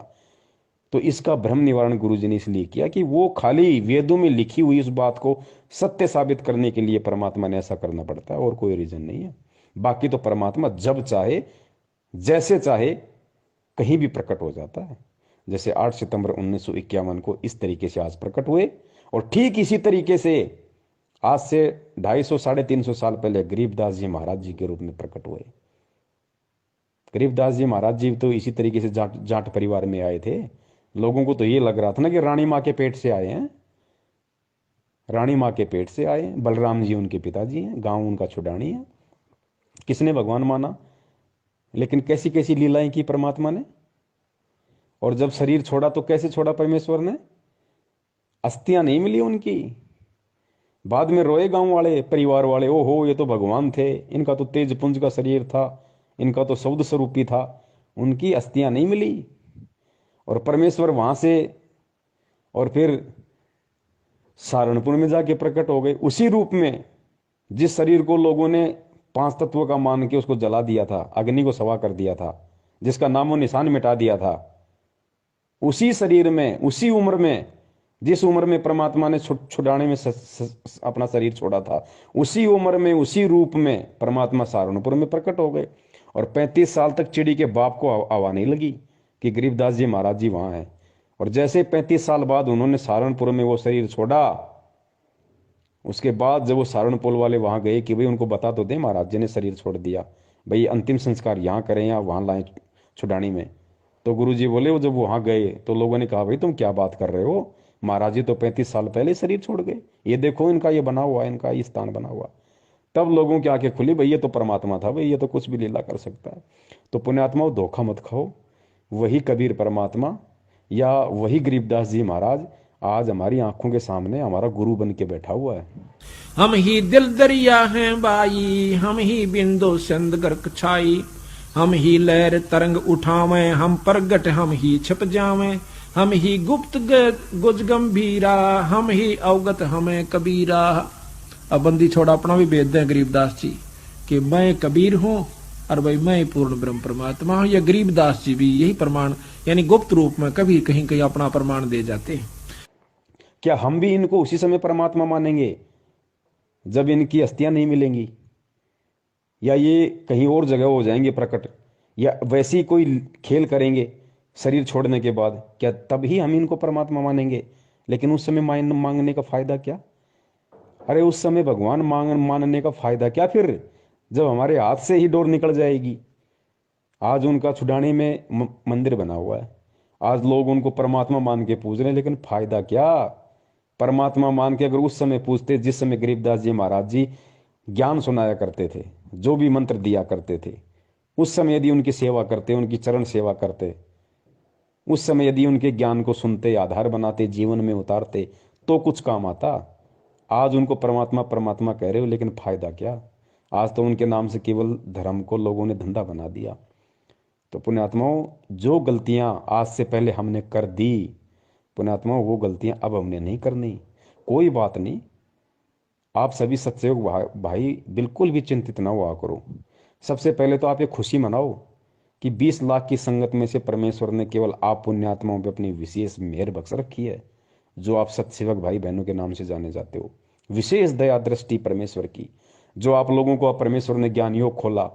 तो इसका भ्रम निवारण गुरुजी ने इसलिए किया कि वो खाली वेदों में लिखी हुई उस बात को सत्य साबित करने के लिए परमात्मा ने ऐसा करना पड़ता है, और कोई रीजन नहीं है। बाकी तो परमात्मा जब चाहे जैसे चाहे कहीं भी प्रकट हो जाता है। जैसे 8 सितंबर 1951 को इस तरीके से आज प्रकट हुए, और ठीक इसी तरीके से आज से 250-350 साल पहले गरीबदास जी महाराज जी के रूप में प्रकट हुए। गरीबदास जी महाराज जी तो इसी तरीके से जाट परिवार में आए थे। लोगों को तो ये लग रहा था ना कि रानी माँ के पेट से आए हैं, रानी माँ के पेट से आए हैं। बलराम जी उनके पिताजी हैं, गांव उनका छुड़ानी है। किसने भगवान माना? लेकिन कैसी कैसी लीलाएं की परमात्मा ने। और जब शरीर छोड़ा तो कैसे छोड़ा परमेश्वर ने? अस्थियां नहीं मिली उनकी। बाद में रोए गांव वाले, परिवार वाले, ओहो ये तो भगवान थे, इनका तो तेज पुंज का शरीर था, इनका तो शब्द स्वरूपी था। उनकी अस्थियां नहीं मिली, और परमेश्वर वहां से और फिर सहारनपुर में जाके प्रकट हो गए उसी रूप में जिस शरीर को लोगों ने 5 तत्वों का मान के उसको जला दिया था, अग्नि को सवा कर दिया था, जिसका नामो निशान मिटा दिया था। उसी शरीर में, उसी उम्र में, जिस उम्र में परमात्मा ने छुड़ाने में अपना शरीर छोड़ा था, उसी उम्र में, उसी रूप में परमात्मा सहारनपुर में प्रकट हो गए। और 35 साल तक चिड़ी के बाप को हवा नहीं लगी कि गरीबदास जी महाराज जी वहां हैं। और जैसे 35 साल बाद उन्होंने सहारनपुर में वो शरीर छोड़ा, उसके बाद जब वो सहारनपुर वाले वहां गए कि भाई उनको बता तो दे महाराज जी ने शरीर छोड़ दिया, भाई अंतिम संस्कार यहाँ करें या वहां लाएं छुड़ानी में। तो गुरु जी बोले, वो जब वहां गए तो लोगों ने कहा भाई तुम क्या बात कर रहे हो, महाराज जी तो 35 साल पहले शरीर छोड़ गए, ये देखो इनका ये बना हुआ है, इनका ये स्थान बना हुआ। तब लोगों की आंखें खुली, भाई ये तो परमात्मा था, भाई ये तो कुछ भी लीला कर सकता है। तो पुण्यात्माओं, धोखा मत खाओ। वही कबीर परमात्मा या वही गरीबदास जी महाराज आज हमारी आंखों के सामने हमारा गुरु बन के बैठा हुआ है। हम ही दिल दरिया हैं बाई, हम ही बिंदु सिंध गर्क छाई, हम ही लहर तरंग उठावें, हम प्रगट हम ही छिप जावें, हम ही गुप्त गुज गंभीरा, हम ही अवगत हमें कबीरा। अब बंदी छोड़ा अपना भी भेद दें गरीबदास जी कि मैं कबीर हूं और भाई मैं पूर्ण ब्रह्म परमात्मा हूं। या गरीबदास जी भी यही प्रमाण यानी गुप्त रूप में कभी कहीं कहीं अपना प्रमाण दे जाते हैं। क्या हम भी इनको उसी समय परमात्मा मानेंगे जब इनकी अस्थियां नहीं मिलेंगी, या ये कहीं और जगह हो जाएंगे प्रकट, या वैसी कोई खेल करेंगे शरीर छोड़ने के बाद, क्या तब ही हम इनको परमात्मा मानेंगे? लेकिन उस समय मांगने का फायदा क्या? अरे उस समय भगवान मानने का फायदा क्या फिर, जब हमारे हाथ से ही डोर निकल जाएगी। आज उनका छुड़ाने में मंदिर बना हुआ है, आज लोग उनको परमात्मा मान के पूज रहे हैं, लेकिन फायदा क्या? परमात्मा मान के अगर उस समय पूछते, जिस समय गरीबदास जी महाराज जी ज्ञान सुनाया करते थे, जो भी मंत्र दिया करते थे, उस समय यदि उनकी सेवा करते, उनकी चरण सेवा करते, उस समय यदि उनके ज्ञान को सुनते, आधार बनाते, जीवन में उतारते, तो कुछ काम आता। आज उनको परमात्मा परमात्मा कह रहे हो, लेकिन फायदा क्या? आज तो उनके नाम से केवल धर्म को लोगों ने धंधा बना दिया। तो पुण्यात्माओं, जो गलतियां आज से पहले हमने कर दी, पुण्यात्माओं वो गलतियां अब हमने नहीं करनी। कोई बात नहीं, आप सभी सत्सयोग भाई बिल्कुल भी चिंतित ना हुआ करो। सबसे पहले तो आप ये खुशी मनाओ कि 20 लाख की संगत में से परमेश्वर ने केवल आप पुण्यात्माओं पे अपनी विशेष मेहर बख्श रखी है, जो आप सत्सेवक भाई बहनों के नाम से जाने जाते हो। विशेष दया दृष्टि परमेश्वर की, जो आप लोगों को परमेश्वर ने ज्ञान योग खोला,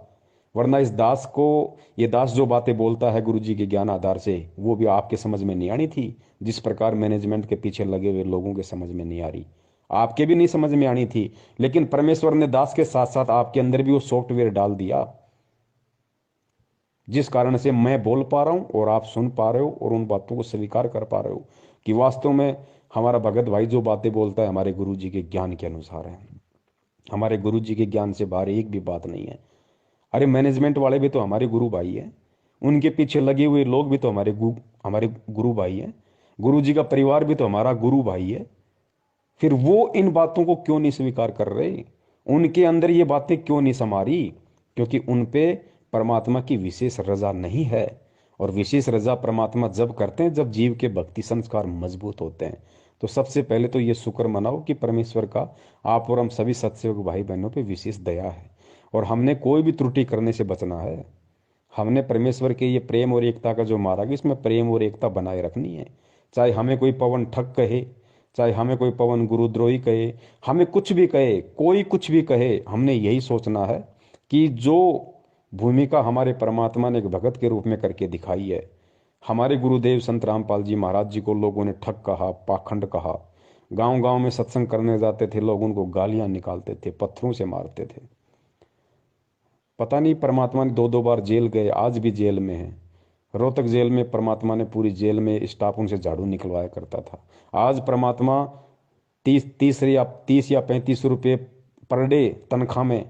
वरना इस दास को, ये दास जो बातें बोलता है गुरु जी के ज्ञान आधार से, वो भी आपके समझ में नहीं आनी थी। जिस प्रकार मैनेजमेंट के पीछे लगे हुए लोगों के समझ में नहीं आ रही, आपके भी नहीं समझ में आनी थी, लेकिन परमेश्वर ने दास के साथ साथ आपके अंदर भी वो सॉफ्टवेयर डाल दिया, जिस कारण से मैं बोल पा रहा हूं और आप सुन पा रहे हो और उन बातों को स्वीकार कर पा रहे हो कि वास्तव में हमारा भगत भाई जो बातें बोलता है हमारे गुरु जी के ज्ञान के अनुसार है। हमारे गुरु जी के ज्ञान से बाहर एक भी बात नहीं है। अरे मैनेजमेंट वाले भी तो हमारे गुरु भाई है, उनके पीछे लगे हुए लोग भी तो हमारे गुरु भाई है, गुरु जी का परिवार भी तो हमारा गुरु भाई है। फिर वो इन बातों को क्यों नहीं स्वीकार कर रहे? उनके अंदर ये बातें क्यों नहीं समा रही? क्योंकि उन पे परमात्मा की विशेष रजा नहीं है। और विशेष रजा परमात्मा जब करते हैं जब जीव के भक्ति संस्कार मजबूत होते हैं। तो सबसे पहले तो ये शुक्र मनाओ कि परमेश्वर का आप और हम सभी सत्सेवक भाई बहनों पे विशेष दया है, और हमने कोई भी त्रुटि करने से बचना है। हमने परमेश्वर के ये प्रेम और एकता का जो मार्ग है, इसमें प्रेम और एकता बनाए रखनी है। चाहे हमें कोई पवन ठग कहे, चाहे हमें कोई पवन गुरुद्रोही कहे, हमें कुछ भी कहे, कोई कुछ भी कहे, हमने यही सोचना है कि जो भूमिका हमारे परमात्मा ने एक भगत के रूप में करके दिखाई है, हमारे गुरुदेव संत रामपाल जी महाराज जी को लोगों ने ठग कहा, पाखंड कहा। गांव गांव में सत्संग करने जाते थे, लोग उनको गालियां निकालते थे, पत्थरों से मारते थे। पता नहीं परमात्मा ने 2-2 बार जेल गए, आज भी जेल में है। रोहतक जेल में परमात्मा ने पूरी जेल में स्टाफ उनसे झाड़ू निकलवाया करता था। आज परमात्मा 30 या 35 रुपये पर डे तनख्वाह में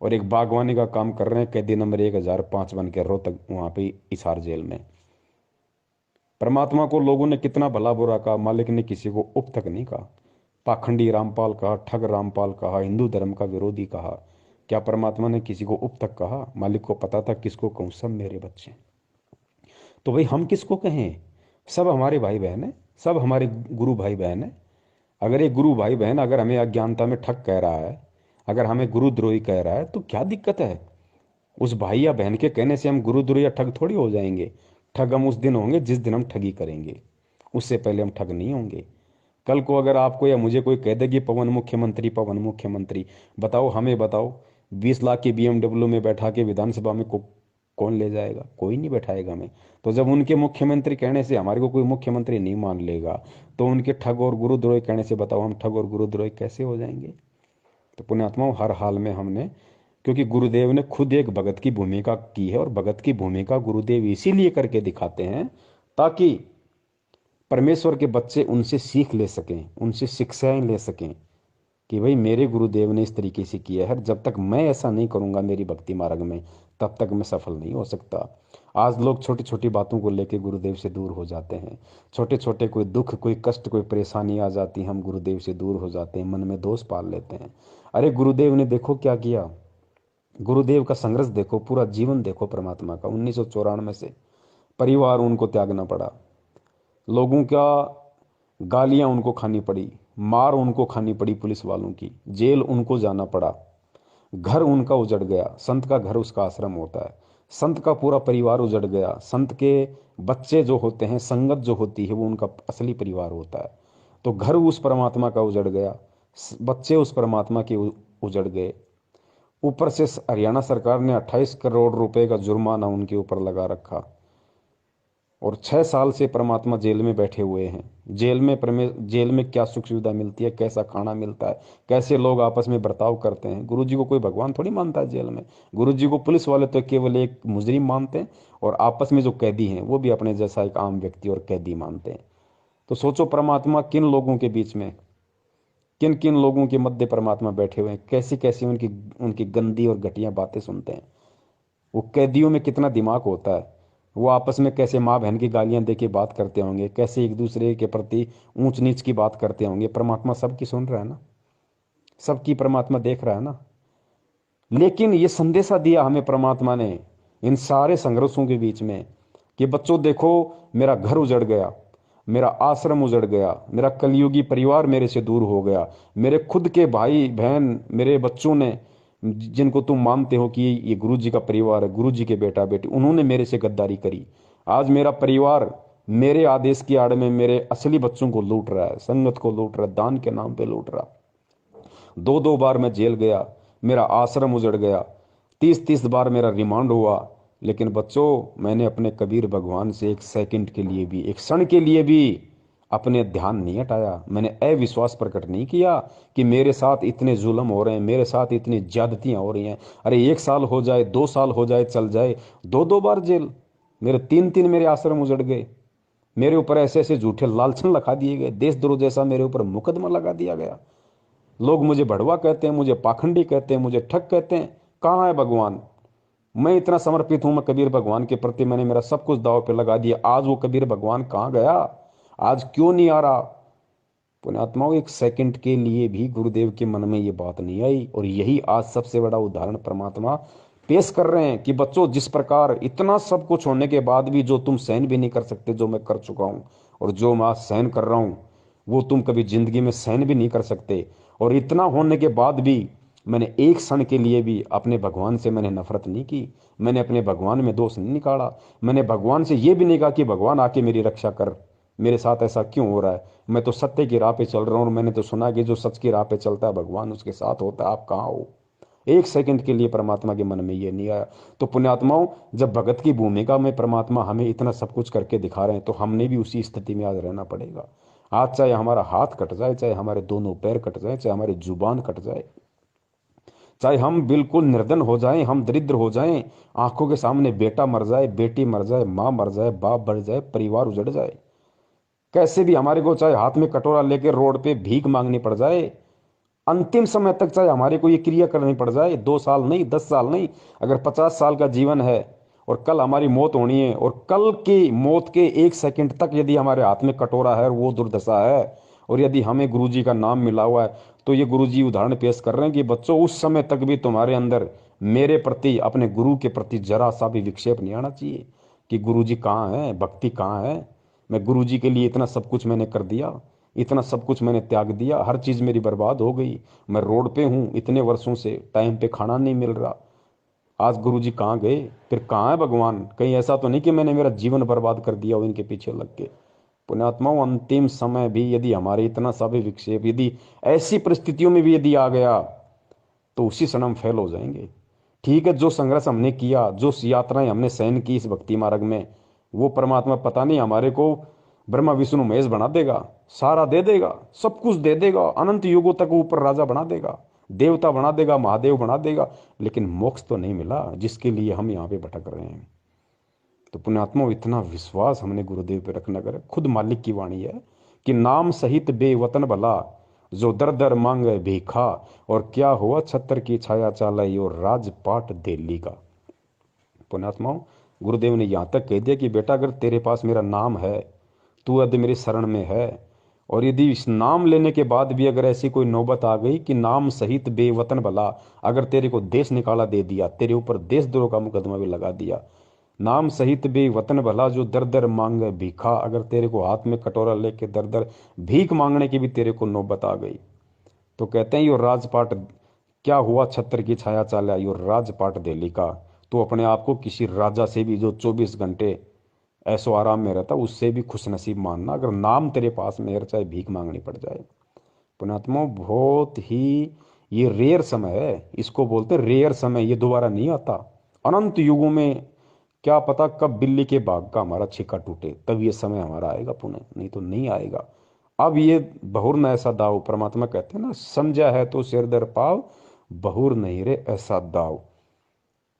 और एक बागवानी का काम कर रहे हैं, कैदी नंबर 1005 बन के रोहतक वहां पे हिसार जेल में। परमात्मा को लोगों ने कितना भला बुरा कहा, मालिक ने किसी को उप तक नहीं कहा। पाखंडी रामपाल कहा, ठग रामपाल कहा, हिंदू धर्म का विरोधी कहा। क्या परमात्मा ने किसी को उप तक कहा? मालिक को पता था किसको कहूं, सब मेरे बच्चे। तो भाई हम किसको कहें? सब हमारे भाई बहन है, सब हमारे गुरु भाई बहन है। अगर एक गुरु भाई बहन अगर हमें अज्ञानता में ठग कह रहा है, अगर हमें गुरुद्रोही कह रहा है, तो क्या दिक्कत है? उस भाई या बहन के कहने से हम गुरुद्रोही या ठग थोड़ी हो जाएंगे। ठग हम उस दिन होंगे जिस दिन हम ठगी करेंगे, उससे पहले हम ठग नहीं होंगे। कल को अगर आपको या मुझे कोई कह दे कि पवन मुख्यमंत्री, बताओ, हमें बताओ, 20 लाख की BMW में बैठा के विधानसभा में कौन ले जाएगा? कोई नहीं बैठाएगा हमें। तो जब उनके मुख्यमंत्री कहने से हमारे को कोई मुख्यमंत्री नहीं मान लेगा, तो उनके ठग और गुरुद्रोही कहने से बताओ हम ठग और गुरुद्रोही कैसे हो जाएंगे? तो पुण्यात्माओं, हर हाल में हमने, क्योंकि गुरुदेव ने खुद एक भगत की भूमिका की है, और भगत की भूमिका गुरुदेव इसीलिए करके दिखाते हैं ताकि परमेश्वर के बच्चे उनसे सीख ले सकें, उनसे शिक्षाएं ले सकें कि भाई मेरे गुरुदेव ने इस तरीके से किया है, जब तक मैं ऐसा नहीं करूंगा मेरी भक्ति मार्ग में, तब तक मैं सफल नहीं हो सकता। आज लोग छोटी छोटी बातों को लेके गुरुदेव से दूर हो जाते हैं। छोटे छोटे कोई दुख, कोई कष्ट, कोई परेशानी आ जाती, हम गुरुदेव से दूर हो जाते हैं, मन में दोष पाल लेते हैं। अरे गुरुदेव ने देखो क्या किया, गुरुदेव का संघर्ष देखो, पूरा जीवन देखो परमात्मा का। 1994 से परिवार उनको त्यागना पड़ा, लोगों का गालियां उनको खानी पड़ी, मार उनको खानी पड़ी पुलिस वालों की, जेल उनको जाना पड़ा, घर उनका उजड़ गया। संत का घर उसका आश्रम होता है, संत का पूरा परिवार उजड़ गया। संत के बच्चे जो होते हैं, संगत जो होती है, वो उनका असली परिवार होता है। तो घर उस परमात्मा का उजड़ गया, बच्चे उस परमात्मा के उजड़ गए। ऊपर से हरियाणा सरकार ने 28 करोड़ रुपए का जुर्माना उनके ऊपर लगा रखा, और 6 साल से परमात्मा जेल में बैठे हुए हैं। जेल में क्या सुख सुविधा मिलती है, कैसा खाना मिलता है, कैसे लोग आपस में बर्ताव करते हैं। गुरु जी को कोई भगवान थोड़ी मानता है जेल में। गुरु जी को पुलिस वाले तो केवल एक मुजरिम मानते हैं, और आपस में जो कैदी हैं वो भी अपने जैसा एक आम व्यक्ति और कैदी मानते हैं। तो सोचो परमात्मा किन लोगों के बीच में, किन किन लोगों के मध्य परमात्मा बैठे हुए हैं, कैसी कैसी उनकी उनकी गंदी और घटिया बातें सुनते हैं। वो कैदियों में कितना दिमाग होता है, वो आपस में कैसे माँ बहन की गालियां दे के बात करते होंगे, कैसे एक दूसरे के प्रति ऊंच नीच की बात करते होंगे। परमात्मा सबकी सुन रहा है ना, सबकी परमात्मा देख रहा है ना। लेकिन ये संदेशा दिया हमें परमात्मा ने इन सारे संघर्षों के बीच में कि बच्चों देखो, मेरा घर उजड़ गया, मेरा आश्रम उजड़ गया, मेरा कलयुगी परिवार मेरे से दूर हो गया, मेरे खुद के भाई बहन, मेरे बच्चों ने, जिनको तुम मानते हो कि ये गुरु जी का परिवार है, गुरु जी के बेटा बेटी, उन्होंने मेरे से गद्दारी करी। आज मेरा परिवार मेरे आदेश की आड़ में मेरे असली बच्चों को लूट रहा है, संगत को लूट रहा है, दान के नाम पे लूट रहा। 2-2 बार मैं जेल गया, मेरा आश्रम उजड़ गया, 30-30 बार मेरा रिमांड हुआ। लेकिन बच्चों, मैंने अपने कबीर भगवान से एक सेकंड के लिए भी, एक क्षण के लिए भी अपने ध्यान नहीं हटाया। मैंने अविश्वास प्रकट नहीं किया कि मेरे साथ इतने जुल्म हो रहे हैं, मेरे साथ इतनी ज्यादतियां हो रही हैं। अरे 1 साल हो जाए, 2 साल हो जाए, चल जाए, 2-2 बार जेल, मेरे 3-3 मेरे आश्रम उजड़ गए, मेरे ऊपर ऐसे ऐसे झूठे लालछन लगा दिए गए, देशद्रोह जैसा मेरे ऊपर मुकदमा लगा दिया गया। लोग मुझे भड़वा कहते हैं, मुझे पाखंडी कहते हैं, मुझे ठग कहते हैं। कहाँ है भगवान? मैं इतना समर्पित हूं, मैं कबीर भगवान के प्रति मैंने मेरा सब कुछ दांव पे लगा दिया। आज वो कबीर भगवान कहाँ गया? आज क्यों नहीं आ रहा? पुण्यात्माओं, एक सेकंड के लिए भी गुरुदेव के मन में ये बात नहीं आई। और यही आज सबसे बड़ा उदाहरण परमात्मा पेश कर रहे हैं कि बच्चों, जिस प्रकार इतना सब कुछ होने के बाद भी जो तुम सहन भी नहीं कर सकते, जो मैं कर चुका हूं, और जो मैं आज सहन कर रहा हूं, वो तुम कभी जिंदगी में सहन भी नहीं कर सकते। और इतना होने के बाद भी मैंने एक क्षण के लिए भी अपने भगवान से मैंने नफरत नहीं की, मैंने अपने भगवान में दोष नहीं निकाला। मैंने भगवान से ये भी नहीं कहा कि भगवान आके मेरी रक्षा कर, मेरे साथ ऐसा क्यों हो रहा है, मैं तो सत्य की राह पे चल रहा हूँ। और मैंने तो सुना कि जो सच की राह पे चलता है भगवान उसके साथ होता है, आप कहाँ हो? एक सेकंड के लिए परमात्मा के मन में ये नहीं आया। तो पुण्यात्माओं, जब भगत की भूमिका में परमात्मा हमें इतना सब कुछ करके दिखा रहे हैं, तो हमने भी उसी स्थिति में आज रहना पड़ेगा। आज चाहे हमारा हाथ कट जाए, चाहे हमारे दोनों पैर कट जाए, चाहे हमारी जुबान कट जाए, चाहे हम बिल्कुल निर्धन हो जाएं, हम दरिद्र हो जाएं, आंखों के सामने बेटा मर जाए, बेटी मर जाए, माँ मर जाए, बाप मर जाए, परिवार उजड़ जाए, कैसे भी हमारे को चाहे हाथ में कटोरा लेकर रोड पे भीख मांगनी पड़ जाए, अंतिम समय तक चाहे हमारे को ये क्रिया करनी पड़ जाए, 2 साल नहीं, 10 साल नहीं, अगर 50 साल का जीवन है और कल हमारी मौत होनी है, और कल की मौत के 1 सेकंड तक यदि हमारे हाथ में कटोरा है और वो दुर्दशा है, और यदि हमें गुरु जी का नाम मिला हुआ है, तो ये गुरु जी उदाहरण पेश कर रहे हैं कि बच्चों, उस समय तक भी तुम्हारे अंदर मेरे प्रति, अपने गुरु के प्रति जरा सा भी विक्षेप नहीं आना चाहिए कि गुरु जी कहाँ है, भक्ति कहाँ है। मैं गुरु जी के लिए इतना सब कुछ मैंने कर दिया, इतना सब कुछ मैंने त्याग दिया, हर चीज मेरी बर्बाद हो गई, मैं रोड पे हूँ इतने वर्षों से, टाइम पे खाना नहीं मिल रहा। आज गुरु जी कहाँ गए? फिर कहाँ है भगवान? कहीं ऐसा तो नहीं कि मैंने मेरा जीवन बर्बाद कर दिया हो इनके पीछे लग के। पुण्यात्माओं, अंतिम समय भी यदि हमारे इतना सा भी विक्षेप, यदि ऐसी परिस्थितियों में भी यदि आ गया, तो उसी क्षण हम फेल हो जाएंगे। ठीक है, जो संघर्ष हमने किया, जो यात्राएं हमने सहन की इस भक्ति मार्ग में, वो परमात्मा पता नहीं हमारे को ब्रह्मा विष्णु महेश बना देगा, सारा दे देगा, सब कुछ दे देगा, अनंत युगों तक ऊपर राजा बना देगा, देवता बना देगा, महादेव बना देगा, लेकिन मोक्ष तो नहीं मिला जिसके लिए हम यहाँ पे भटक रहे हैं। तो पुण्यात्मा, इतना विश्वास हमने गुरुदेव पे रखना करे। खुद मालिक की वाणी है कि नाम सहित बेवतन भला, जो दर दर मांगे भीखा, और क्या हुआ छत्र की छाया चालाई, और राजपाट दिल्ली का। पुण्यात्माओं, गुरुदेव ने यहाँ तक कह दिया कि बेटा अगर तेरे पास मेरा नाम है, तू यदि मेरी शरण में है, और यदि इस नाम लेने के बाद भी अगर ऐसी कोई नौबत आ गई कि नाम सहित बेवतन भला, अगर तेरे को देश निकाला दे दिया, तेरे ऊपर देशद्रोह का मुकदमा भी लगा दिया, नाम सहित बेवतन भला जो दर दर मांगे भीखा, अगर तेरे को हाथ में कटोरा लेके दर दर भीख मांगने की भी तेरे को नौबत आ गई, तो कहते हैं यो राजपाट क्या हुआ, छत्र की छाया चाला, यो राजपाट दिल्ली का। तो अपने आप को किसी राजा से भी जो 24 घंटे ऐसो आराम में रहता, उससे भी खुशनसीब मानना अगर नाम तेरे पास में है, चाहे भीख मांगनी पड़ जाए। पुण्यात्मा बहुत ही ये रेयर समय है, इसको बोलते रेयर समय, ये दोबारा नहीं आता। अनंत युगों में क्या पता कब बिल्ली के बाग का हमारा छिक्का टूटे, तब ये समय हमारा आएगा पुनः, नहीं तो नहीं आएगा। अब ये बहुर न ऐसा दाव, परमात्मा कहते हैं ना, समझा है तो सिर दर पाव, बहुर नहीं रे ऐसा दाव।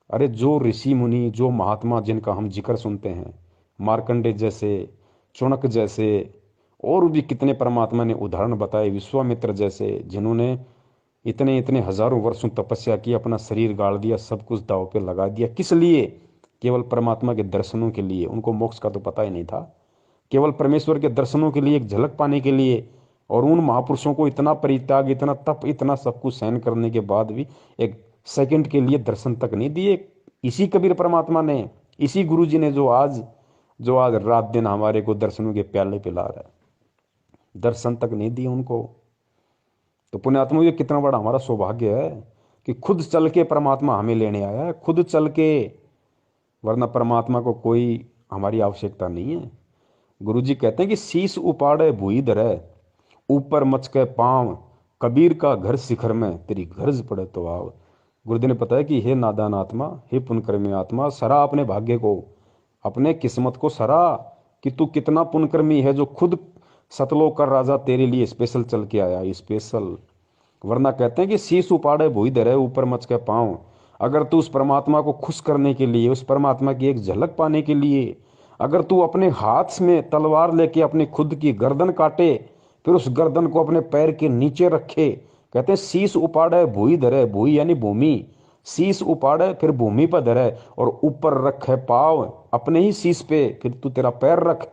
अरे जो ऋषि मुनि, जो महात्मा जिनका हम जिक्र सुनते हैं, मार्कंडे जैसे, चुणक जैसे, और भी कितने परमात्मा ने उदाहरण बताए, विश्वामित्र जैसे, जिन्होंने इतने इतने हजारों वर्षों तपस्या की, अपना शरीर गाड़ दिया, सब कुछ दाव पे लगा दिया, किस लिए? केवल परमात्मा के दर्शनों के लिए। उनको मोक्ष का तो पता ही नहीं था, केवल परमेश्वर के दर्शनों के लिए, एक झलक पाने के लिए। और उन महापुरुषों को इतना परित्याग, इतना तप, इतना सब कुछ सहन करने के बाद भी एक सेकंड के लिए दर्शन तक नहीं दिए। इसी कबीर परमात्मा ने, इसी गुरु जी ने जो आज रात दिन हमारे को दर्शनों के प्याले पिला रहा है, दर्शन तक नहीं दिए उनको। तो पुण्यात्मा ये कितना बड़ा हमारा सौभाग्य है कि खुद चल के परमात्मा हमें लेने आया है, खुद चल के, वरना परमात्मा को कोई हमारी आवश्यकता नहीं है। गुरु जी कहते हैं कि शीश उपाड़े भूई धरे, ऊपर मचके पांव, कबीर का घर शिखर में, तेरी गर्ज पड़े तो आव। गुरुदेव ने बताया कि हे नादान आत्मा, हे पुण्यकर्मी आत्मा, सरा अपने भाग्य को, अपने किस्मत को सरा कि तू कितना पुण्यकर्मी है, जो खुद सतलोक का राजा तेरे लिए स्पेशल चल के आया, स्पेशल। वरना कहते हैं कि शीश उपाड़े भूई धरे, ऊपर मचके पांव। अगर तू उस परमात्मा को खुश करने के लिए, उस परमात्मा की एक झलक पाने के लिए, अगर तू अपने हाथ में तलवार लेके अपनी खुद की गर्दन काटे, फिर उस गर्दन को अपने पैर के नीचे रखे, कहते हैं शीश उपाड़े भूई धरे, भूई यानी भूमि, शीश उपाड़े फिर भूमि पर धरे, और ऊपर रखे पाव अपने ही शीश पे, फिर तू तेरा पैर रख।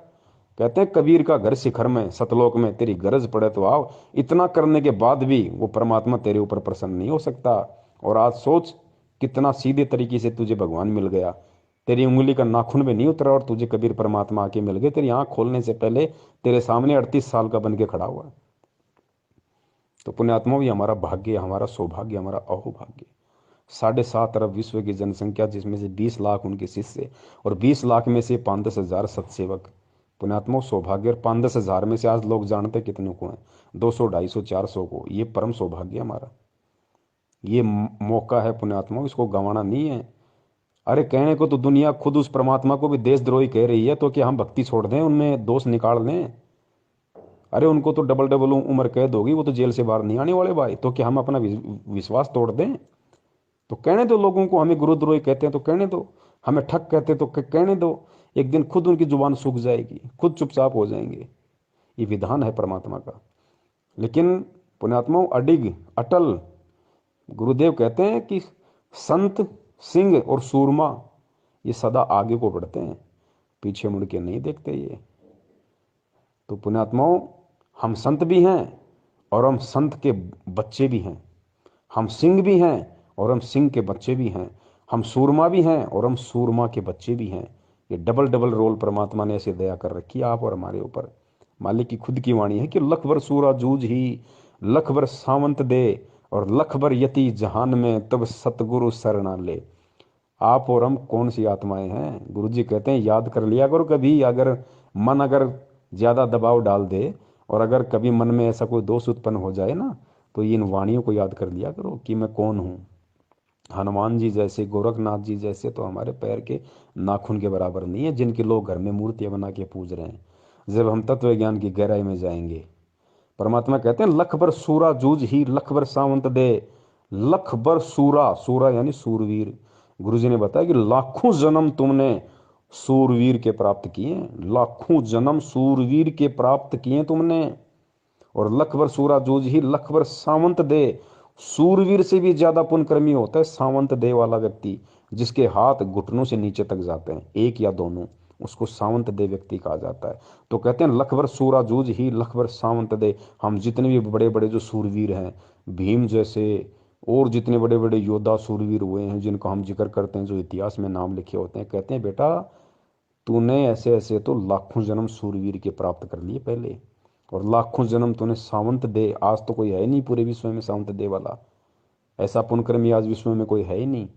कहते हैं कबीर का घर शिखर में, सतलोक में, तेरी गरज पड़े तो आओ। इतना करने के बाद भी वो परमात्मा तेरे ऊपर प्रसन्न नहीं हो सकता। और आज सोच कितना सीधे तरीके से तुझे भगवान मिल गया, तेरी उंगली का नाखून में नहीं उतरा और तुझे कबीर परमात्मा आके मिल गए, तेरी आंख खोलने से पहले तेरे सामने 38 साल का बन के खड़ा हुआ। तो पुण्यात्मा भी हमारा भाग्य, हमारा सौभाग्य, हमारा अहोभाग्य। 7.5 अरब विश्व की जनसंख्या, जिसमें से 20 लाख उनके शिष्य, और 20 लाख में से 5-10 हजार सत्सेवक। पुण्यात्मा सौभाग्य। और 5-10 हजार में से आज लोग जानते कितनों को हैं? 200, 250, 400 को। ये परम सौभाग्य हमारा, ये मौका है पुण्यात्मा, इसको गंवाना नहीं है। अरे कहने को तो दुनिया खुद उस परमात्मा को भी देशद्रोही कह रही है, तो क्या हम भक्ति छोड़ दें, उनमें दोष निकाल लें? अरे उनको तो डबल डबल उम्र कैद होगी, वो तो जेल से बाहर नहीं आने वाले भाई। तो क्या हम अपना विश्वास तोड़ दें? तो कहने दो लोगों को, हमें गुरुद्रोही कहते हैं तो कहने दो, हमें ठग कहते हैं तो कहने दो। एक दिन खुद उनकी जुबान सूख जाएगी, खुद चुपचाप हो जाएंगे। ये विधान है परमात्मा का। लेकिन पुण्यात्मा अडिग अटल, गुरुदेव कहते हैं कि संत, सिंह और सूरमा ये सदा आगे को बढ़ते हैं, पीछे मुड़ के नहीं देखते ये। तो पुण्यात्माओं, हम संत भी हैं और हम संत के बच्चे भी हैं, हम सिंह भी हैं और हम सिंह के बच्चे भी हैं, हम सूरमा भी हैं और हम सूरमा के बच्चे भी हैं। ये डबल डबल रोल परमात्मा ने ऐसे दया कर रखी है आप और हमारे ऊपर। मालिक की खुद की वाणी है कि लख भर सूरा जूझ ही, लख भर सावंत दे, और लख भर यति जहान में, तब सतगुरु शरणा ले। आप और हम कौन सी आत्माएं हैं? गुरु जी कहते हैं याद कर लिया करो कभी, अगर मन ज्यादा दबाव डाल दे, और अगर कभी मन में ऐसा कोई दोष उत्पन्न हो जाए ना, तो इन वाणियों को याद कर लिया करो कि मैं कौन हूँ। हनुमान जी जैसे, गोरखनाथ जी जैसे तो हमारे पैर के नाखून के बराबर नहीं है, जिनके लोग घर में मूर्तियां बना के पूज रहे हैं। जब हम तत्व ज्ञान की गहराई में जाएंगे, परमात्मा कहते हैं लख भर सूरा जूझ ही, लख भर सावंत दे। लख भर सूरा, सूरा यानी सूरवीर। गुरुजी ने बताया कि लाखों जन्म तुमने सूरवीर के प्राप्त किए, लाखों जन्म सूरवीर के प्राप्त किए तुमने। और लख भर सूरा जूझ ही, लख भर सावंत दे। सूरवीर से भी ज्यादा पुण्यकर्मी होता है सावंत दे वाला व्यक्ति, जिसके हाथ घुटनों से नीचे तक जाते हैं, एक या दोनों, उसको सावंत दे व्यक्ति कहा जाता है। तो कहते हैं लखबर सूरा जूझ ही लखबर सावंत दे। हम जितने भी बड़े बड़े जो सूरवीर हैं, भीम जैसे और जितने बड़े बड़े योद्धा सूरवीर हुए हैं जिनको हम जिक्र करते हैं, जो इतिहास में नाम लिखे होते हैं, कहते हैं बेटा तूने ऐसे ऐसे तो लाखों जन्म सूरवीर के प्राप्त कर लिए पहले, और लाखों जन्म तूने सावंत दे, आज तो कोई है नहीं पूरे विश्व में सावंत दे वाला, ऐसा पुण्यकर्मी आज विश्व में कोई है ही नहीं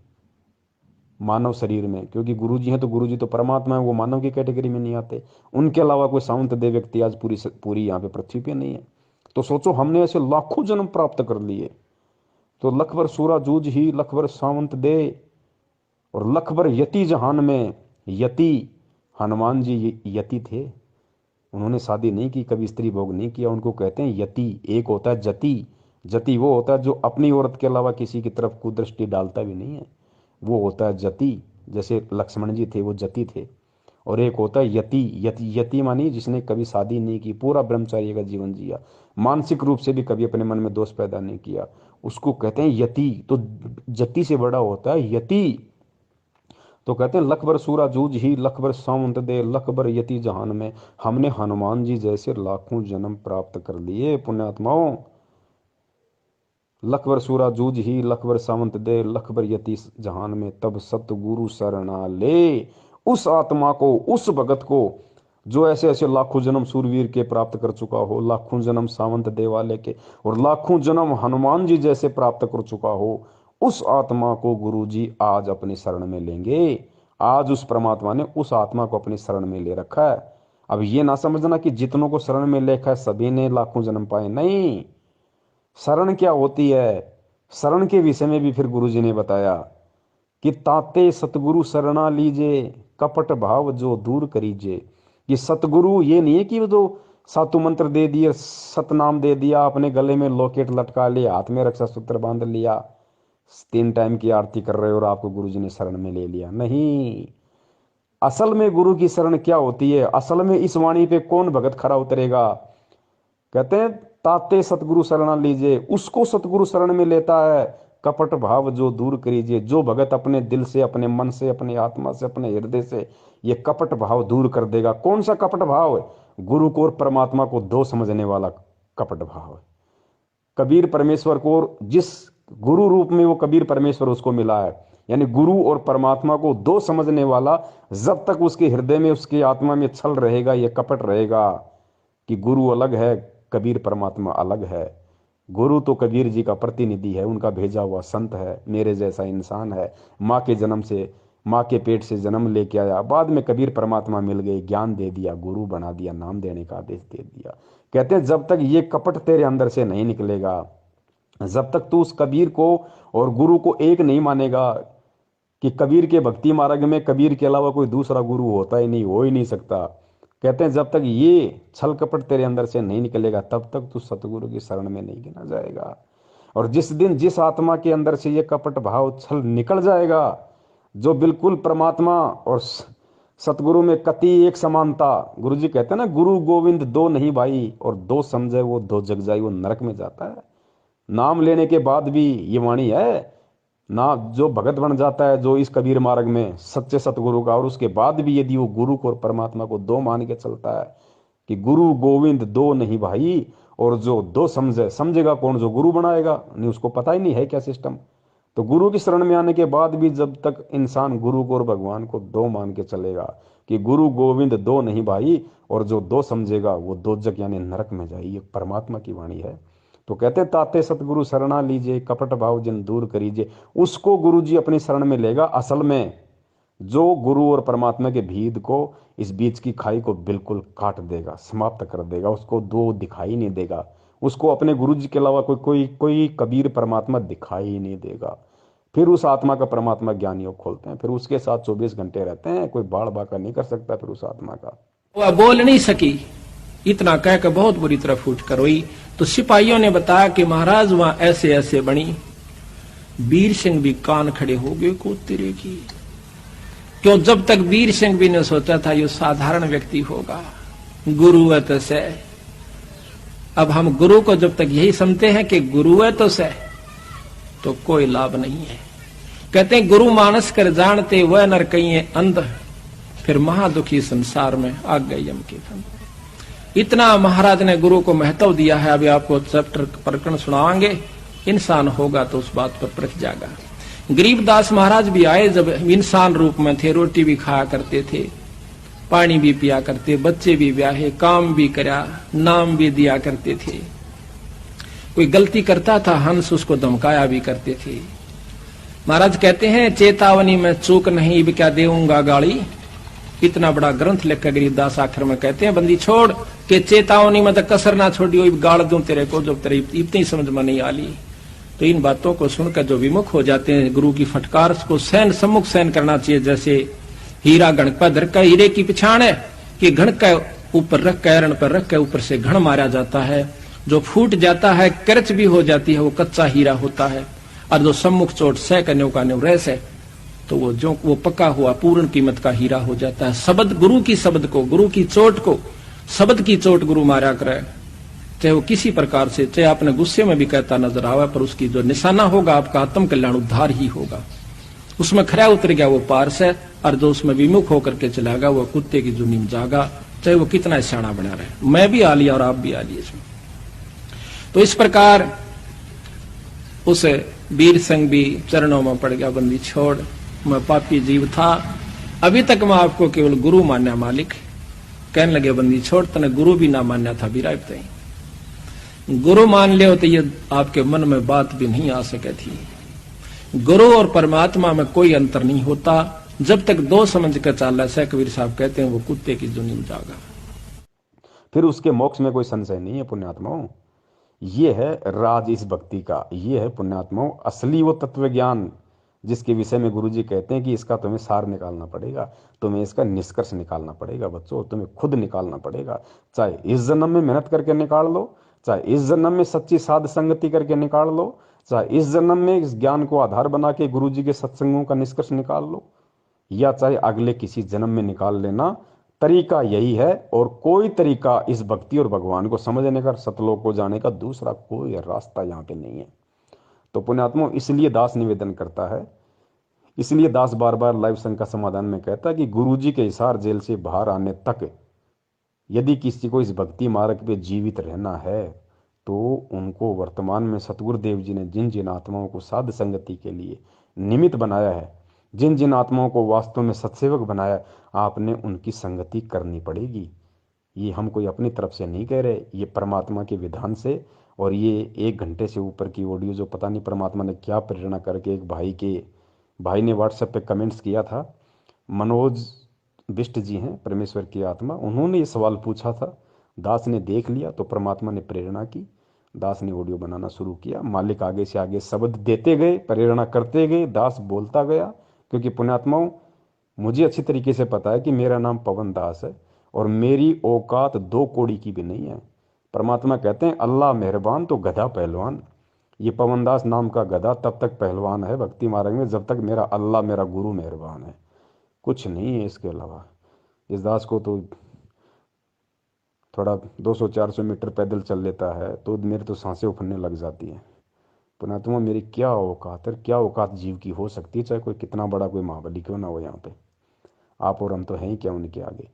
मानव शरीर में, क्योंकि गुरुजी हैं तो गुरुजी तो परमात्मा है, वो मानव की कैटेगरी में नहीं आते। उनके अलावा कोई सावंत दे व्यक्ति आज पूरी यहाँ पे पृथ्वी पे नहीं है। तो सोचो हमने ऐसे लाखों जन्म प्राप्त कर लिए। तो लखबर सूरा जूझ ही लखबर सावंत दे, और लखबर यति जहान में। यति हनुमान जी यति थे, उन्होंने शादी नहीं की, कभी स्त्री भोग नहीं किया, उनको कहते हैं यति। एक होता है जति, जति वो होता है जो अपनी औरत के अलावा किसी की तरफ कुदृष्टि डालता भी नहीं है, वो होता है जति। जैसे लक्ष्मण जी थे वो जति थे। और एक होता है यति, यति मानी जिसने कभी शादी नहीं की, पूरा ब्रह्मचार्य का जीवन जिया, मानसिक रूप से भी कभी अपने मन में दोष पैदा नहीं किया, उसको कहते हैं यति। तो जति से बड़ा होता है यति। तो कहते हैं लखबर सूरा जूझ ही लखबर सावंत दे, लखबर यति जहान में। हमने हनुमान जी जैसे लाखों जन्म प्राप्त कर लिए पुण्यात्माओं। लखबर सूरा जूझ ही लखबर सावंत दे, लखबर यति जहान में। तब सतगुरु शरणा ले उस आत्मा को, उस भगत को जो ऐसे ऐसे लाखों जन्म सूरवीर के प्राप्त कर चुका हो, लाखों जन्म सावंत दे वाले के, और लाखों जन्म हनुमान जी जैसे प्राप्त कर चुका हो, उस आत्मा को गुरुजी आज अपनी शरण में लेंगे। आज उस परमात्मा ने उस आत्मा को अपनी शरण में ले रखा है। अब ये ना समझना कि जितनों को शरण में लेखा है सभी ने लाखों जन्म पाए, नहीं। शरण क्या होती है, शरण के विषय में भी फिर गुरुजी ने बताया कि ताते सतगुरु शरणा लीजे, कपट भाव जो दूर करीजे। ये सतगुरु ये नहीं है कि वो जो सातु मंत्र दे दिए, सतनाम दे दिया, अपने गले में लॉकेट लटका लिया, हाथ में रक्षा सूत्र बांध लिया, 3 टाइम की आरती कर रहे हो और आपको गुरुजी ने शरण में ले लिया, नहीं। असल में गुरु की शरण क्या होती है, असल में इस वाणी पे कौन भगत खरा उतरेगा। कहते हैं ताते सतगुरु शरणा लीजिए, उसको सतगुरु शरण में लेता है। कपट भाव जो दूर करीजिए, जो भगत अपने दिल से, अपने मन से, अपने आत्मा से, अपने हृदय से ये कपट भाव दूर कर देगा। कौन सा कपट भाव है? गुरु को और परमात्मा को दो समझने वाला कपट भाव है। कबीर परमेश्वर को, जिस गुरु रूप में वो कबीर परमेश्वर उसको मिला है, यानी गुरु और परमात्मा को दो समझने वाला, जब तक उसके हृदय में, उसकी आत्मा में छल रहेगा, ये कपट रहेगा कि गुरु अलग है, कबीर परमात्मा अलग है। गुरु तो कबीर जी का प्रतिनिधि है, उनका भेजा हुआ संत है, मेरे जैसा इंसान है, माँ के जन्म से, माँ के पेट से जन्म लेके आया, बाद में कबीर परमात्मा मिल गए, ज्ञान दे दिया, गुरु बना दिया, नाम देने का आदेश दे दिया। कहते हैं जब तक ये कपट तेरे अंदर से नहीं निकलेगा, जब तक तू उस कबीर को और गुरु को एक नहीं मानेगा कि कबीर के भक्ति मार्ग में कबीर के अलावा कोई दूसरा गुरु होता ही नहीं, हो ही नहीं सकता। कहते हैं जब तक ये छल कपट तेरे अंदर से नहीं निकलेगा, तब तक तू सतगुरु की शरण में नहीं गिना जाएगा। और जिस दिन जिस आत्मा के अंदर से ये कपट भाव छल निकल जाएगा, जो बिल्कुल परमात्मा और सतगुरु में कति एक समानता, गुरु जी कहते हैं ना, गुरु गोविंद दो नहीं भाई, और दो समझे वो दो जग जाई, वो नरक में जाता है। नाम लेने के बाद भी ये वाणी है ना, जो भगत बन जाता है, जो इस कबीर मार्ग में सच्चे सतगुरु का, और उसके बाद भी यदि वो गुरु को और परमात्मा को दो मान के चलता है कि गुरु गोविंद दो नहीं भाई, और जो दो समझेगा कौन? जो गुरु बनाएगा, नहीं, उसको पता ही नहीं है क्या सिस्टम। तो गुरु की शरण में आने के बाद भी जब तक इंसान गुरु को और भगवान को दो मान के चलेगा कि गुरु गोविंद दो नहीं भाई, और जो दो समझेगा वो दो जग यानी नरक में जाए, ये परमात्मा की वाणी है। तो कहते ताते सतगुरु शरणा लीजिए, कपट भाव जिन दूर करीजिए, उसको गुरु जी अपनी शरण में लेगा। असल में जो गुरु और परमात्मा के भेद को, इस बीच की खाई को बिल्कुल काट देगा, समाप्त कर देगा, उसको दो दिखाई नहीं देगा, उसको अपने गुरु जी के अलावा कोई कबीर परमात्मा दिखाई ही नहीं देगा। फिर उस आत्मा का परमात्मा ज्ञान योग खोलते हैं, फिर उसके साथ 24 घंटे रहते हैं, कोई बाढ़ बाका नहीं कर सकता फिर उस आत्मा का। वह बोल नहीं सकी, इतना कहकर बहुत बुरी तरह फूट कर रोई। तो सिपाहियों ने बताया कि महाराज वहां ऐसे ऐसे बनी। वीर सिंह भी कान खड़े हो गए को तेरे की, क्यों जब तक वीर सिंह भी ने सोचा था ये साधारण व्यक्ति होगा, गुरु है तो से। अब हम गुरु को जब तक यही समझते हैं कि गुरु है तो से, तो कोई लाभ नहीं है। कहते हैं गुरु मानस कर जानते वह नर कहीं अंध, फिर महादुखी संसार में आ गए यम के फंद। इतना महाराज ने गुरु को महत्व दिया है। अभी आपको चैप्टर प्रकरण सुनाएंगे, इंसान होगा तो उस बात पर परख जाएगा। गरीबदास महाराज भी आए जब इंसान रूप में थे, रोटी भी खाया करते थे, पानी भी पिया करते, बच्चे भी ब्याहे, काम भी करा, नाम भी दिया करते थे। कोई गलती करता था हंस उसको धमकाया भी करते थे। महाराज कहते हैं चेतावनी में चूक नहीं, अब क्या देऊंगा गाली। इतना बड़ा ग्रंथ लिखकर गरीबदास आखिर में कहते हैं बंदी छोड़ के चेतावनी में तो कसर ना छोड़ियो, गाड़ दूं तेरे को जब तेरे इतनी समझ में नहीं आली। तो इन बातों को सुनकर जो विमुख हो जाते हैं, गुरु की फटकार को सहन सम्मुख सहन करना चाहिए। जैसे हीरा घण पर धर का हीरे की पिछाड़ है कि घण का ऊपर रख कर एरण पर रख कर ऊपर से घण मारा जाता है। जो फूट जाता है, करच भी हो जाती है, वो कच्चा हीरा होता है। और जो सम्मुख चोट सह का न्यू रह है तो वो पक्का हुआ पूर्ण कीमत का हीरा हो जाता है। शब्द गुरु की शब्द को, गुरु की चोट को, शब्द की चोट गुरु मारा करे, चाहे वो किसी प्रकार से, चाहे अपने गुस्से में भी कहता नजर आवे, पर उसकी जो निशाना होगा आपका आत्म कल्याण उद्धार ही होगा। उसमें खरा उतर गया वो पारस है, और जो उसमें विमुख होकर के चलागा वो कुत्ते की जुनी में जागा, चाहे वो कितना सियाणा बना रहे। मैं भी आ लिया और आप भी आ लिए इसमें। तो इस प्रकार उस वीर संग भी चरणों में पड़ गया, बंदी छोड़, मैं पापी जीव था, अभी तक मैं आपको केवल गुरु मान्या मालिक। कहने लगे बंदी छोड़, तने गुरु भी ना मान्या था भी राय। गुरु मान ले तो ये आपके मन में बात भी नहीं आ सके थी। गुरु और परमात्मा में कोई अंतर नहीं होता जब तक दो समझ कर चाला। से कबीर साहब कहते हैं वो कुत्ते की जुनी में जागा। फिर उसके मोक्ष में कोई संशय नहीं है पुण्यात्माओं। ये है राज इस भक्ति का, ये है पुण्यात्माओं असली वो तत्व ज्ञान जिसके विषय में गुरुजी कहते हैं कि इसका तुम्हें सार निकालना पड़ेगा, तुम्हें इसका निष्कर्ष निकालना पड़ेगा। बच्चों तुम्हें खुद निकालना पड़ेगा, चाहे इस जन्म में मेहनत करके निकाल लो, चाहे इस जन्म में सच्ची साध संगति करके निकाल लो, चाहे इस जन्म में इस ज्ञान को आधार बना के गुरुजी के सत्संगों का निष्कर्ष निकाल लो, या चाहे अगले किसी जन्म में निकाल लेना। तरीका यही है, और कोई तरीका इस भक्ति और भगवान को समझने का, सतलोक को जाने का दूसरा कोई रास्ता यहाँ पे नहीं है। तो पुण्यात्मा इसलिए दास निवेदन करता है, इसलिए दास बार बार लाइव संघ का समाधान में कहता है कि गुरुजी के हिसार जेल से बाहर आने तक यदि किसी को इस भक्ति मार्ग पे जीवित रहना है तो उनको वर्तमान में सतगुरुदेव जी ने जिन जिन आत्माओं को साध संगति के लिए निमित्त बनाया है, जिन जिन आत्माओं को वास्तव में सत्सेवक बनाया, आपने उनकी संगति करनी पड़ेगी। ये हम कोई अपनी तरफ से नहीं कह रहे, ये परमात्मा के विधान से। और ये 1 घंटे से ऊपर की ऑडियो जो पता नहीं परमात्मा ने क्या प्रेरणा करके, एक भाई ने व्हाट्सएप पे कमेंट्स किया था, मनोज बिष्ट जी हैं परमेश्वर की आत्मा, उन्होंने ये सवाल पूछा था, दास ने देख लिया तो परमात्मा ने प्रेरणा की, दास ने ऑडियो बनाना शुरू किया। मालिक आगे से आगे शब्द देते गए, प्रेरणा करते गए, दास बोलता गया। क्योंकि पुण्यात्माओं मुझे अच्छी तरीके से पता है कि मेरा नाम पवन दास है और मेरी औकात 2 कौड़ी की भी नहीं है। परमात्मा कहते हैं अल्लाह मेहरबान तो गधा पहलवान। ये पवन दास नाम का गधा तब तक पहलवान है भक्ति मार्ग में जब तक मेरा अल्लाह मेरा गुरु मेहरबान है, कुछ नहीं है इसके अलावा। इस दास को तो थोड़ा 200-400 मीटर पैदल चल लेता है तो मेरे तो सांसें उफरने लग जाती हैं। पुण्यात्मा मेरी क्या औकात है, क्या औकात जीव की हो सकती है, चाहे कोई कितना बड़ा कोई महाबली क्यों ना हो। यहाँ पे आप और हम तो हैं ही क्या उनके आगे।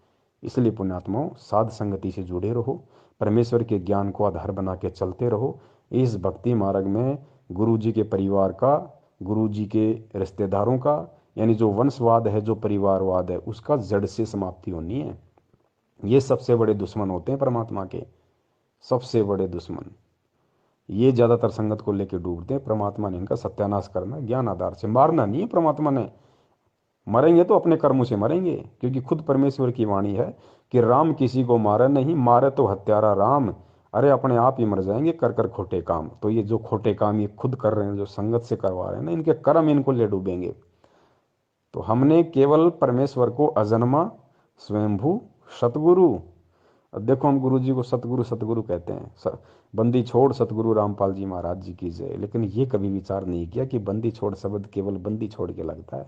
इसलिए पुण्यात्माओं साध संगति से जुड़े रहो, परमेश्वर के ज्ञान को आधार बना के चलते रहो। इस भक्ति मार्ग में गुरु जी के परिवार का, गुरु जी के रिश्तेदारों का, यानी जो वंशवाद है, जो परिवारवाद है, उसका जड़ से समाप्ति होनी है। ये सबसे बड़े दुश्मन होते हैं परमात्मा के, सबसे बड़े दुश्मन। ये ज़्यादातर संगत को लेके डूबते हैं। परमात्मा ने इनका सत्यानाश करना, ज्ञान आधार से, मारना नहीं है। परमात्मा ने मरेंगे तो अपने कर्मों से मरेंगे, क्योंकि खुद परमेश्वर की वाणी है कि राम किसी को मारे नहीं, मारे तो हत्यारा राम। अरे अपने आप ही मर जाएंगे कर कर खोटे काम। तो ये जो खोटे काम ये खुद कर रहे हैं, जो संगत से करवा रहे हैं ना, इनके कर्म इनको ले डूबेंगे। तो हमने केवल परमेश्वर को अजन्मा, स्वयंभू, सतगुरु, अब देखो हम गुरु जी को सतगुरु सतगुरु कहते हैं। बंदी छोड़ सतगुरु रामपाल जी महाराज जी की जय। लेकिन ये कभी विचार नहीं किया कि बंदी छोड़ शब्द केवल बंदी छोड़ के लगता है,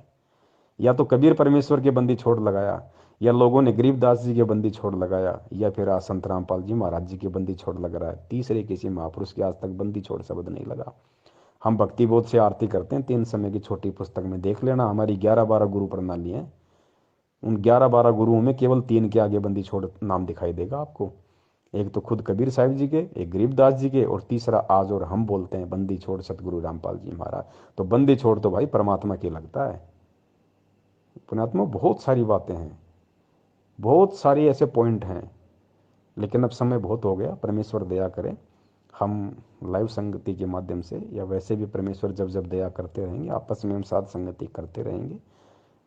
या तो कबीर परमेश्वर के बंदी छोड़ लगाया, या लोगों ने गरीबदास जी के बंदी छोड़ लगाया, या फिर आज संत रामपाल जी महाराज जी के बंदी छोड़ लग रहा है। तीसरे किसी महापुरुष के आज तक बंदी छोड़ शब्द नहीं लगा। हम भक्ति बोध से आरती करते हैं, 3 समय की छोटी पुस्तक में देख लेना, हमारी 11-12 गुरु प्रणाली है। उन 11-12 गुरुओं में केवल 3 के आगे बंदी छोड़ नाम दिखाई देगा आपको। एक तो खुद कबीर साहिब जी के, एक गरीबदास जी के, और तीसरा आज और हम बोलते हैं बंदी छोड़ सतगुरु रामपाल जी महाराज। तो बंदी छोड़ तो भाई परमात्मा की लगता है। पुण्यात्मा बहुत सारी बातें हैं, बहुत सारी ऐसे पॉइंट हैं, लेकिन अब समय बहुत हो गया। परमेश्वर दया करे, हम लाइव संगति के माध्यम से या वैसे भी परमेश्वर जब जब दया करते रहेंगे, आपस में हम साथ संगति करते रहेंगे।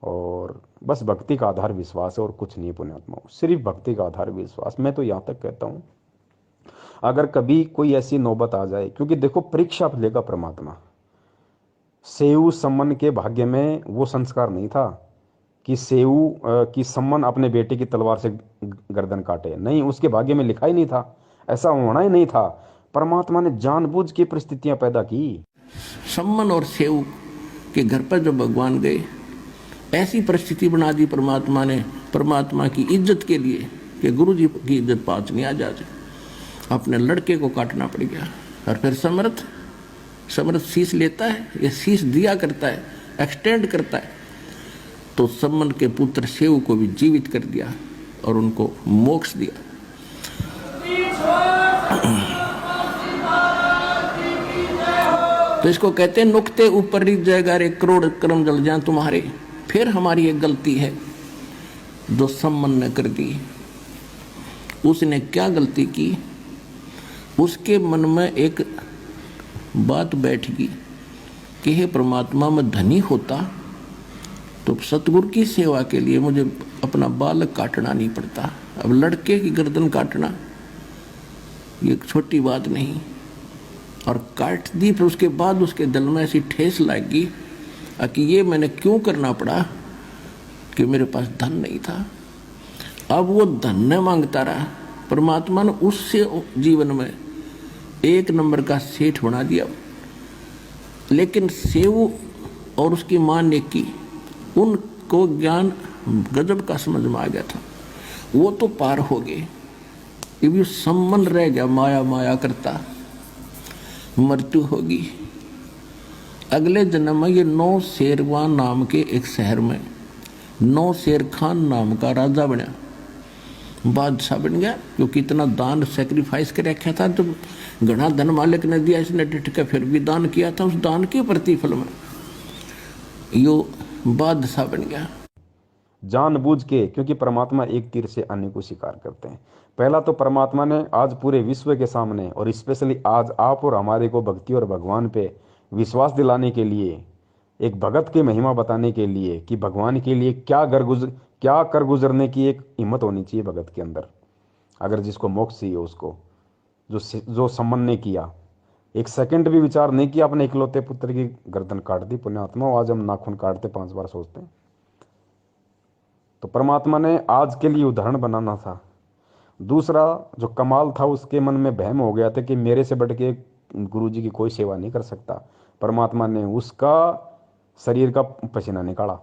और बस भक्ति का आधार विश्वास है और कुछ नहीं पुण्यात्मा, सिर्फ भक्ति का आधार विश्वास। मैं तो यहाँ तक कहता हूँ, अगर कभी कोई ऐसी नौबत आ जाए, क्योंकि देखो परीक्षा लेगा परमात्मा। सेऊ सम्मन के भाग्य में वो संस्कार नहीं था कि सेऊ की सम्मन अपने बेटे की तलवार से गर्दन काटे, नहीं, उसके भाग्य में लिखा ही नहीं था, ऐसा होना ही नहीं था। परमात्मा ने जानबूझ के परिस्थितियां पैदा की। सम्मन और सेऊ के घर पर जब भगवान गए, ऐसी परिस्थिति बना दी परमात्मा ने, परमात्मा की इज्जत के लिए कि गुरु जी की इज्जत पाँच नहीं आ जाए, अपने लड़के को काटना पड़ गया। और फिर समर्थ शीश लेता है, ये शीश दिया करता है, एक्सटेंड करता है। तो सम्मन के पुत्र सेऊ को भी जीवित कर दिया और उनको मोक्ष दिया। तो इसको कहते हैं नुक्ते ऊपर रिझ जाएगा रे, करोड़ कर्म जल जाए तुम्हारे। फिर हमारी एक गलती है जो सम्मन ने कर दी। उसने क्या गलती की? उसके मन में एक बात बैठ गई कि हे परमात्मा, मैं धनी होता तो सतगुरु की सेवा के लिए मुझे अपना बालक काटना नहीं पड़ता। अब लड़के की गर्दन काटना ये छोटी बात नहीं। और काट दी, फिर उसके बाद उसके दिल में ऐसी ठेस लगी कि ये मैंने क्यों करना पड़ा कि मेरे पास धन नहीं था। अब वो धन न मांगता रहा, परमात्मा ने उससे जीवन में 1 नंबर का सेठ बना दिया। लेकिन सेऊ और उसकी मां ने की, उनको ज्ञान गजब का समझ में आ गया था, वो तो पार हो गए। ये भी सम्मन रह गया, माया माया करता, मृत्यु होगी। अगले जन्म में ये 9 शेरवान नाम के एक शहर में 9 शेर खान नाम का राजा बना, बादशाह बन गया, क्योंकि इतना दान सेक्रीफाइस कर रखा था। तो घना धन मालिक ने दिया, इसने डिट के फिर भी दान किया था, उस दान के प्रतिफल में यो बादशाह बन गया। जानबूझ के, क्योंकि परमात्मा एक तीर से अन्य को शिकार करते हैं। पहला तो परमात्मा ने आज पूरे विश्व के सामने और स्पेशली आज आप और हमारे को भक्ति और भगवान पे विश्वास दिलाने के लिए, एक भगत की महिमा बताने के लिए कि भगवान के लिए क्या कर गुजरने की एक हिम्मत होनी चाहिए भगत के अंदर। अगर जिसको मोक्ष चाहिए उसको, जो सम्मन ने किया, 1 सेकंड भी विचार नहीं किया, अपने इकलौते पुत्र की गर्दन काट दी। पुण्यात्मा, आज हम नाखून काटते 5 बार सोचते हैं। तो परमात्मा ने आज के लिए उदाहरण बनाना था। दूसरा जो कमाल था, उसके मन में वहम हो गया था कि मेरे से बढ़ के गुरु जी की कोई सेवा नहीं कर सकता। परमात्मा ने उसका शरीर का पसीना निकाला,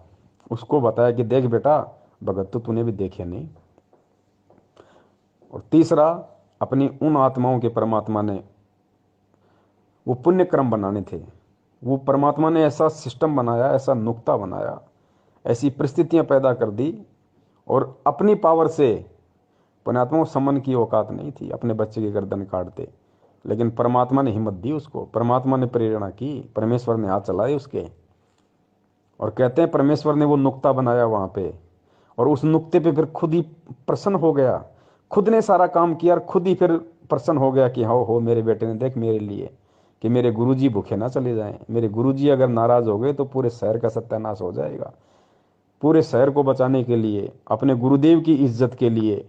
उसको बताया कि देख बेटा, भगत तो तूने भी देखे नहीं। और तीसरा, अपनी उन आत्माओं के परमात्मा ने वो पुण्य क्रम बनाने थे। वो परमात्मा ने ऐसा सिस्टम बनाया, ऐसा नुक्ता बनाया, ऐसी परिस्थितियां पैदा कर दी, और अपनी पावर से पुण्यात्मा को सम्मन की औकात नहीं थी, अपने बच्चे की गर्दन काटते। लेकिन परमात्मा ने हिम्मत दी उसको, परमात्मा ने प्रेरणा की, परमेश्वर ने हाथ चलाए उसके। और कहते हैं परमेश्वर ने वो नुक्ता बनाया वहां पे, और उस नुक्ते पे फिर खुद ही प्रसन्न हो गया। खुद ने सारा काम किया और खुद ही फिर प्रसन्न हो गया कि हो मेरे बेटे ने देख मेरे लिए कि मेरे गुरुजी भूखे ना चले जाएं। मेरे गुरुजी अगर नाराज हो गए तो पूरे शहर का सत्यानाश हो जाएगा। पूरे शहर को बचाने के लिए, अपने गुरुदेव की इज्जत के लिए,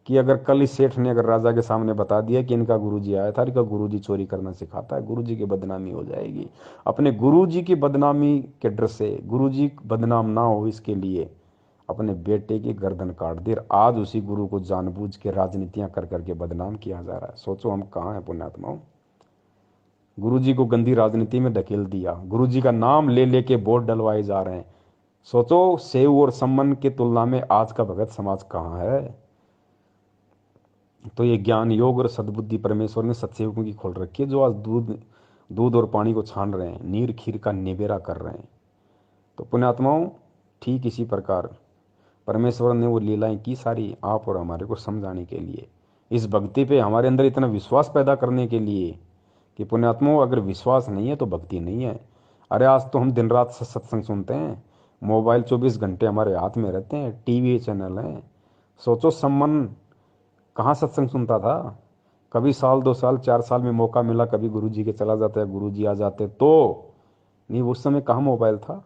कि अगर कल इस सेठ ने अगर राजा के सामने बता दिया कि इनका गुरुजी आया था, इनका गुरुजी चोरी करना सिखाता है, गुरुजी की बदनामी हो जाएगी। अपने गुरुजी की बदनामी के डर से, गुरुजी बदनाम ना हो इसके लिए अपने बेटे की गर्दन काट दी। आज उसी गुरु को जानबूझ के राजनीतियां कर करके बदनाम किया जा रहा है। सोचो हम कहाँ हैं पुण्यात्माओं। गुरुजी को गंदी राजनीति में ढकेल दिया, गुरुजी का नाम ले लेके वोट डलवाए जा रहे हैं। सोचो सेव और सम्मन की तुलना में आज का भगत समाज कहाँ है। तो ये ज्ञान योग और सद्बुद्धि परमेश्वर ने सत्सेवकों की खोल रखी है, जो आज दूध दूध और पानी को छान रहे हैं, नीर खीर का निबेरा कर रहे हैं। तो पुण्यात्माओं, ठीक इसी प्रकार परमेश्वर ने वो लीलाएं की सारी आप और हमारे को समझाने के लिए, इस भक्ति पे हमारे अंदर इतना विश्वास पैदा करने के लिए कि पुण्यात्माओं, अगर विश्वास नहीं है तो भक्ति नहीं है। अरे आज तो हम दिन रात सत्संग सुनते हैं, मोबाइल 24 घंटे हमारे हाथ में रहते हैं, टीवी चैनल हैं। सोचो सम्मन कहाँ सत्संग सुनता था? कभी साल 2 साल 4 साल में मौका मिला, कभी गुरुजी के चला जाता है, गुरुजी आ जाते तो नहीं। उस समय कहाँ मोबाइल था,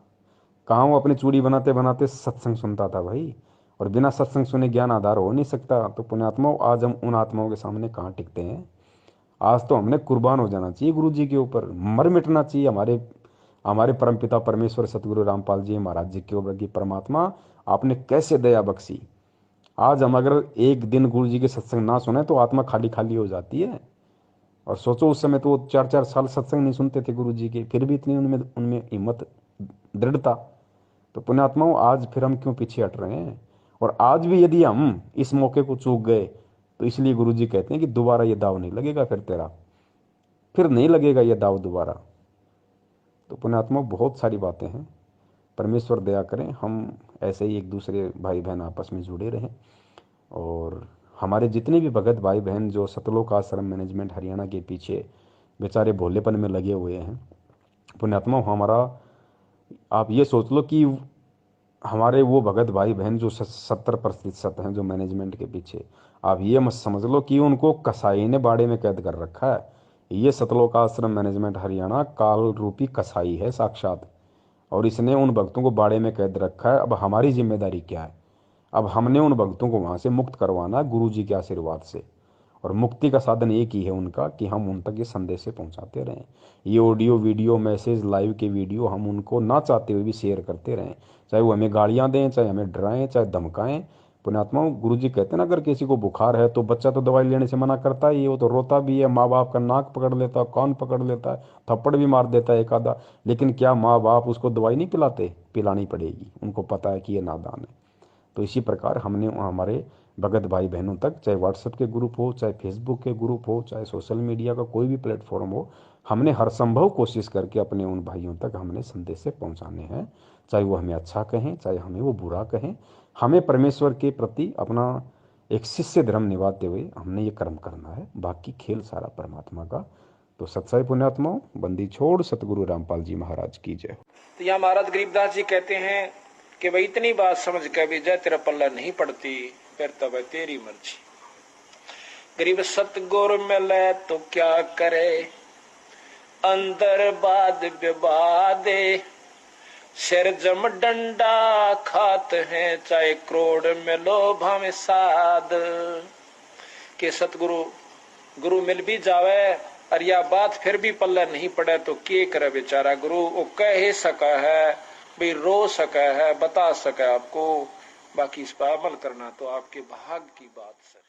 कहाँ वो अपनी चूड़ी बनाते बनाते सत्संग सुनता था भाई। और बिना सत्संग सुने ज्ञान आधार हो नहीं सकता। तो पुण्यात्माओं, आज हम उन आत्माओं के सामने कहाँ टिकते हैं? आज तो हमने कुर्बान हो जाना चाहिए गुरुजी के ऊपर, मर मिटना चाहिए हमारे हमारे परमपिता परमेश्वर सतगुरु रामपाल जी महाराज जी के ऊपर कि परमात्मा आपने कैसे दया बख्शी। आज हम अगर एक दिन गुरु जी के सत्संग ना सुने तो आत्मा खाली खाली हो जाती है। और सोचो उस समय तो 4-4 साल सत्संग नहीं सुनते थे गुरु जी के, फिर भी इतनी उनमें उनमें हिम्मत, दृढ़ता। तो पुण्यात्माओं, आज फिर हम क्यों पीछे हट रहे हैं? और आज भी यदि हम इस मौके को चूक गए तो इसलिए गुरु जी कहते हैं कि दोबारा ये दाव नहीं लगेगा, फिर नहीं लगेगा ये दाव दोबारा। तो पुण्यात्माओं, बहुत सारी बातें हैं। परमेश्वर दया करें, हम ऐसे ही एक दूसरे भाई बहन आपस में जुड़े रहें। और हमारे जितने भी भगत भाई बहन जो सतलोक आश्रम मैनेजमेंट हरियाणा के पीछे बेचारे भोलेपन में लगे हुए हैं, पुण्यात्मा, हमारा आप ये सोच लो कि हमारे वो भगत भाई बहन जो 70% हैं जो मैनेजमेंट के पीछे, आप ये मत समझ लो कि उनको कसाई ने बाड़े में कैद कर रखा है। ये सतलोक आश्रम मैनेजमेंट हरियाणा काल रूपी कसाई है साक्षात, और इसने उन भक्तों को बाड़े में कैद रखा है। अब हमारी जिम्मेदारी क्या है? अब हमने उन भक्तों को वहाँ से मुक्त करवाना है गुरु जी के आशीर्वाद से। और मुक्ति का साधन एक ही है उनका कि हम उन तक ये संदेश पहुँचाते रहें। ये ऑडियो वीडियो मैसेज लाइव के वीडियो हम उनको ना चाहते हुए भी शेयर करते रहें, चाहे वो हमें गालियाँ दें, चाहे हमें डराएं, चाहे धमकाएं। पुण्यात्माओं, गुरु जी कहते हैं ना, अगर किसी को बुखार है तो बच्चा तो दवाई लेने से मना करता ही है, वो तो रोता भी है, माँ बाप का नाक पकड़ लेता है, कान पकड़ लेता है, थप्पड़ भी मार देता है एक आधा। लेकिन क्या माँ बाप उसको दवाई नहीं पिलाते? पिलानी पड़ेगी, उनको पता है कि ये नादान है। तो इसी प्रकार हमने हमारे भगत भाई बहनों तक, चाहे व्हाट्सएप के ग्रुप हो, चाहे फेसबुक के ग्रुप हो, चाहे सोशल मीडिया का कोई भी प्लेटफॉर्म हो, हमने हर संभव कोशिश करके अपने उन भाइयों तक हमने संदेश पहुंचाने हैं। चाहे वो हमें अच्छा कहें, चाहे हमें वो बुरा कहें, हमें परमेश्वर के प्रति अपना एक शिष्य धर्म निभाते हुए हमने ये कर्म करना है। बाकी खेल सारा परमात्मा का। तो सत्साई पुण्यात्माओं, बंदी छोड़ सतगुरु रामपाल जी महाराज की जय। तो यहाँ महाराज गरीबदास जी कहते हैं कि भाई इतनी बात समझ के भी जय तेरा पल्ला नहीं पड़ती, फिर तो भाई तेरी मर्जी। गरीब सतगुर मिले तो क्या करे, अंदर बाद विवादे, सिर जम डंडा खात हैं, चाहे करोड़ मिलो भावे साध। के सतगुरु गुरु मिल भी जावे और या बात फिर भी पल्ला नहीं पड़े तो के करे बेचारा। गुरु वो कह सका है भाई, रो सका है, बता सका आपको, बाकी इस पर अमल करना तो आपके भाग की बात सर।